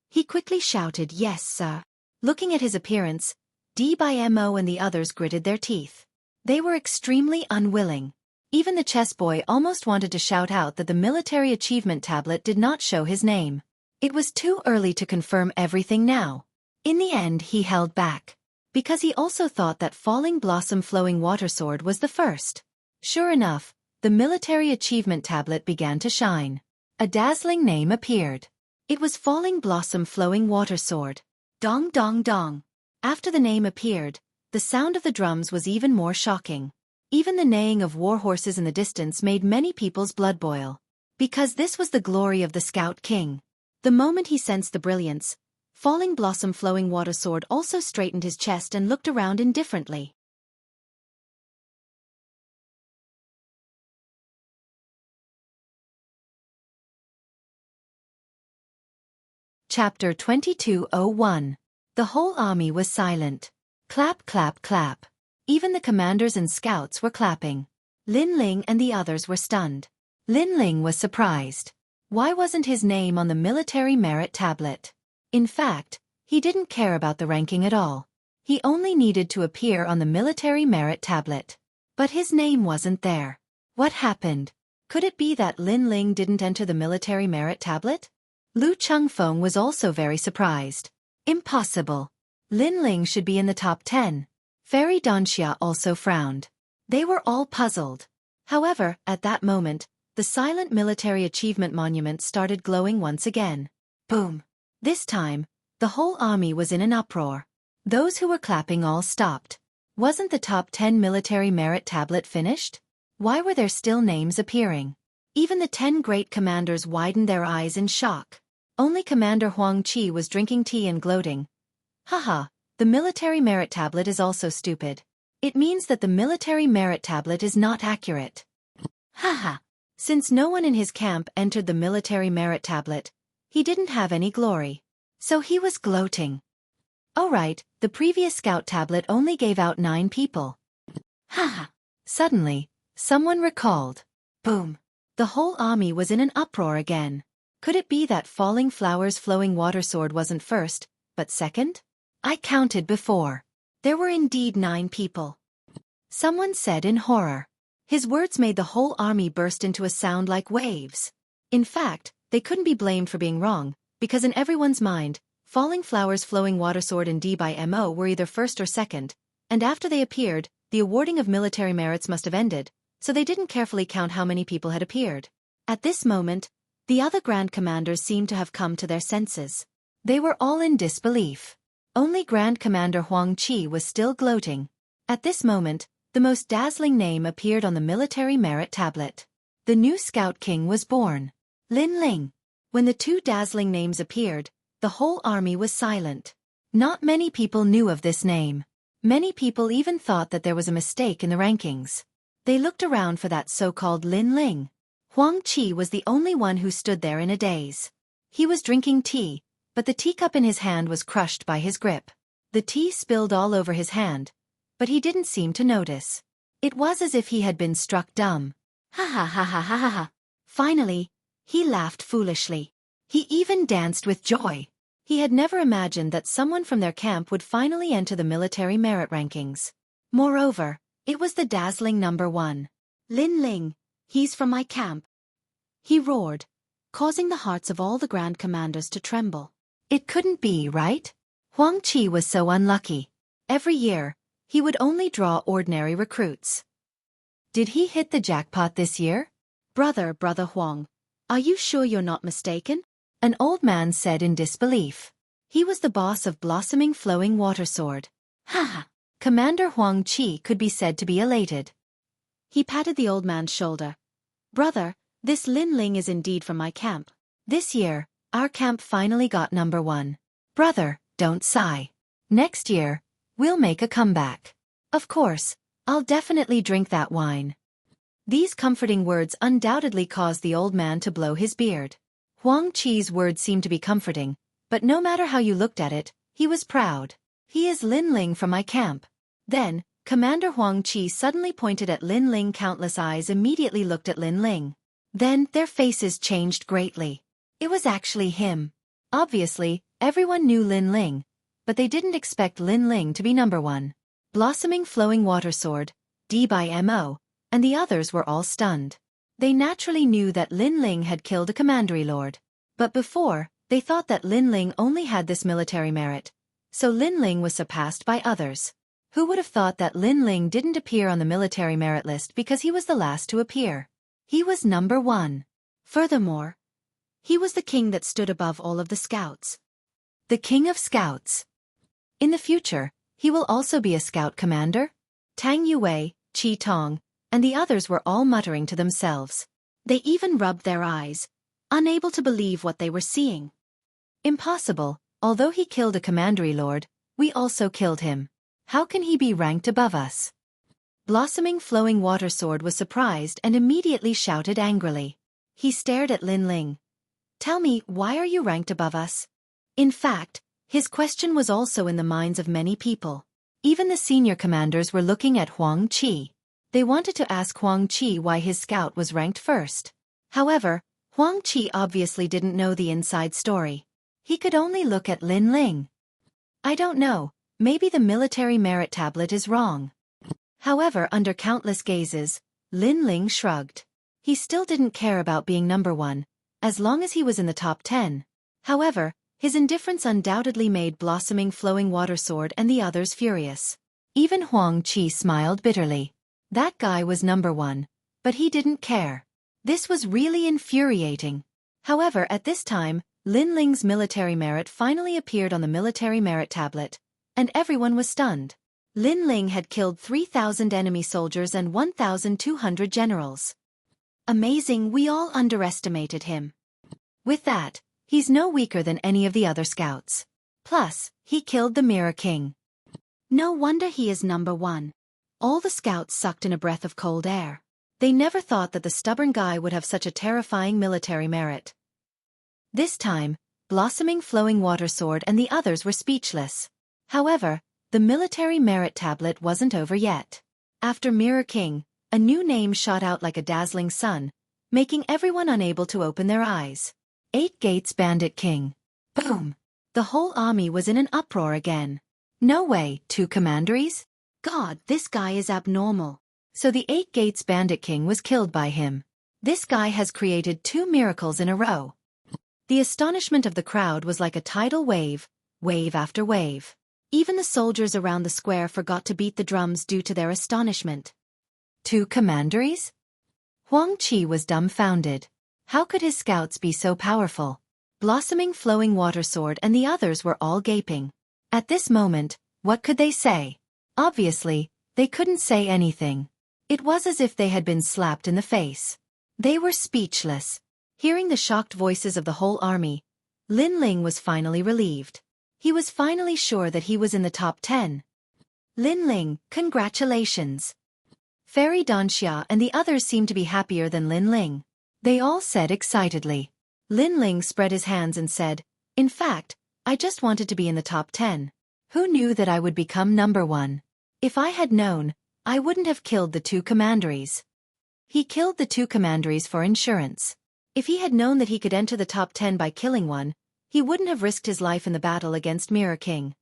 He quickly shouted, Yes, sir. Looking at his appearance, Baimo and the others gritted their teeth. They were extremely unwilling. Even the chess boy almost wanted to shout out that the military achievement tablet did not show his name. It was too early to confirm everything now. In the end he held back, because he also thought that Falling Blossom Flowing Water Sword was the first. Sure enough, the military achievement tablet began to shine. A dazzling name appeared. It was Falling Blossom Flowing Water Sword. Dong dong dong. After the name appeared, the sound of the drums was even more shocking. Even the neighing of war horses in the distance made many people's blood boil. Because this was the glory of the Scout King. The moment he sensed the brilliance, Falling Blossom Flowing Water Sword also straightened his chest and looked around indifferently. Chapter 2201. The whole army was silent. Clap, clap, clap. Even the commanders and scouts were clapping. Lin Ling and the others were stunned. Lin Ling was surprised. Why wasn't his name on the military merit tablet? In fact, he didn't care about the ranking at all. He only needed to appear on the military merit tablet. But his name wasn't there. What happened? Could it be that Lin Ling didn't enter the military merit tablet? Lu Chengfeng was also very surprised. Impossible. Lin Ling should be in the top 10. Fairy Danxia also frowned. They were all puzzled. However, at that moment, the silent military achievement monument started glowing once again. Boom. This time, the whole army was in an uproar. Those who were clapping all stopped. Wasn't the top 10 military merit tablet finished? Why were there still names appearing? Even the 10 great commanders widened their eyes in shock. Only Commander Huang Qi was drinking tea and gloating. Haha, the military merit tablet is also stupid. It means that the military merit tablet is not accurate. Haha. Since no one in his camp entered the military merit tablet, he didn't have any glory. So he was gloating. Alright, the previous scout tablet only gave out 9 people. Haha. Suddenly, someone recalled. Boom. The whole army was in an uproar again. Could it be that Falling Flowers Flowing Water Sword wasn't first, but second? I counted before. There were indeed 9 people. Someone said in horror. His words made the whole army burst into a sound like waves. In fact, they couldn't be blamed for being wrong, because in everyone's mind, Falling Flowers Flowing Water Sword and D by MO were either first or second, and after they appeared, the awarding of military merits must have ended, so they didn't carefully count how many people had appeared. At this moment, the other Grand Commanders seemed to have come to their senses. They were all in disbelief. Only Grand Commander Huang Qi was still gloating. At this moment, the most dazzling name appeared on the military merit tablet. The new Scout King was born. Lin Ling. When the 2 dazzling names appeared, the whole army was silent. Not many people knew of this name. Many people even thought that there was a mistake in the rankings. They looked around for that so-called Lin Ling. Huang Qi was the only one who stood there in a daze. He was drinking tea, but the teacup in his hand was crushed by his grip. The tea spilled all over his hand, but he didn't seem to notice. It was as if he had been struck dumb. Ha ha ha ha ha ha ha. Finally, he laughed foolishly. He even danced with joy. He had never imagined that someone from their camp would finally enter the military merit rankings. Moreover, it was the dazzling number 1. Lin Ling, he's from my camp. He roared, causing the hearts of all the Grand Commanders to tremble. It couldn't be, right? Huang Qi was so unlucky. Every year, he would only draw ordinary recruits. Did he hit the jackpot this year? Brother Huang, are you sure you're not mistaken? An old man said in disbelief. He was the boss of Blossoming Flowing Water Sword. Ha! Commander Huang Qi could be said to be elated. He patted the old man's shoulder. Brother, this Lin Ling is indeed from my camp. This year, our camp finally got number 1. Brother, don't sigh. Next year, we'll make a comeback. Of course, I'll definitely drink that wine. These comforting words undoubtedly caused the old man to blow his beard. Huang Qi's words seemed to be comforting, but no matter how you looked at it, he was proud. He is Lin Ling from my camp. Then, Commander Huang Qi suddenly pointed at Lin Ling. Countless eyes immediately looked at Lin Ling. Then, their faces changed greatly. It was actually him. Obviously, everyone knew Lin Ling, but they didn't expect Lin Ling to be number 1. Blossoming Flowing Water Sword, D by MO, and the others were all stunned. They naturally knew that Lin Ling had killed a commandery lord. But before, they thought that Lin Ling only had this military merit. So Lin Ling was surpassed by others. Who would have thought that Lin Ling didn't appear on the military merit list because he was the last to appear? He was number 1. Furthermore, he was the king that stood above all of the scouts. The king of scouts. In the future, he will also be a scout commander? Tang Yue, Qi Tong, and the others were all muttering to themselves. They even rubbed their eyes, unable to believe what they were seeing. Impossible, although he killed a commandery lord, we also killed him. How can he be ranked above us? Blossoming Flowing Water Sword was surprised and immediately shouted angrily. He stared at Lin Ling. Tell me, why are you ranked above us? In fact, his question was also in the minds of many people. Even the senior commanders were looking at Huang Qi. They wanted to ask Huang Qi why his scout was ranked first. However, Huang Qi obviously didn't know the inside story. He could only look at Lin Ling. I don't know, Maybe the military merit tablet is wrong. However, under countless gazes, Lin Ling shrugged. He still didn't care about being number one, as long as he was in the top 10. However, his indifference undoubtedly made Blossoming Flowing Water Sword and the others furious. Even Huang Qi smiled bitterly. That guy was number one, but he didn't care. This was really infuriating. However, at this time, Lin Ling's military merit finally appeared on the military merit tablet, and everyone was stunned. Lin Ling had killed 3,000 enemy soldiers and 1,200 generals. Amazing, we all underestimated him. With that, he's no weaker than any of the other scouts. Plus, he killed the Mirror King. No wonder he is number one. All the scouts sucked in a breath of cold air. They never thought that the stubborn guy would have such a terrifying military merit. This time, Blossoming Flowing Water Sword and the others were speechless. However, the military merit tablet wasn't over yet. After Mirror King, a new name shot out like a dazzling sun, making everyone unable to open their eyes. 8 Gates Bandit King. Boom! The whole army was in an uproar again. No way, 2 commanderies? God, this guy is abnormal. So the 8 Gates Bandit King was killed by him. This guy has created 2 miracles in a row. The astonishment of the crowd was like a tidal wave, wave after wave. Even the soldiers around the square forgot to beat the drums due to their astonishment. 2 commanderies? Huang Qi was dumbfounded. How could his scouts be so powerful? Blossoming Flowing Water Sword and the others were all gaping. At this moment, what could they say? Obviously, they couldn't say anything. It was as if they had been slapped in the face. They were speechless. Hearing the shocked voices of the whole army, Lin Ling was finally relieved. He was finally sure that he was in the top 10. Lin Ling, congratulations. Fairy Danxia and the others seemed to be happier than Lin Ling. They all said excitedly. Lin Ling spread his hands and said, "In fact, I just wanted to be in the top 10. Who knew that I would become number 1? If I had known, I wouldn't have killed the 2 commanderies." He killed the 2 commanderies for insurance. If he had known that he could enter the top 10 by killing one, he wouldn't have risked his life in the battle against Mirror King.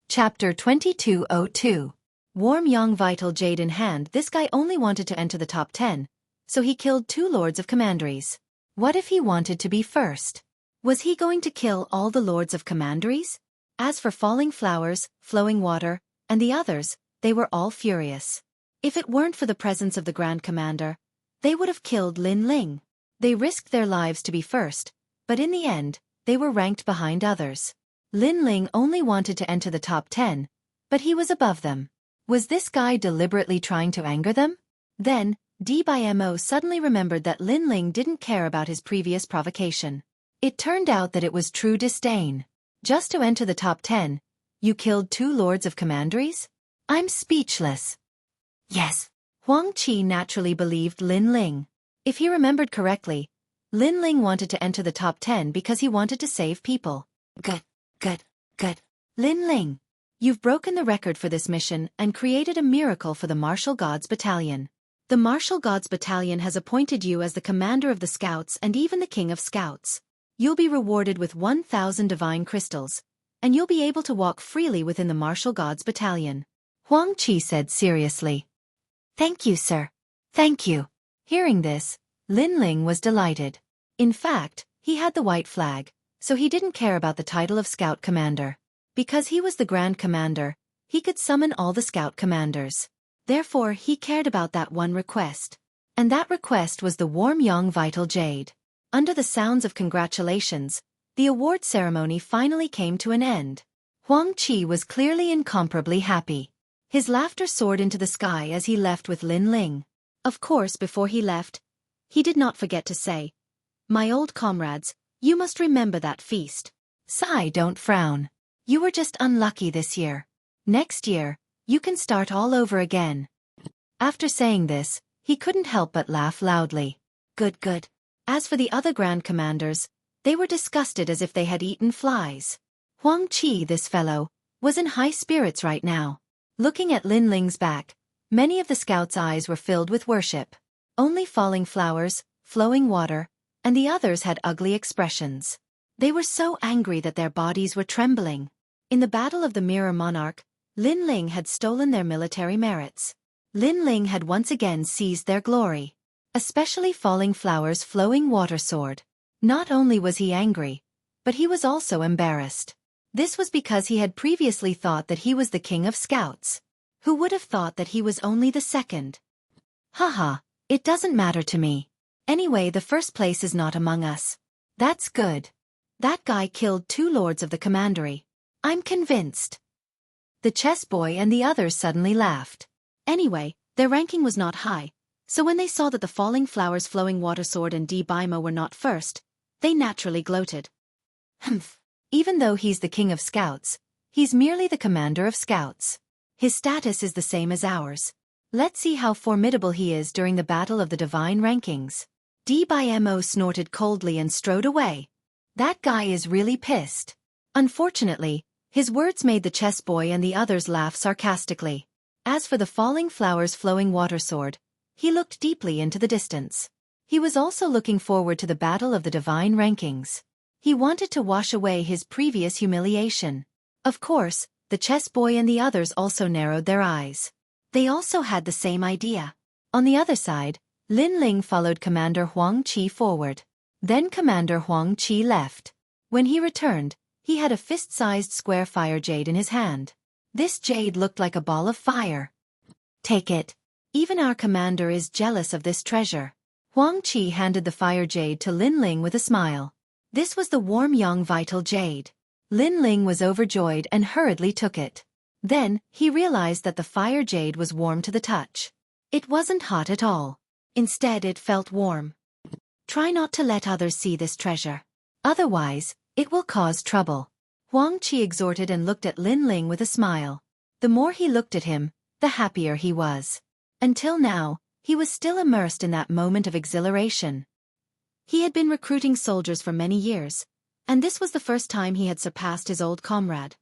Chapter 2202. Warm Yang Vital Jade in hand. This guy only wanted to enter the top 10, so he killed 2 Lords of Commanderies. What if he wanted to be first? Was he going to kill all the Lords of Commanderies? As for Falling Flowers, Flowing Water, and the others, they were all furious. If it weren't for the presence of the Grand Commander, they would have killed Lin Ling. They risked their lives to be first, but in the end, they were ranked behind others. Lin Ling only wanted to enter the top 10, but he was above them. Was this guy deliberately trying to anger them? Then, Mo suddenly remembered that Lin Ling didn't care about his previous provocation. It turned out that it was true disdain. Just to enter the top 10, you killed 2 Lords of Commanderies? I'm speechless. Yes. Huang Qi naturally believed Lin Ling. If he remembered correctly, Lin Ling wanted to enter the top 10 because he wanted to save people. Good. Lin Ling, you've broken the record for this mission and created a miracle for the Martial Gods Battalion. The Martial Gods Battalion has appointed you as the commander of the Scouts and even the King of Scouts. You'll be rewarded with 1,000 divine crystals, and you'll be able to walk freely within the Martial Gods Battalion. Huang Qi said seriously. Thank you, sir. Thank you. Hearing this, Lin Ling was delighted. In fact, he had the white flag, so he didn't care about the title of Scout Commander. Because he was the Grand Commander, he could summon all the Scout Commanders. Therefore, he cared about that one request. And that request was the Warm Yang Vital Jade. Under the sounds of congratulations, the award ceremony finally came to an end. Huang Qi was clearly incomparably happy. His laughter soared into the sky as he left with Lin Ling. Of course, before he left, he did not forget to say, "My old comrades, you must remember that feast. Sigh, don't frown. You were just unlucky this year. Next year, you can start all over again." After saying this, he couldn't help but laugh loudly. Good. As for the other Grand Commanders, they were disgusted as if they had eaten flies. Huang Qi, this fellow, was in high spirits right now. Looking at Lin Ling's back, Many of the scouts' eyes were filled with worship. Only falling flowers, flowing water, and the others had ugly expressions. They were so angry that their bodies were trembling. In the Battle of the Mirror Monarch, Lin Ling had stolen their military merits. Lin Ling had once again seized their glory. Especially falling flowers' flowing water sword. Not only was he angry, but he was also embarrassed. This was because he had previously thought that he was the king of scouts. Who would have thought that he was only the second? Haha, it doesn't matter to me. Anyway, the first place is not among us. That's good. That guy killed 2 lords of the commandery. I'm convinced. The chess boy and the others suddenly laughed. Anyway, their ranking was not high, so when they saw that the falling flowers flowing water sword and D. Baima were not first, they naturally gloated. Humph. Even though he's the king of scouts, he's merely the commander of scouts. His status is the same as ours. Let's see how formidable he is during the battle of the divine rankings. D. Baima snorted coldly and strode away. That guy is really pissed. Unfortunately, his words made the chess boy and the others laugh sarcastically. As for the falling flowers flowing water sword, he looked deeply into the distance. He was also looking forward to the battle of the divine rankings. He wanted to wash away his previous humiliation. Of course, the chess boy and the others also narrowed their eyes. They also had the same idea. On the other side, Lin Ling followed Commander Huang Qi forward. Then Commander Huang Qi left. When he returned, he had a fist-sized square fire jade in his hand. This jade looked like a ball of fire. Take it. Even our commander is jealous of this treasure. Huang Qi handed the fire jade to Lin Ling with a smile. This was the warm young vital jade. Lin Ling was overjoyed and hurriedly took it. Then, he realized that the fire jade was warm to the touch. It wasn't hot at all. Instead, it felt warm. Try not to let others see this treasure. Otherwise, it will cause trouble. Huang Qi exhorted and looked at Lin Ling with a smile. The more he looked at him, the happier he was. Until now, he was still immersed in that moment of exhilaration. He had been recruiting soldiers for many years, and this was the first time he had surpassed his old comrade.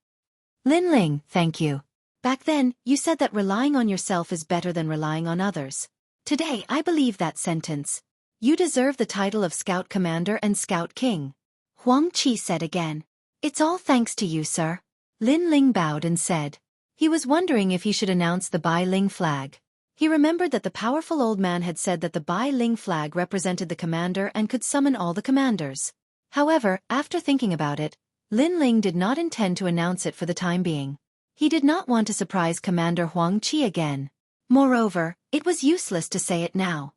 Lin Ling, thank you. Back then, you said that relying on yourself is better than relying on others. Today, I believe that sentence. You deserve the title of Scout Commander and Scout King. Huang Qi said again. It's all thanks to you, sir. Lin Ling bowed and said. He was wondering if he should announce the Bai Ling flag. He remembered that the powerful old man had said that the Bai Ling flag represented the commander and could summon all the commanders. However, after thinking about it, Lin Ling did not intend to announce it for the time being. He did not want to surprise Commander Huang Qi again. Moreover, it was useless to say it now.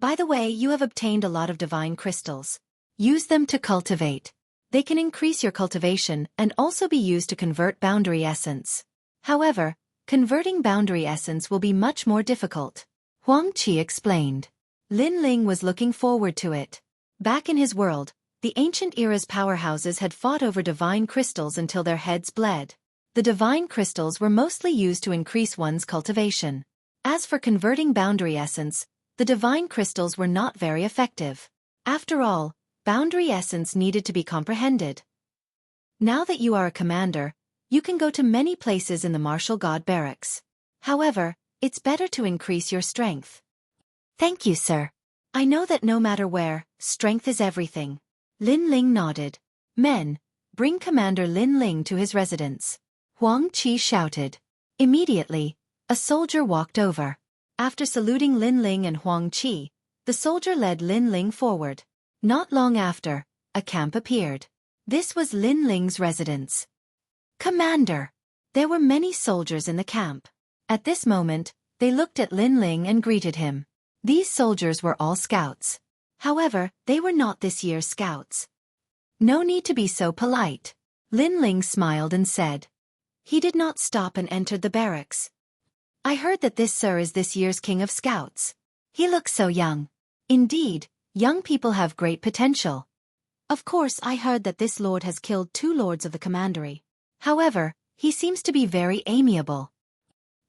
By the way, you have obtained a lot of divine crystals. Use them to cultivate. They can increase your cultivation and also be used to convert boundary essence. However, converting boundary essence will be much more difficult. Huang Qi explained. Lin Ling was looking forward to it. Back in his world, the ancient era's powerhouses had fought over divine crystals until their heads bled. The divine crystals were mostly used to increase one's cultivation. As for converting boundary essence, the divine crystals were not very effective. After all, boundary essence needed to be comprehended. Now that you are a commander, you can go to many places in the martial god barracks. However, it's better to increase your strength. Thank you, sir. I know that no matter where, strength is everything. Lin Ling nodded. Men, bring Commander Lin Ling to his residence. Huang Qi shouted. Immediately, a soldier walked over. After saluting Lin Ling and Huang Qi, the soldier led Lin Ling forward. Not long after, a camp appeared. This was Lin Ling's residence. Commander! There were many soldiers in the camp. At this moment, they looked at Lin Ling and greeted him. These soldiers were all scouts. However, they were not this year's scouts. No need to be so polite. Lin Ling smiled and said. He did not stop and entered the barracks. I heard that this sir is this year's king of scouts. He looks so young. Indeed, young people have great potential. Of course, I heard that this lord has killed 2 lords of the commandery. However, he seems to be very amiable.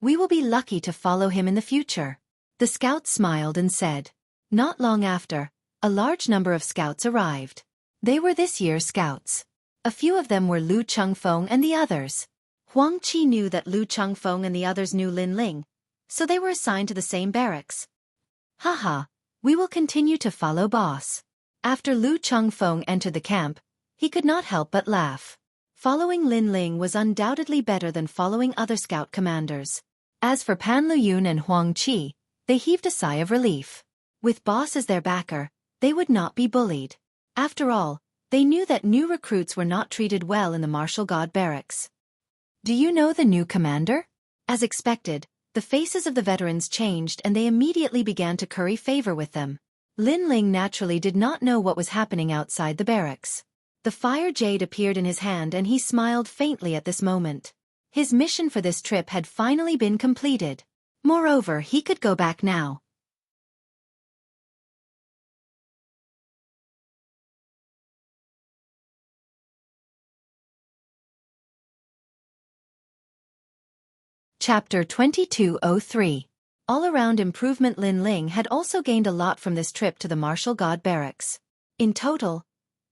We will be lucky to follow him in the future. The scouts smiled and said. Not long after, a large number of scouts arrived. They were this year's scouts. A few of them were Lu Chengfeng and the others. Huang Qi knew that Lu Chengfeng and the others knew Lin Ling, so they were assigned to the same barracks. Haha, we will continue to follow boss. After Lu Changfeng entered the camp, he could not help but laugh. Following Lin Ling was undoubtedly better than following other scout commanders. As for Pan Luyun and Huang Qi, they heaved a sigh of relief. With boss as their backer, they would not be bullied. After all, they knew that new recruits were not treated well in the martial god barracks. Do you know the new commander? As expected, the faces of the veterans changed and they immediately began to curry favor with them. Lin Ling naturally did not know what was happening outside the barracks. The fire jade appeared in his hand and he smiled faintly at this moment. His mission for this trip had finally been completed. Moreover, he could go back now. Chapter 2203. All-around improvement. Lin Ling had also gained a lot from this trip to the martial god barracks. In total,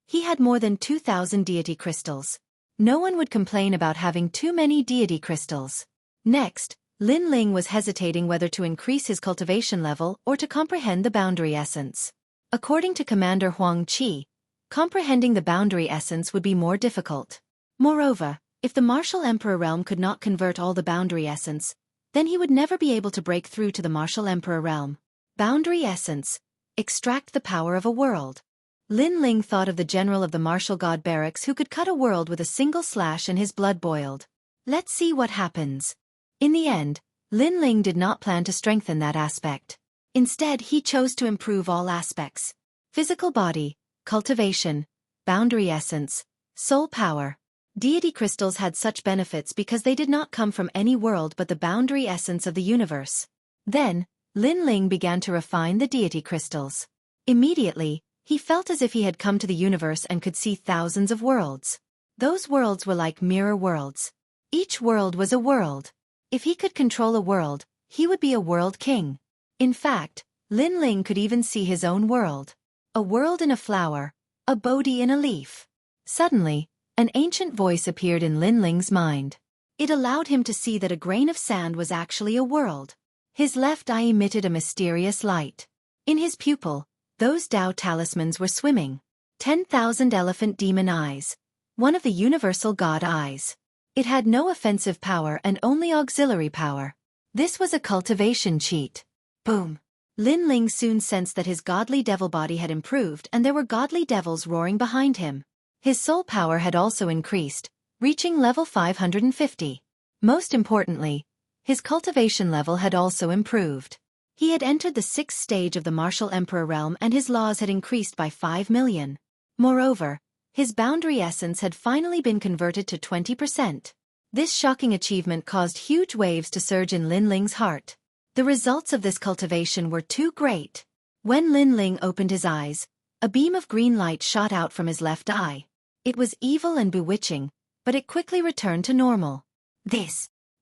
he had more than 2,000 deity crystals. No one would complain about having too many deity crystals. Next, Lin Ling was hesitating whether to increase his cultivation level or to comprehend the boundary essence. According to Commander Huang Qi, comprehending the boundary essence would be more difficult. Moreover, if the martial emperor realm could not convert all the boundary essence, then he would never be able to break through to the martial emperor realm. Boundary essence. Extract the power of a world. Lin Ling thought of the general of the martial god barracks who could cut a world with a single slash and his blood boiled. Let's see what happens. In the end, Lin Ling did not plan to strengthen that aspect. Instead, he chose to improve all aspects. Physical body, cultivation, boundary essence, soul power. Deity crystals had such benefits because they did not come from any world but the boundary essence of the universe. Then, Lin Ling began to refine the deity crystals. Immediately, he felt as if he had come to the universe and could see thousands of worlds. Those worlds were like mirror worlds. Each world was a world. If he could control a world, he would be a world king. In fact, Lin Ling could even see his own world. A world in a flower, a Bodhi in a leaf. Suddenly, an ancient voice appeared in Lin Ling's mind. It allowed him to see that a grain of sand was actually a world. His left eye emitted a mysterious light. In his pupil, those Tao talismans were swimming. 10,000 elephant demon eyes. One of the universal god eyes. It had no offensive power and only auxiliary power. This was a cultivation cheat. Boom. Lin Ling soon sensed that his godly devil body had improved and there were godly devils roaring behind him. His soul power had also increased, reaching level 550. Most importantly, his cultivation level had also improved. He had entered the 6th stage of the martial emperor realm and his laws had increased by 5 million. Moreover, his boundary essence had finally been converted to 20%. This shocking achievement caused huge waves to surge in Lin Ling's heart. The results of this cultivation were too great. When Lin Ling opened his eyes, a beam of green light shot out from his left eye. It was evil and bewitching, but it quickly returned to normal.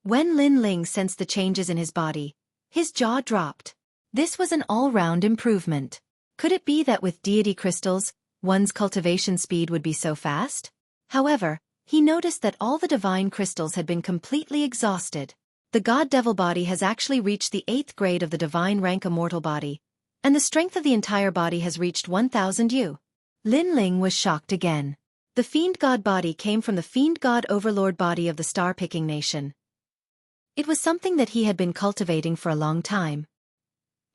When Lin Ling sensed the changes in his body, his jaw dropped. This was an all-round improvement. Could it be that with deity crystals, one's cultivation speed would be so fast? However, he noticed that all the divine crystals had been completely exhausted. The god-devil body has actually reached the 8th grade of the divine rank immortal body, and the strength of the entire body has reached 1,000 U. Lin Ling was shocked again. The fiend god body came from the fiend god overlord body of the star-picking nation. It was something that he had been cultivating for a long time.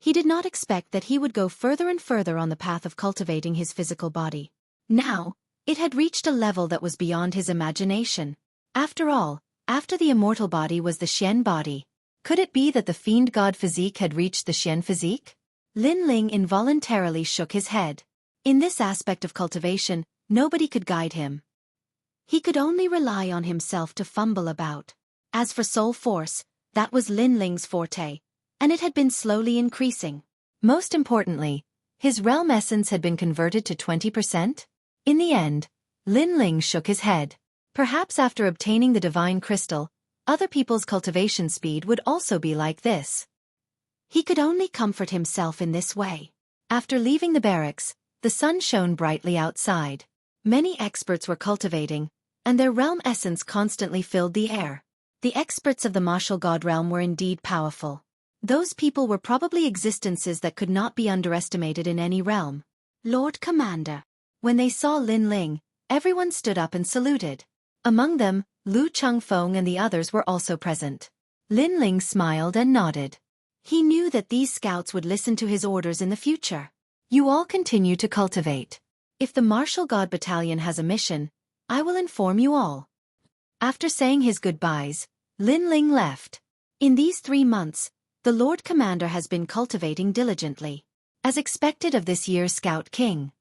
He did not expect that he would go further and further on the path of cultivating his physical body. Now, it had reached a level that was beyond his imagination. After all, after the immortal body was the Xian body. Could it be that the fiend god physique had reached the Xian physique? Lin Ling involuntarily shook his head. In this aspect of cultivation, nobody could guide him. He could only rely on himself to fumble about. As for soul force, that was Lin Ling's forte, and it had been slowly increasing. Most importantly, his realm essence had been converted to 20%. In the end, Lin Ling shook his head. Perhaps after obtaining the divine crystal, other people's cultivation speed would also be like this. He could only comfort himself in this way. After leaving the barracks, the sun shone brightly outside. Many experts were cultivating, and their realm essence constantly filled the air. The experts of the martial god realm were indeed powerful. Those people were probably existences that could not be underestimated in any realm. Lord Commander. When they saw Lin Ling, everyone stood up and saluted. Among them, Lu Chengfeng and the others were also present. Lin Ling smiled and nodded. He knew that these scouts would listen to his orders in the future. You all continue to cultivate. If the Martial God Battalion has a mission, I will inform you all. After saying his goodbyes, Lin Ling left. In these 3 months, the Lord Commander has been cultivating diligently, as expected of this year's Scout King.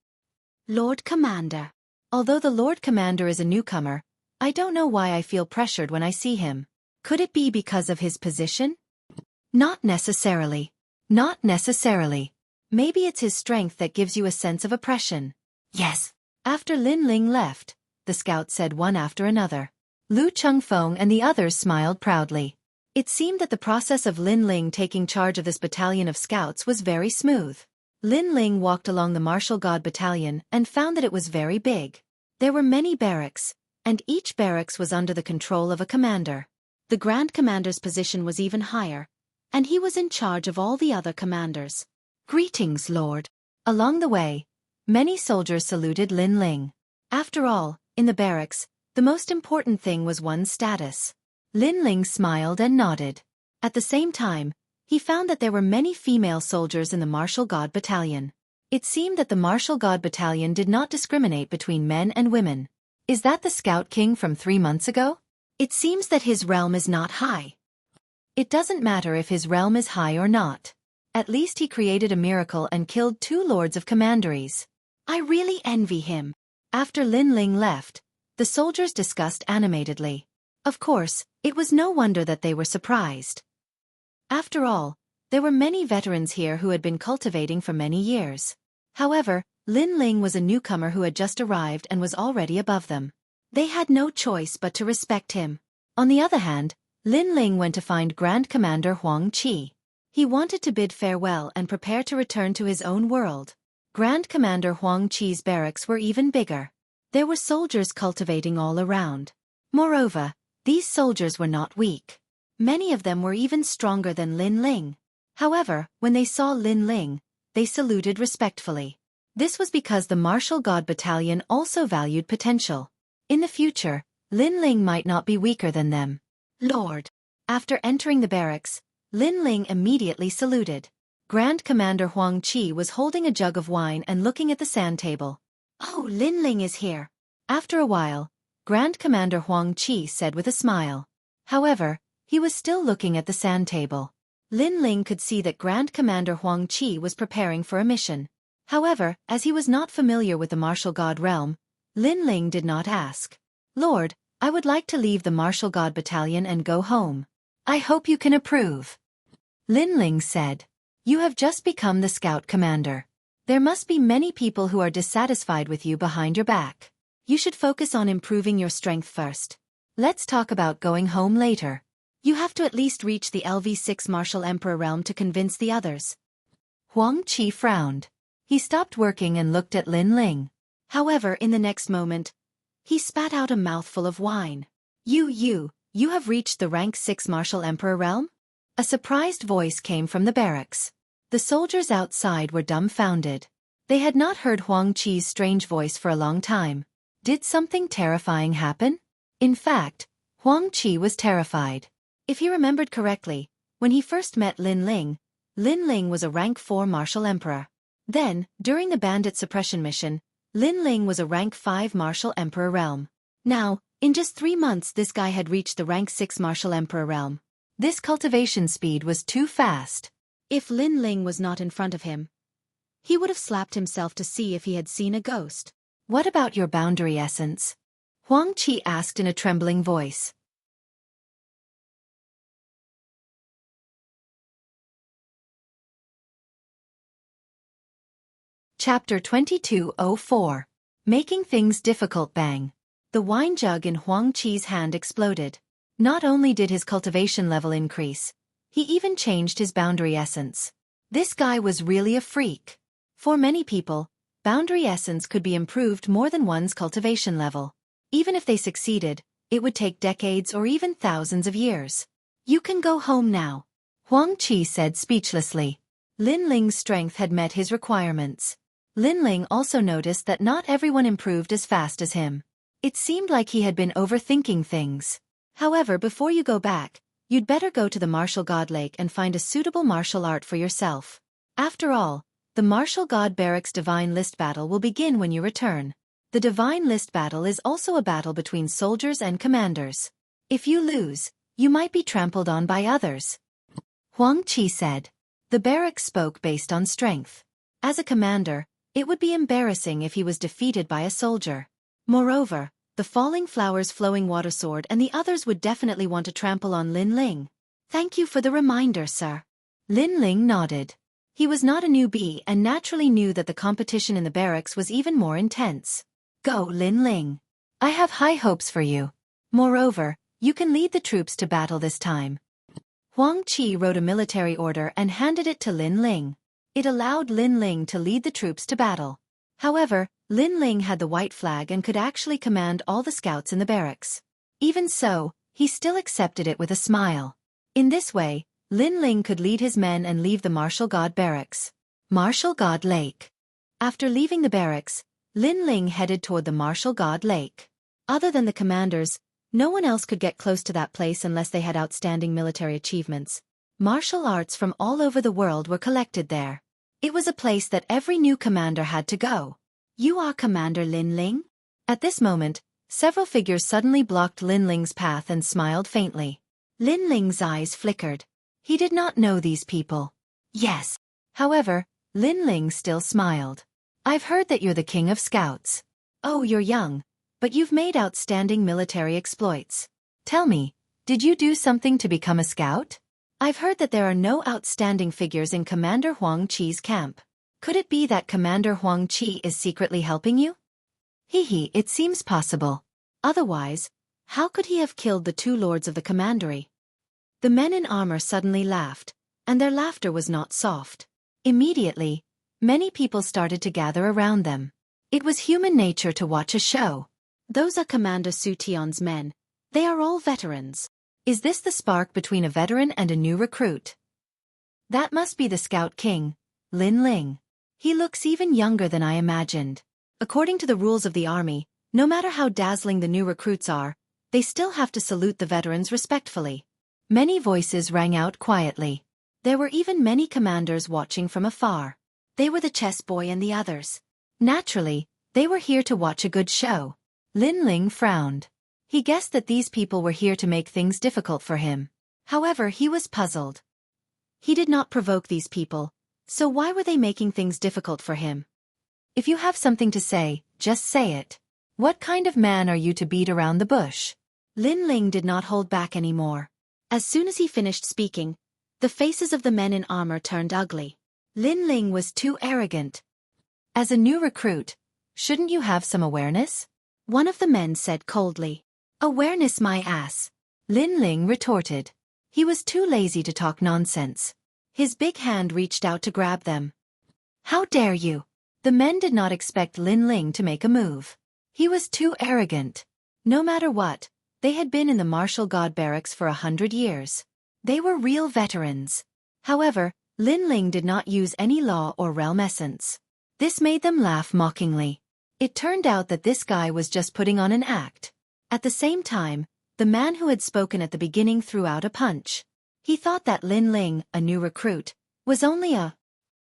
Lord Commander. Although the Lord Commander is a newcomer, I don't know why I feel pressured when I see him. Could it be because of his position? Not necessarily. Not necessarily. Maybe it's his strength that gives you a sense of oppression. Yes. After Lin Ling left, the scouts said one after another. Lu Chengfeng and the others smiled proudly. It seemed that the process of Lin Ling taking charge of this battalion of scouts was very smooth. Lin Ling walked along the Martial God Battalion and found that it was very big. There were many barracks, and each barracks was under the control of a commander. The Grand Commander's position was even higher, and he was in charge of all the other commanders. Greetings, Lord. Along the way, many soldiers saluted Lin Ling. After all, in the barracks, the most important thing was one's status. Lin Ling smiled and nodded. At the same time, he found that there were many female soldiers in the Martial God Battalion. It seemed that the Martial God Battalion did not discriminate between men and women. Is that the Scout King from 3 months ago? It seems that his realm is not high. It doesn't matter if his realm is high or not. At least he created a miracle and killed 2 lords of commanderies. I really envy him. After Lin Ling left, the soldiers discussed animatedly. Of course, it was no wonder that they were surprised. After all, there were many veterans here who had been cultivating for many years. However, Lin Ling was a newcomer who had just arrived and was already above them. They had no choice but to respect him. On the other hand, Lin Ling went to find Grand Commander Xueqi. He wanted to bid farewell and prepare to return to his own world. Grand Commander Xueqi's barracks were even bigger. There were soldiers cultivating all around. Moreover, these soldiers were not weak. Many of them were even stronger than Lin Ling. However, when they saw Lin Ling, they saluted respectfully. This was because the Martial God Battalion also valued potential. In the future, Lin Ling might not be weaker than them. Lord. After entering the barracks, Lin Ling immediately saluted. Grand Commander Xueqi was holding a jug of wine and looking at the sand table. Oh, Lin Ling is here. After a while, Grand Commander Xueqi said with a smile. However, he was still looking at the sand table. Lin Ling could see that Grand Commander Xueqi was preparing for a mission. However, as he was not familiar with the Martial God realm, Lin Ling did not ask. Lord, I would like to leave the Martial God Battalion and go home. I hope you can approve. Lin Ling said. You have just become the Scout Commander. There must be many people who are dissatisfied with you behind your back. You should focus on improving your strength first. Let's talk about going home later. You have to at least reach the LV6 Martial Emperor realm to convince the others. Xueqi frowned. He stopped working and looked at Lin Ling. However, in the next moment, he spat out a mouthful of wine. You have reached the rank 6 Martial Emperor realm? A surprised voice came from the barracks. The soldiers outside were dumbfounded. They had not heard Xueqi's strange voice for a long time. Did something terrifying happen? In fact, Xueqi was terrified. If he remembered correctly, when he first met Lin Ling was a rank 4 Martial Emperor. Then, during the bandit suppression mission, Lin Ling was a rank 5 Martial Emperor realm. Now, in just 3 months this guy had reached the rank 6 Martial Emperor realm. This cultivation speed was too fast. If Lin Ling was not in front of him, he would have slapped himself to see if he had seen a ghost. What about your boundary essence? Xueqi asked in a trembling voice. Chapter 2204. Making Things Difficult. Bang. The wine jug in Xueqi's hand exploded. Not only did his cultivation level increase, he even changed his boundary essence. This guy was really a freak. For many people, boundary essence could be improved more than one's cultivation level. Even if they succeeded, it would take decades or even thousands of years. You can go home now. Huang Qi said speechlessly. Lin Ling's strength had met his requirements. Lin Ling also noticed that not everyone improved as fast as him. It seemed like he had been overthinking things. However, before you go back, you'd better go to the Martial God Lake and find a suitable martial art for yourself. After all, the Martial God Barracks Divine List battle will begin when you return. The Divine List battle is also a battle between soldiers and commanders. If you lose, you might be trampled on by others. Huang Qi said. The barracks spoke based on strength. As a commander, it would be embarrassing if he was defeated by a soldier. Moreover, the Falling Flowers Flowing Water Sword and the others would definitely want to trample on Lin Ling. Thank you for the reminder, sir. Lin Ling nodded. He was not a newbie and naturally knew that the competition in the barracks was even more intense. Go, Lin Ling. I have high hopes for you. Moreover, you can lead the troops to battle this time. Huang Qi wrote a military order and handed it to Lin Ling. It allowed Lin Ling to lead the troops to battle. However, Lin Ling had the white flag and could actually command all the scouts in the barracks. Even so, he still accepted it with a smile. In this way, Lin Ling could lead his men and leave the Martial God Barracks. Martial God Lake. After leaving the barracks, Lin Ling headed toward the Martial God Lake. Other than the commanders, no one else could get close to that place unless they had outstanding military achievements. Martial arts from all over the world were collected there. It was a place that every new commander had to go. You are Commander Lin Ling? At this moment, several figures suddenly blocked Lin Ling's path and smiled faintly. Lin Ling's eyes flickered. He did not know these people. Yes. However, Lin Ling still smiled. I've heard that you're the king of scouts. Oh, you're young, but you've made outstanding military exploits. Tell me, did you do something to become a scout? I've heard that there are no outstanding figures in Commander Huang Qi's camp. Could it be that Commander Huang Qi is secretly helping you? It seems possible. Otherwise, how could he have killed the two lords of the commandery? The men in armor suddenly laughed, and their laughter was not soft. Immediately, many people started to gather around them. It was human nature to watch a show. Those are Commander Su Tian's men. They are all veterans. Is this the spark between a veteran and a new recruit? That must be the Scout King, Lin Ling. He looks even younger than I imagined. According to the rules of the army, no matter how dazzling the new recruits are, they still have to salute the veterans respectfully. Many voices rang out quietly. There were even many commanders watching from afar. They were the chess boy and the others. Naturally, they were here to watch a good show. Lin Ling frowned. He guessed that these people were here to make things difficult for him. However, he was puzzled. He did not provoke these people, so why were they making things difficult for him? If you have something to say, just say it. What kind of man are you to beat around the bush? Lin Ling did not hold back anymore. As soon as he finished speaking, the faces of the men in armor turned ugly. Lin Ling was too arrogant. As a new recruit, shouldn't you have some awareness? One of the men said coldly. Awareness my ass. Lin Ling retorted. He was too lazy to talk nonsense. His big hand reached out to grab them. How dare you? The men did not expect Lin Ling to make a move. He was too arrogant. No matter what, they had been in the Martial God Barracks for 100 years. They were real veterans. However, Lin Ling did not use any law or realm essence. This made them laugh mockingly. It turned out that this guy was just putting on an act. At the same time, the man who had spoken at the beginning threw out a punch. He thought that Lin Ling, a new recruit, was only a...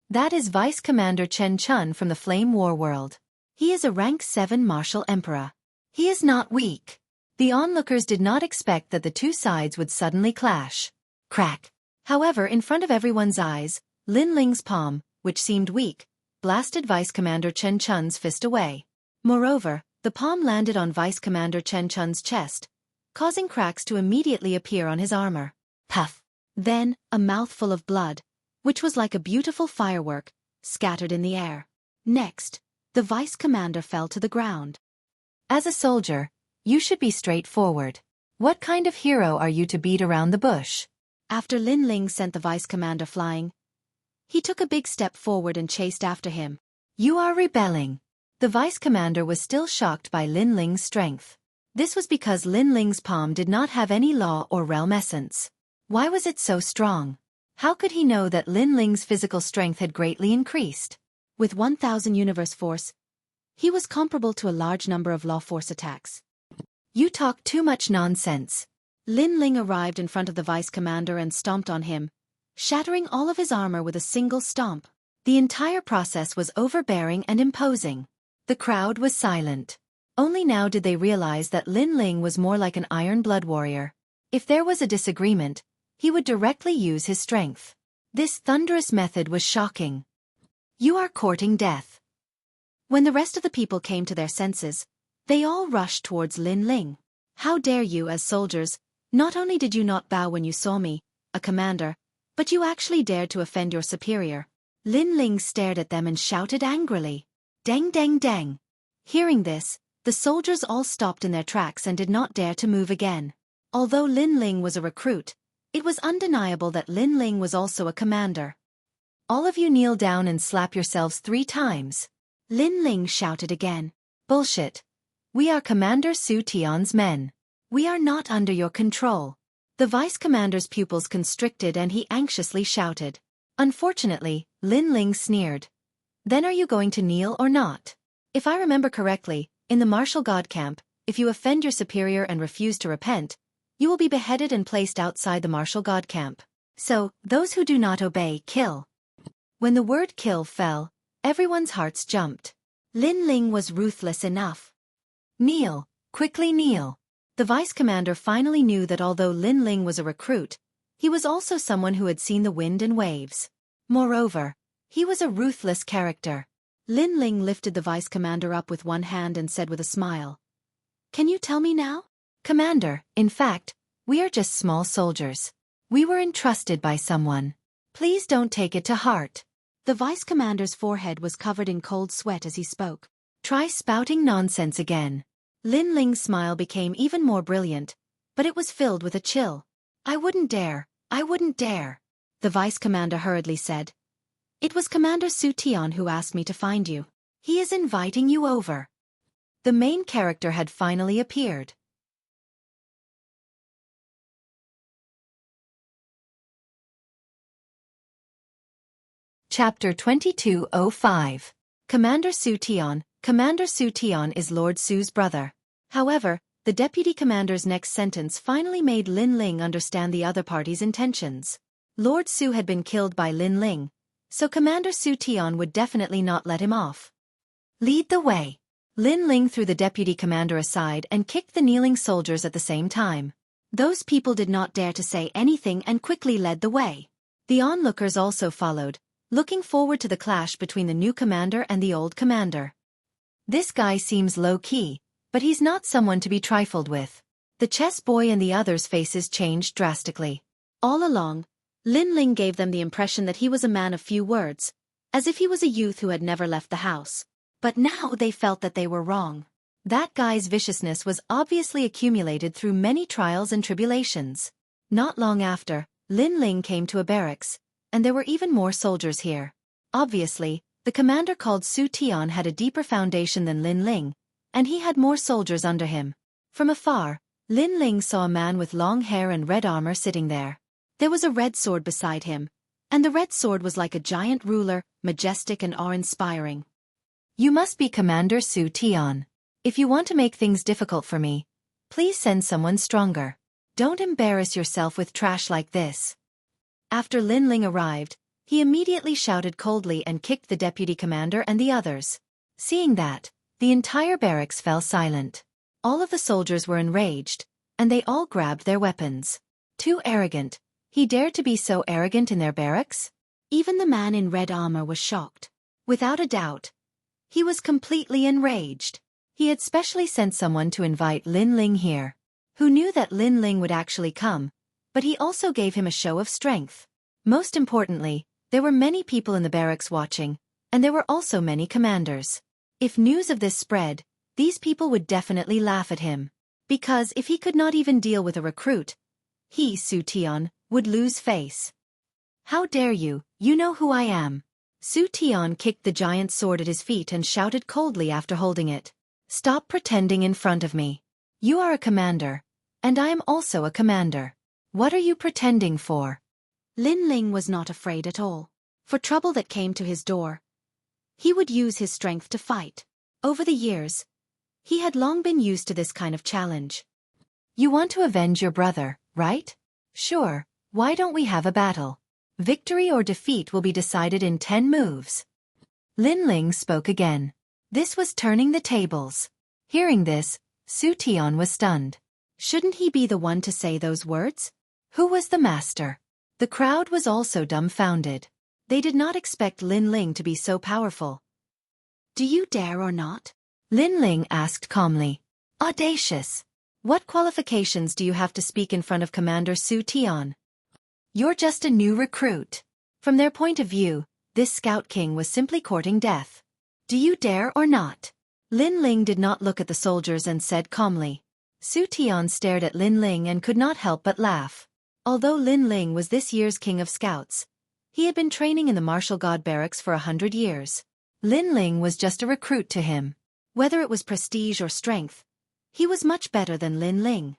That is Vice Commander Chen Chun from the Flame War world. He is a rank 7 martial emperor. He is not weak. The onlookers did not expect that the two sides would suddenly clash. Crack. However, in front of everyone's eyes, Lin Ling's palm, which seemed weak, blasted Vice Commander Chen Chun's fist away. Moreover, the palm landed on Vice Commander Chen Chun's chest, causing cracks to immediately appear on his armor. Puff. Then, a mouthful of blood, which was like a beautiful firework, scattered in the air. Next, the Vice Commander fell to the ground. As a soldier, you should be straightforward. What kind of hero are you to beat around the bush? After Lin Ling sent the Vice Commander flying, he took a big step forward and chased after him. You are rebelling. The Vice Commander was still shocked by Lin Ling's strength. This was because Lin Ling's palm did not have any law or realm essence. Why was it so strong? How could he know that Lin Ling's physical strength had greatly increased? With 1,000 universe force, he was comparable to a large number of law force attacks. You talk too much nonsense. Lin Ling arrived in front of the vice commander and stomped on him, shattering all of his armor with a single stomp. The entire process was overbearing and imposing. The crowd was silent. Only now did they realize that Lin Ling was more like an iron blood warrior. If there was a disagreement, he would directly use his strength. This thunderous method was shocking. You are courting death. When the rest of the people came to their senses, they all rushed towards Lin Ling. How dare you, as soldiers, not only did you not bow when you saw me, a commander, but you actually dared to offend your superior. Lin Ling stared at them and shouted angrily. Deng deng deng. Hearing this, the soldiers all stopped in their tracks and did not dare to move again. Although Lin Ling was a recruit, it was undeniable that Lin Ling was also a commander. All of you kneel down and slap yourselves 3 times. Lin Ling shouted again. Bullshit. We are Commander Su Tian's men. We are not under your control. The vice commander's pupils constricted and he anxiously shouted. Unfortunately, Lin Ling sneered. Then are you going to kneel or not? If I remember correctly, in the martial god camp, if you offend your superior and refuse to repent, you will be beheaded and placed outside the martial god camp. So, those who do not obey, kill. When the word kill fell, everyone's hearts jumped. Lin Ling was ruthless enough. Kneel, quickly kneel. The vice commander finally knew that although Lin Ling was a recruit, he was also someone who had seen the wind and waves. Moreover, he was a ruthless character. Lin Ling lifted the vice commander up with one hand and said with a smile. Can you tell me now? Commander, in fact, we are just small soldiers. We were entrusted by someone. Please don't take it to heart. The vice commander's forehead was covered in cold sweat as he spoke. Try spouting nonsense again. Lin Ling's smile became even more brilliant, but it was filled with a chill. I wouldn't dare. I wouldn't dare. The vice commander hurriedly said. It was Commander Su Tian who asked me to find you. He is inviting you over. The main character had finally appeared. Chapter 2205. Commander Su Tian. Commander Su Tian is Lord Su's brother. However, the deputy commander's next sentence finally made Lin Ling understand the other party's intentions. Lord Su had been killed by Lin Ling, so Commander Su Tian would definitely not let him off. Lead the way. Lin Ling threw the deputy commander aside and kicked the kneeling soldiers at the same time. Those people did not dare to say anything and quickly led the way. The onlookers also followed, looking forward to the clash between the new commander and the old commander. This guy seems low-key, but he's not someone to be trifled with. The chess boy and the others' faces changed drastically. All along, Lin Ling gave them the impression that he was a man of few words, as if he was a youth who had never left the house. But now they felt that they were wrong. That guy's viciousness was obviously accumulated through many trials and tribulations. Not long after, Lin Ling came to a barracks, and there were even more soldiers here. Obviously, the commander called Su Tian had a deeper foundation than Lin Ling, and he had more soldiers under him. From afar, Lin Ling saw a man with long hair and red armor sitting there. There was a red sword beside him, and the red sword was like a giant ruler, majestic and awe-inspiring. You must be Commander Su Tian. If you want to make things difficult for me, please send someone stronger. Don't embarrass yourself with trash like this. After Lin Ling arrived, he immediately shouted coldly and kicked the deputy commander and the others. Seeing that, the entire barracks fell silent. All of the soldiers were enraged, and they all grabbed their weapons. Too arrogant. He dared to be so arrogant in their barracks? Even the man in red armor was shocked. Without a doubt, he was completely enraged. He had specially sent someone to invite Lin Ling here, who knew that Lin Ling would actually come, but he also gave him a show of strength. Most importantly, there were many people in the barracks watching, and there were also many commanders. If news of this spread, these people would definitely laugh at him. Because if he could not even deal with a recruit, he, Su Tian, would lose face. How dare you, you know who I am. Su Tian kicked the giant sword at his feet and shouted coldly after holding it. Stop pretending in front of me. You are a commander, and I am also a commander. What are you pretending for? Lin Ling was not afraid at all. For trouble that came to his door, he would use his strength to fight. Over the years, he had long been used to this kind of challenge. You want to avenge your brother, right? Sure, why don't we have a battle? Victory or defeat will be decided in 10 moves. Lin Ling spoke again. This was turning the tables. Hearing this, Su Tian was stunned. Shouldn't he be the one to say those words? Who was the master? The crowd was also dumbfounded. They did not expect Lin Ling to be so powerful. Do you dare or not? Lin Ling asked calmly. Audacious. What qualifications do you have to speak in front of Commander Su Tian? You're just a new recruit. From their point of view, this Scout King was simply courting death. Do you dare or not? Lin Ling did not look at the soldiers and said calmly. Su Tian stared at Lin Ling and could not help but laugh. Although Lin Ling was this year's King of Scouts, he had been training in the martial god barracks for 100 years. Lin Ling was just a recruit to him. Whether it was prestige or strength, he was much better than Lin Ling.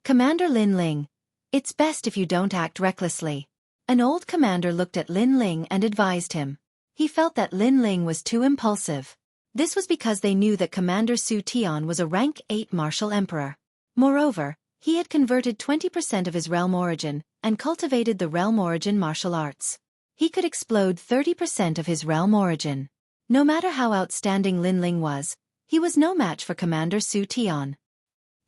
Commander Lin Ling, it's best if you don't act recklessly. An old commander looked at Lin Ling and advised him. He felt that Lin Ling was too impulsive. This was because they knew that Commander Su Tian was a rank 8 martial emperor. Moreover, he had converted 20% of his realm origin and cultivated the realm origin martial arts. He could explode 30% of his realm origin. No matter how outstanding Lin Ling was, he was no match for Commander Su Tian.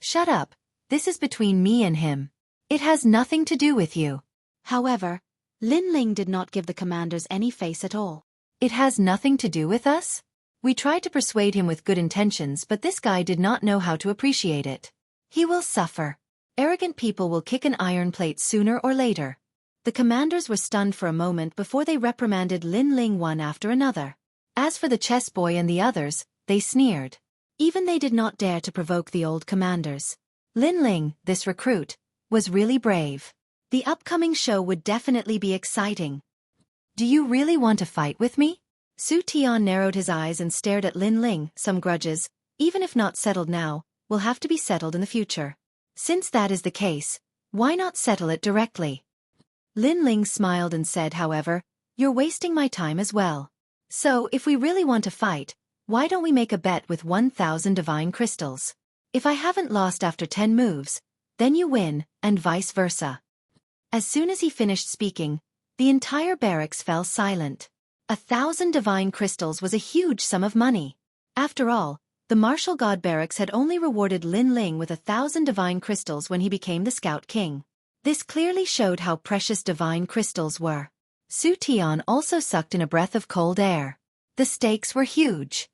Shut up, this is between me and him. It has nothing to do with you. However, Lin Ling did not give the commanders any face at all. It has nothing to do with us? We tried to persuade him with good intentions, but this guy did not know how to appreciate it. He will suffer. Arrogant people will kick an iron plate sooner or later. The commanders were stunned for a moment before they reprimanded Lin Ling one after another. As for the chess boy and the others, they sneered. Even they did not dare to provoke the old commanders. Lin Ling, this recruit, was really brave. The upcoming show would definitely be exciting. Do you really want to fight with me? Su Tian narrowed his eyes and stared at Lin Ling. Some grudges, even if not settled now, will have to be settled in the future. Since that is the case, why not settle it directly? Lin Ling smiled and said, however, you're wasting my time as well. So, if we really want to fight, why don't we make a bet with 1,000 divine crystals? If I haven't lost after 10 moves, then you win, and vice versa. As soon as he finished speaking, the entire barracks fell silent. 1,000 divine crystals was a huge sum of money. After all, the martial god barracks had only rewarded Lin Ling with 1,000 divine crystals when he became the Scout King. This clearly showed how precious divine crystals were. Su Tian also sucked in a breath of cold air. The stakes were huge.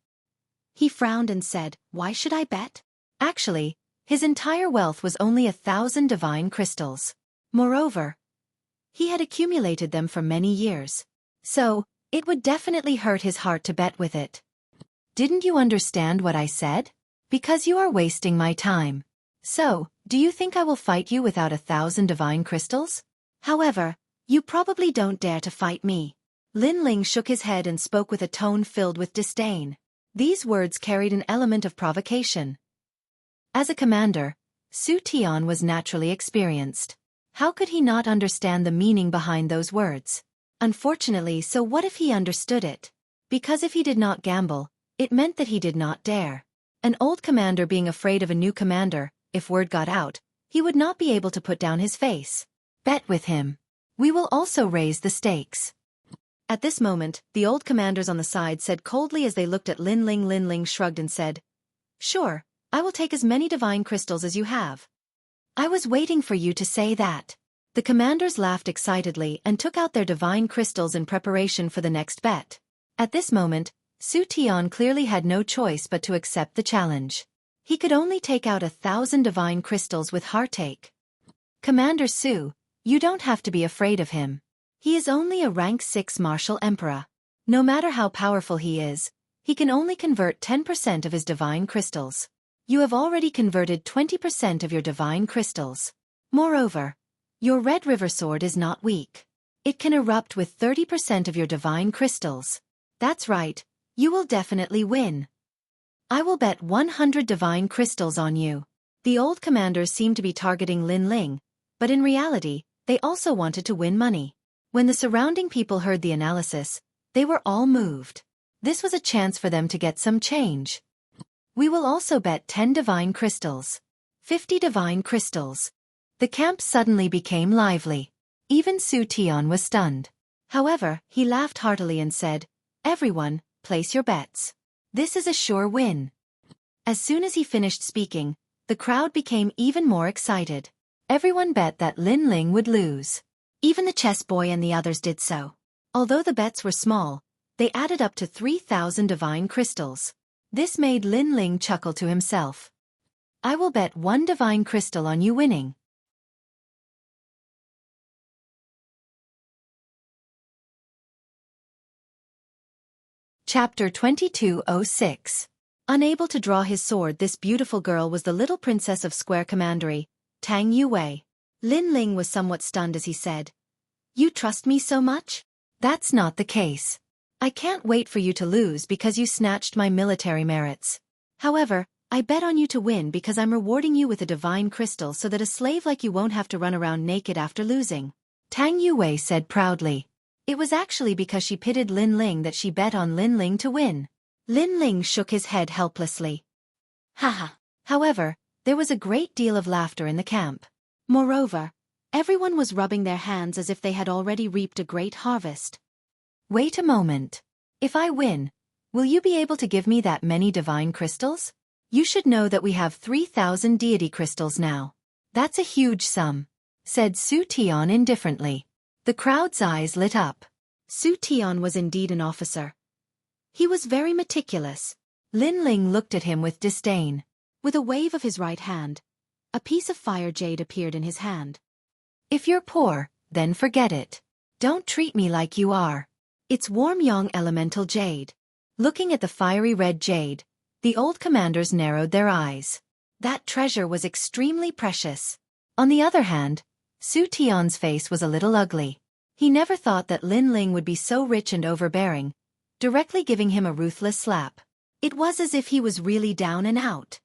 He frowned and said, why should I bet? Actually, his entire wealth was only 1,000 divine crystals. Moreover, he had accumulated them for many years. So, it would definitely hurt his heart to bet with it. Didn't you understand what I said? Because you are wasting my time. So, do you think I will fight you without 1,000 divine crystals? However, you probably don't dare to fight me. Lin Ling shook his head and spoke with a tone filled with disdain. These words carried an element of provocation. As a commander, Su Tian was naturally experienced. How could he not understand the meaning behind those words? Unfortunately, so what if he understood it? Because if he did not gamble, it meant that he did not dare. An old commander being afraid of a new commander, if word got out, he would not be able to put down his face. Bet with him. We will also raise the stakes. At this moment, the old commanders on the side said coldly as they looked at Lin Ling. Lin Ling shrugged and said, sure, I will take as many divine crystals as you have. I was waiting for you to say that. The commanders laughed excitedly and took out their divine crystals in preparation for the next bet. At this moment, Su Tian clearly had no choice but to accept the challenge. He could only take out 1,000 divine crystals with heartache. Commander Su, you don't have to be afraid of him. He is only a rank 6 martial emperor. No matter how powerful he is, he can only convert 10% of his divine crystals. You have already converted 20% of your divine crystals. Moreover, your Red River Sword is not weak. It can erupt with 30% of your divine crystals. That's right, you will definitely win. I will bet 100 divine crystals on you. The old commanders seemed to be targeting Lin Ling, but in reality, they also wanted to win money. When the surrounding people heard the analysis, they were all moved. This was a chance for them to get some change. We will also bet 10 divine crystals. 50 divine crystals. The camp suddenly became lively. Even Xueqi was stunned. However, he laughed heartily and said, "Everyone, place your bets. This is a sure win." As soon as he finished speaking, the crowd became even more excited. Everyone bet that Lin Ling would lose. Even the chess boy and the others did so. Although the bets were small, they added up to 3,000 divine crystals. This made Lin Ling chuckle to himself. "I will bet 1 divine crystal on you winning." Chapter 2206. Unable to draw his sword, this beautiful girl was the little princess of Square Commandery, Tang Yue. Lin Ling was somewhat stunned as he said, "You trust me so much?" "That's not the case. I can't wait for you to lose because you snatched my military merits. However, I bet on you to win because I'm rewarding you with a divine crystal so that a slave like you won't have to run around naked after losing," Tang Yue said proudly. It was actually because she pitied Lin Ling that she bet on Lin Ling to win. Lin Ling shook his head helplessly. Haha. However, there was a great deal of laughter in the camp. Moreover, everyone was rubbing their hands as if they had already reaped a great harvest. "Wait a moment. If I win, will you be able to give me that many divine crystals? You should know that we have 3,000 deity crystals now. That's a huge sum," said Xueqi indifferently. The crowd's eyes lit up. Xueqi was indeed an officer. He was very meticulous. Lin Ling looked at him with disdain. With a wave of his right hand, a piece of fire jade appeared in his hand. "If you're poor, then forget it. Don't treat me like you are. It's warm yang elemental jade." Looking at the fiery red jade, the old commanders narrowed their eyes. That treasure was extremely precious. On the other hand, Xueqi's face was a little ugly. He never thought that Lin Ling would be so rich and overbearing, directly giving him a ruthless slap. It was as if he was really down and out.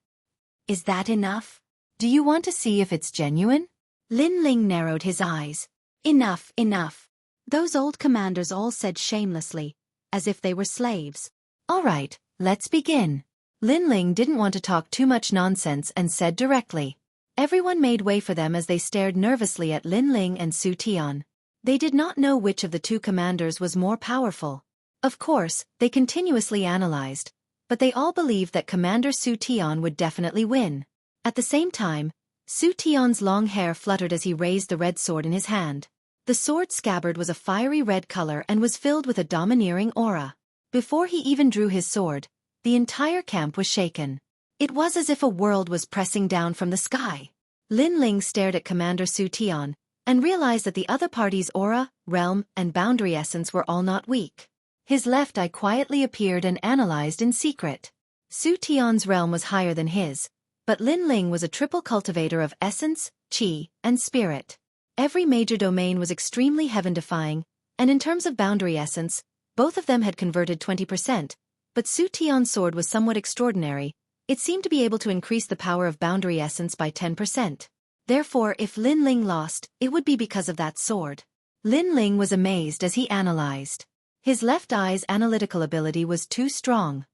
"Is that enough? Do you want to see if it's genuine?" Lin Ling narrowed his eyes. "Enough, enough." Those old commanders all said shamelessly, as if they were slaves. "All right, let's begin." Lin Ling didn't want to talk too much nonsense and said directly. Everyone made way for them as they stared nervously at Lin Ling and Xueqi. They did not know which of the two commanders was more powerful. Of course, they continuously analyzed, but they all believed that Commander Xueqi would definitely win. At the same time, Xueqi's long hair fluttered as he raised the red sword in his hand. The sword scabbard was a fiery red color and was filled with a domineering aura. Before he even drew his sword, the entire camp was shaken. It was as if a world was pressing down from the sky. Lin Ling stared at Commander Xueqi and realized that the other party's aura, realm, and boundary essence were all not weak. His left eye quietly appeared and analyzed in secret. Xueqi's realm was higher than his, but Lin Ling was a triple cultivator of essence, qi, and spirit. Every major domain was extremely heaven-defying, and in terms of boundary essence, both of them had converted 20%, but Xueqi's sword was somewhat extraordinary. It seemed to be able to increase the power of boundary essence by 10%. Therefore, if Lin Ling lost, it would be because of that sword. Lin Ling was amazed as he analyzed. His left eye's analytical ability was too strong.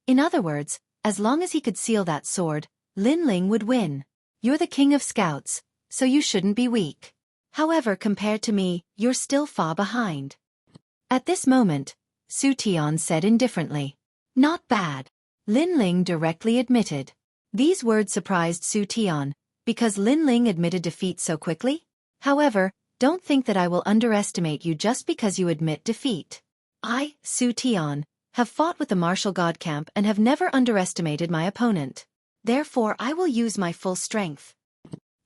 In other words, as long as he could seal that sword, Lin Ling would win. "You're the king of scouts, so you shouldn't be weak. However, compared to me, you're still far behind." At this moment, Xueqi said indifferently. "Not bad," Lin Ling directly admitted. These words surprised Xueqi, because Lin Ling admitted defeat so quickly. "However, don't think that I will underestimate you just because you admit defeat. I, Xueqi, have fought with the martial god camp and have never underestimated my opponent. Therefore I will use my full strength,"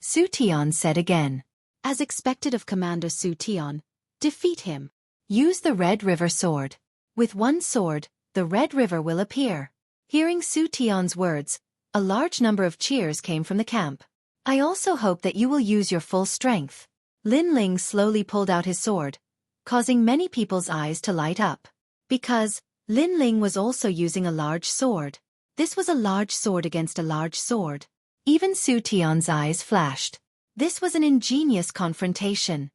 Xueqi said again. As expected of Commander Xueqi, defeat him. Use the Red River sword. With one sword, the Red River will appear. Hearing Xueqi's words, a large number of cheers came from the camp. "I also hope that you will use your full strength." Lin Ling slowly pulled out his sword, causing many people's eyes to light up. Because Lin Ling was also using a large sword. This was a large sword against a large sword. Even Xueqi's eyes flashed. This was an ingenious confrontation.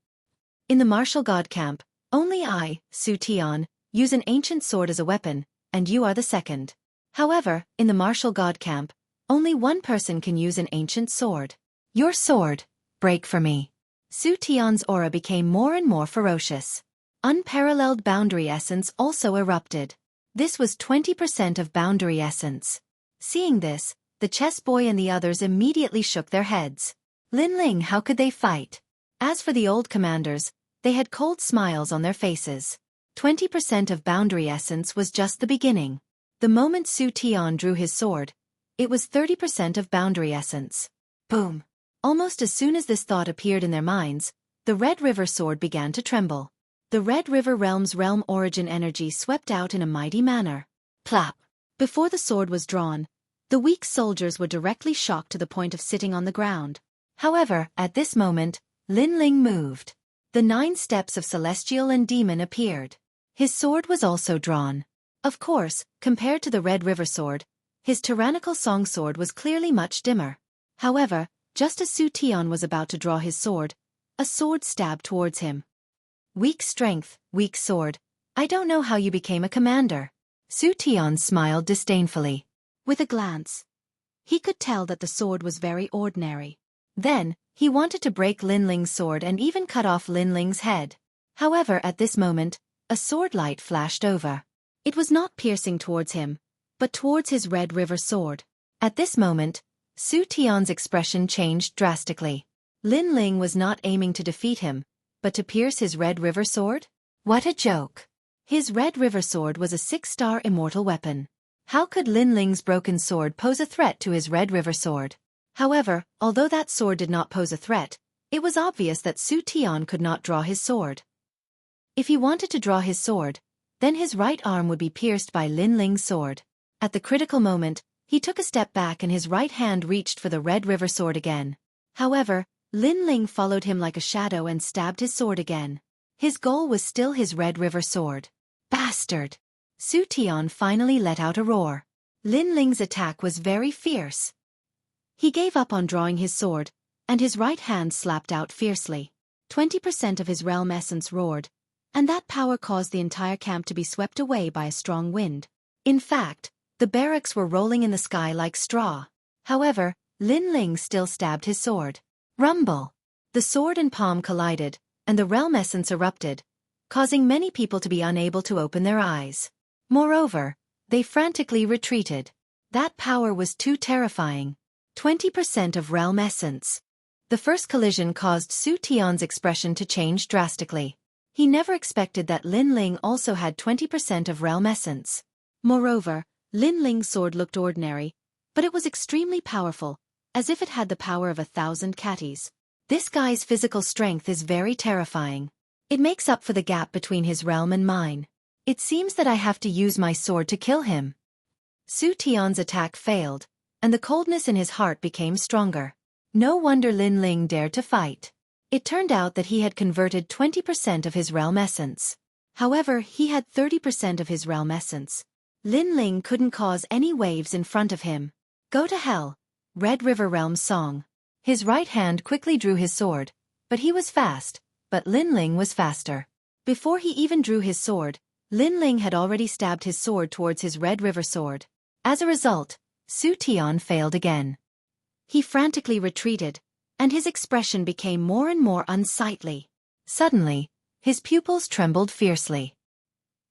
In the martial god camp, only I, Su Tian, use an ancient sword as a weapon, and you are the second. However, in the martial god camp, only one person can use an ancient sword. Your sword, break for me. Su Tian's aura became more and more ferocious. Unparalleled boundary essence also erupted. This was 20% of boundary essence. Seeing this, the chess boy and the others immediately shook their heads. Lin Ling, how could they fight? As for the old commanders, they had cold smiles on their faces. 20% of boundary essence was just the beginning. The moment Su Tian drew his sword, it was 30% of boundary essence. Boom! Almost as soon as this thought appeared in their minds, the Red River sword began to tremble. The Red River realm's realm origin energy swept out in a mighty manner. Plop! Before the sword was drawn, the weak soldiers were directly shocked to the point of sitting on the ground. However, at this moment, Lin Ling moved. The 9 steps of Celestial and Demon appeared. His sword was also drawn. Of course, compared to the Red River sword, his tyrannical song sword was clearly much dimmer. However, just as Su Tian was about to draw his sword, a sword stabbed towards him. Weak strength, weak sword. I don't know how you became a commander. Su Tian smiled disdainfully. With a glance, he could tell that the sword was very ordinary. Then, he wanted to break Lin Ling's sword and even cut off Lin Ling's head. However, at this moment, a sword light flashed over. It was not piercing towards him, but towards his Red River sword. At this moment, Su Tian's expression changed drastically. Lin Ling was not aiming to defeat him, but to pierce his Red River sword? What a joke! His Red River sword was a 6-star immortal weapon. How could Lin Ling's broken sword pose a threat to his Red River sword? However, although that sword did not pose a threat, it was obvious that Su Tian could not draw his sword. If he wanted to draw his sword, then his right arm would be pierced by Lin Ling's sword. At the critical moment, he took a step back and his right hand reached for the Red River sword again. However, Lin Ling followed him like a shadow and stabbed his sword again. His goal was still his Red River sword. Bastard! Su Tian finally let out a roar. Lin Ling's attack was very fierce. He gave up on drawing his sword, and his right hand slapped out fiercely. 20% of his realm essence roared, and that power caused the entire camp to be swept away by a strong wind. In fact, the barracks were rolling in the sky like straw. However, Lin Ling still stabbed his sword. Rumble! The sword and palm collided, and the realm essence erupted, causing many people to be unable to open their eyes. Moreover, they frantically retreated. That power was too terrifying. 20% of realm essence. The first collision caused Su Tian's expression to change drastically. He never expected that Lin Ling also had 20% of realm essence. Moreover, Lin Ling's sword looked ordinary, but it was extremely powerful, as if it had the power of 1,000 catties. This guy's physical strength is very terrifying. It makes up for the gap between his realm and mine. It seems that I have to use my sword to kill him. Su Tian's attack failed, and the coldness in his heart became stronger. No wonder Lin Ling dared to fight. It turned out that he had converted 20% of his realm essence. However, he had 30% of his realm essence. Lin Ling couldn't cause any waves in front of him. Go to hell. Red River Realm Song. His right hand quickly drew his sword, but he was fast, but Lin Ling was faster. Before he even drew his sword, Lin Ling had already stabbed his sword towards his Red River sword. As a result, Su Tian failed again. He frantically retreated, and his expression became more and more unsightly. Suddenly, his pupils trembled fiercely.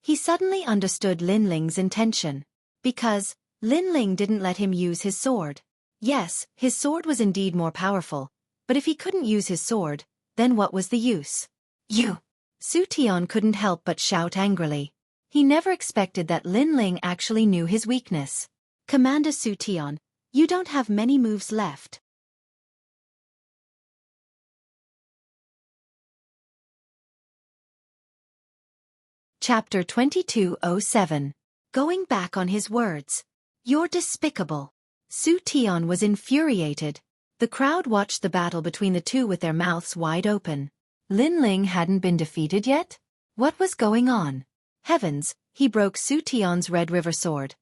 He suddenly understood Lin Ling's intention. Because Lin Ling didn't let him use his sword. Yes, his sword was indeed more powerful, but if he couldn't use his sword, then what was the use? You! Su Tian couldn't help but shout angrily. He never expected that Lin Ling actually knew his weakness. Commander Su Tian, you don't have many moves left. Chapter 2207. Going back on his words. You're despicable. Su Tian was infuriated. The crowd watched the battle between the two with their mouths wide open. Lin Ling hadn't been defeated yet? What was going on? Heavens, he broke Su Tian's Red River sword.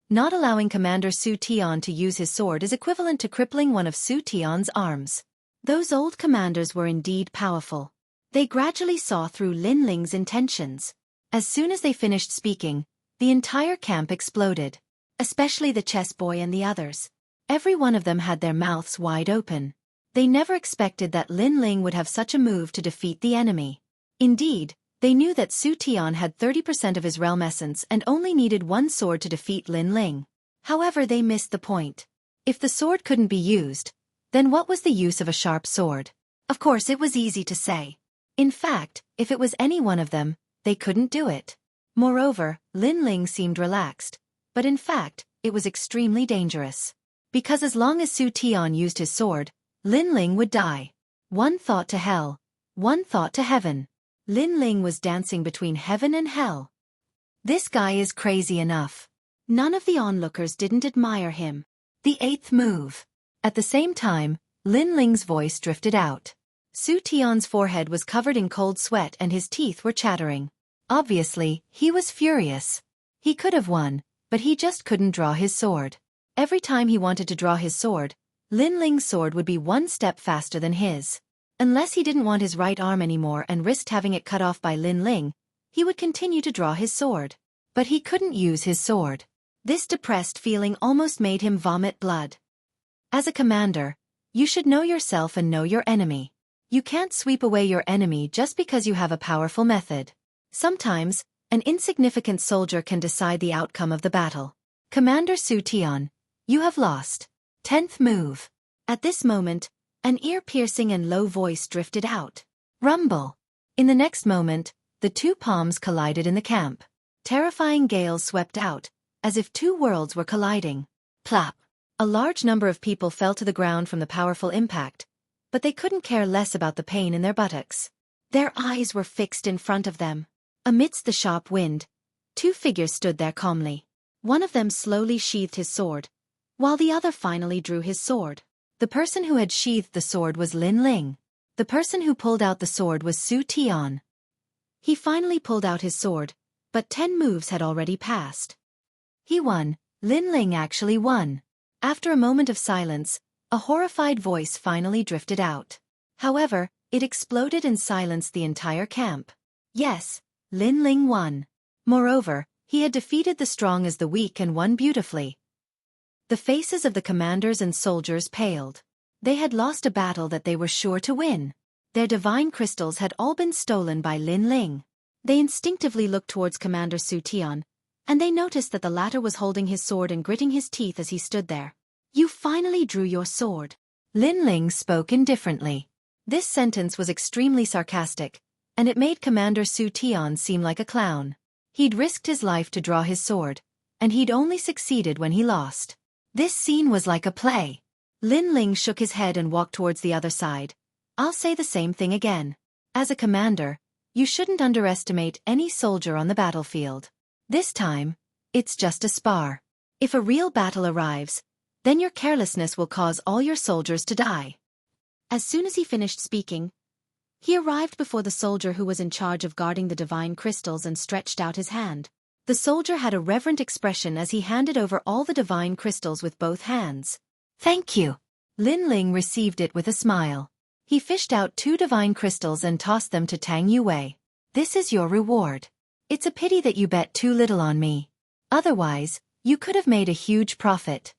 Not allowing Commander Su Tian to use his sword is equivalent to crippling one of Su Tian's arms. Those old commanders were indeed powerful. They gradually saw through Lin Ling's intentions. As soon as they finished speaking, the entire camp exploded. Especially the chess boy and the others. Every one of them had their mouths wide open. They never expected that Lin Ling would have such a move to defeat the enemy. Indeed, they knew that Su Tian had 30% of his realm essence and only needed one sword to defeat Lin Ling. However, they missed the point. If the sword couldn't be used, then what was the use of a sharp sword? Of course, it was easy to say. In fact, if it was any one of them, they couldn't do it. Moreover, Lin Ling seemed relaxed, but in fact, it was extremely dangerous. Because as long as Su Tian used his sword, Lin Ling would die. One thought to hell, one thought to heaven. Lin Ling was dancing between heaven and hell. This guy is crazy enough. None of the onlookers didn't admire him. The eighth move. At the same time, Lin Ling's voice drifted out. Su Tian's forehead was covered in cold sweat and his teeth were chattering. Obviously, he was furious. He could have won, but he just couldn't draw his sword. Every time he wanted to draw his sword, Lin Ling's sword would be one step faster than his. Unless he didn't want his right arm anymore and risked having it cut off by Lin Ling, he would continue to draw his sword. But he couldn't use his sword. This depressed feeling almost made him vomit blood. As a commander, you should know yourself and know your enemy. You can't sweep away your enemy just because you have a powerful method. Sometimes, an insignificant soldier can decide the outcome of the battle. Commander Su Tian, you have lost. 10th move. At this moment, an ear-piercing and low voice drifted out. Rumble. In the next moment, the two palms collided in the camp. Terrifying gales swept out, as if two worlds were colliding. Plop. A large number of people fell to the ground from the powerful impact, but they couldn't care less about the pain in their buttocks. Their eyes were fixed in front of them. Amidst the sharp wind, two figures stood there calmly. One of them slowly sheathed his sword, while the other finally drew his sword. The person who had sheathed the sword was Lin Ling. The person who pulled out the sword was Su Tian. He finally pulled out his sword, but 10 moves had already passed. He won. Lin Ling actually won. After a moment of silence, a horrified voice finally drifted out. However, it exploded and silenced the entire camp. Yes, Lin Ling won. Moreover, he had defeated the strong as the weak and won beautifully. The faces of the commanders and soldiers paled. They had lost a battle that they were sure to win. Their divine crystals had all been stolen by Lin Ling. They instinctively looked towards Commander Su Tian, and they noticed that the latter was holding his sword and gritting his teeth as he stood there. You finally drew your sword. Lin Ling spoke indifferently. This sentence was extremely sarcastic, and it made Commander Su Tian seem like a clown. He'd risked his life to draw his sword, and he'd only succeeded when he lost. This scene was like a play. Lin Ling shook his head and walked towards the other side. I'll say the same thing again. As a commander, you shouldn't underestimate any soldier on the battlefield. This time, it's just a spar. If a real battle arrives, then your carelessness will cause all your soldiers to die. As soon as he finished speaking, he arrived before the soldier who was in charge of guarding the divine crystals and stretched out his hand. The soldier had a reverent expression as he handed over all the divine crystals with both hands. Thank you. Lin Ling received it with a smile. He fished out 2 divine crystals and tossed them to Tang Yue. This is your reward. It's a pity that you bet too little on me. Otherwise, you could have made a huge profit.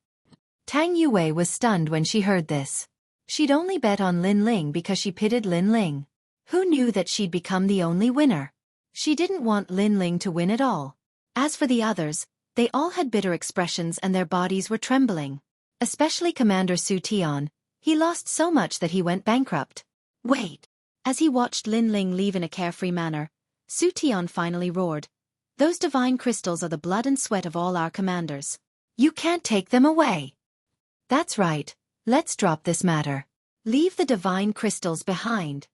Tang Yue was stunned when she heard this. She'd only bet on Lin Ling because she pitied Lin Ling. Who knew that she'd become the only winner? She didn't want Lin Ling to win at all. As for the others, they all had bitter expressions and their bodies were trembling. Especially Commander Su Tian. He lost so much that he went bankrupt. Wait! As he watched Lin Ling leave in a carefree manner, Su Tian finally roared. Those divine crystals are the blood and sweat of all our commanders. You can't take them away. That's right. Let's drop this matter. Leave the divine crystals behind.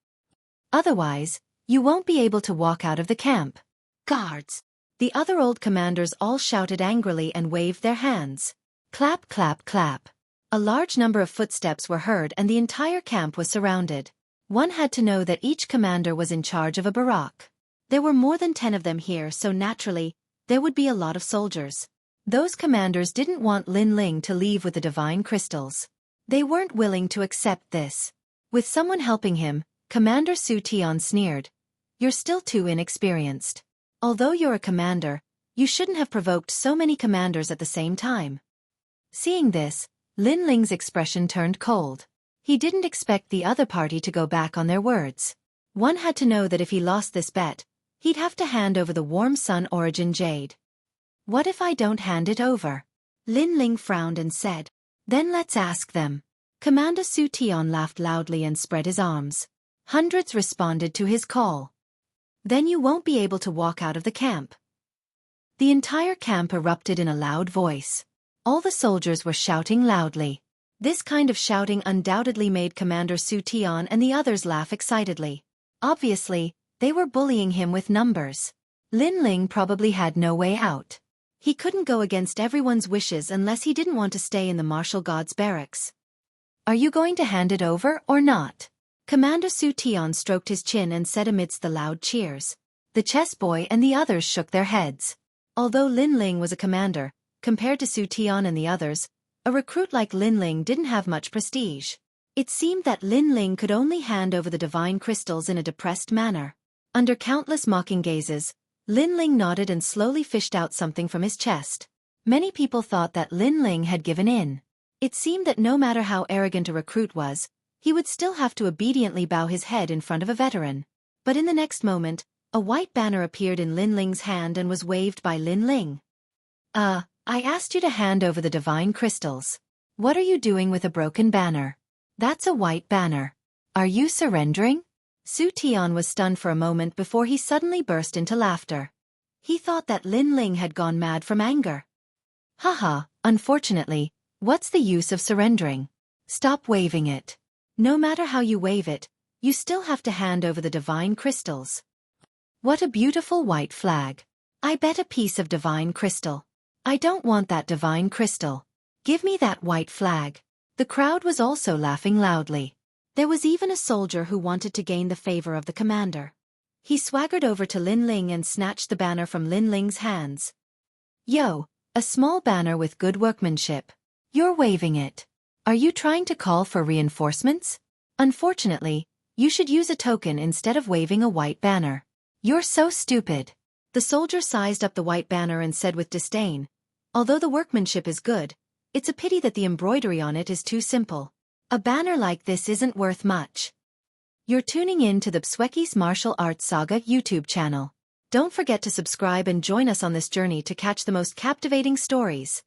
Otherwise, you won't be able to walk out of the camp. Guards! The other old commanders all shouted angrily and waved their hands. Clap, clap, clap. A large number of footsteps were heard and the entire camp was surrounded. One had to know that each commander was in charge of a barrack. There were more than 10 of them here, so naturally, there would be a lot of soldiers. Those commanders didn't want Lin Ling to leave with the divine crystals. They weren't willing to accept this. With someone helping him, Commander Xueqi sneered. You're still too inexperienced. Although you're a commander, you shouldn't have provoked so many commanders at the same time. Seeing this, Lin Ling's expression turned cold. He didn't expect the other party to go back on their words. One had to know that if he lost this bet, he'd have to hand over the Warm Sun Origin Jade. What if I don't hand it over? Lin Ling frowned and said. Then let's ask them. Commander Xueqi laughed loudly and spread his arms. Hundreds responded to his call. Then you won't be able to walk out of the camp. The entire camp erupted in a loud voice. All the soldiers were shouting loudly. This kind of shouting undoubtedly made Commander Xueqi and the others laugh excitedly. Obviously, they were bullying him with numbers. Lin Ling probably had no way out. He couldn't go against everyone's wishes unless he didn't want to stay in the martial gods' barracks. Are you going to hand it over or not? Commander Xueqi stroked his chin and said amidst the loud cheers. The chess boy and the others shook their heads. Although Lin Ling was a commander, compared to Xueqi and the others, a recruit like Lin Ling didn't have much prestige. It seemed that Lin Ling could only hand over the divine crystals in a depressed manner. Under countless mocking gazes, Lin Ling nodded and slowly fished out something from his chest. Many people thought that Lin Ling had given in. It seemed that no matter how arrogant a recruit was, he would still have to obediently bow his head in front of a veteran. But in the next moment, a white banner appeared in Lin Ling's hand and was waved by Lin Ling. I asked you to hand over the divine crystals. What are you doing with a broken banner? That's a white banner. Are you surrendering? Xueqi was stunned for a moment before he suddenly burst into laughter. He thought that Lin Ling had gone mad from anger. Haha, unfortunately, what's the use of surrendering? Stop waving it. No matter how you wave it, you still have to hand over the divine crystals. What a beautiful white flag. I bet a piece of divine crystal. I don't want that divine crystal. Give me that white flag. The crowd was also laughing loudly. There was even a soldier who wanted to gain the favor of the commander. He swaggered over to Lin Ling and snatched the banner from Lin Ling's hands. Yo, a small banner with good workmanship. You're waving it. Are you trying to call for reinforcements? Unfortunately, you should use a token instead of waving a white banner. You're so stupid. The soldier sized up the white banner and said with disdain, although the workmanship is good, it's a pity that the embroidery on it is too simple. A banner like this isn't worth much. You're tuning in to the Xueqi's Martial Arts Saga YouTube channel. Don't forget to subscribe and join us on this journey to catch the most captivating stories.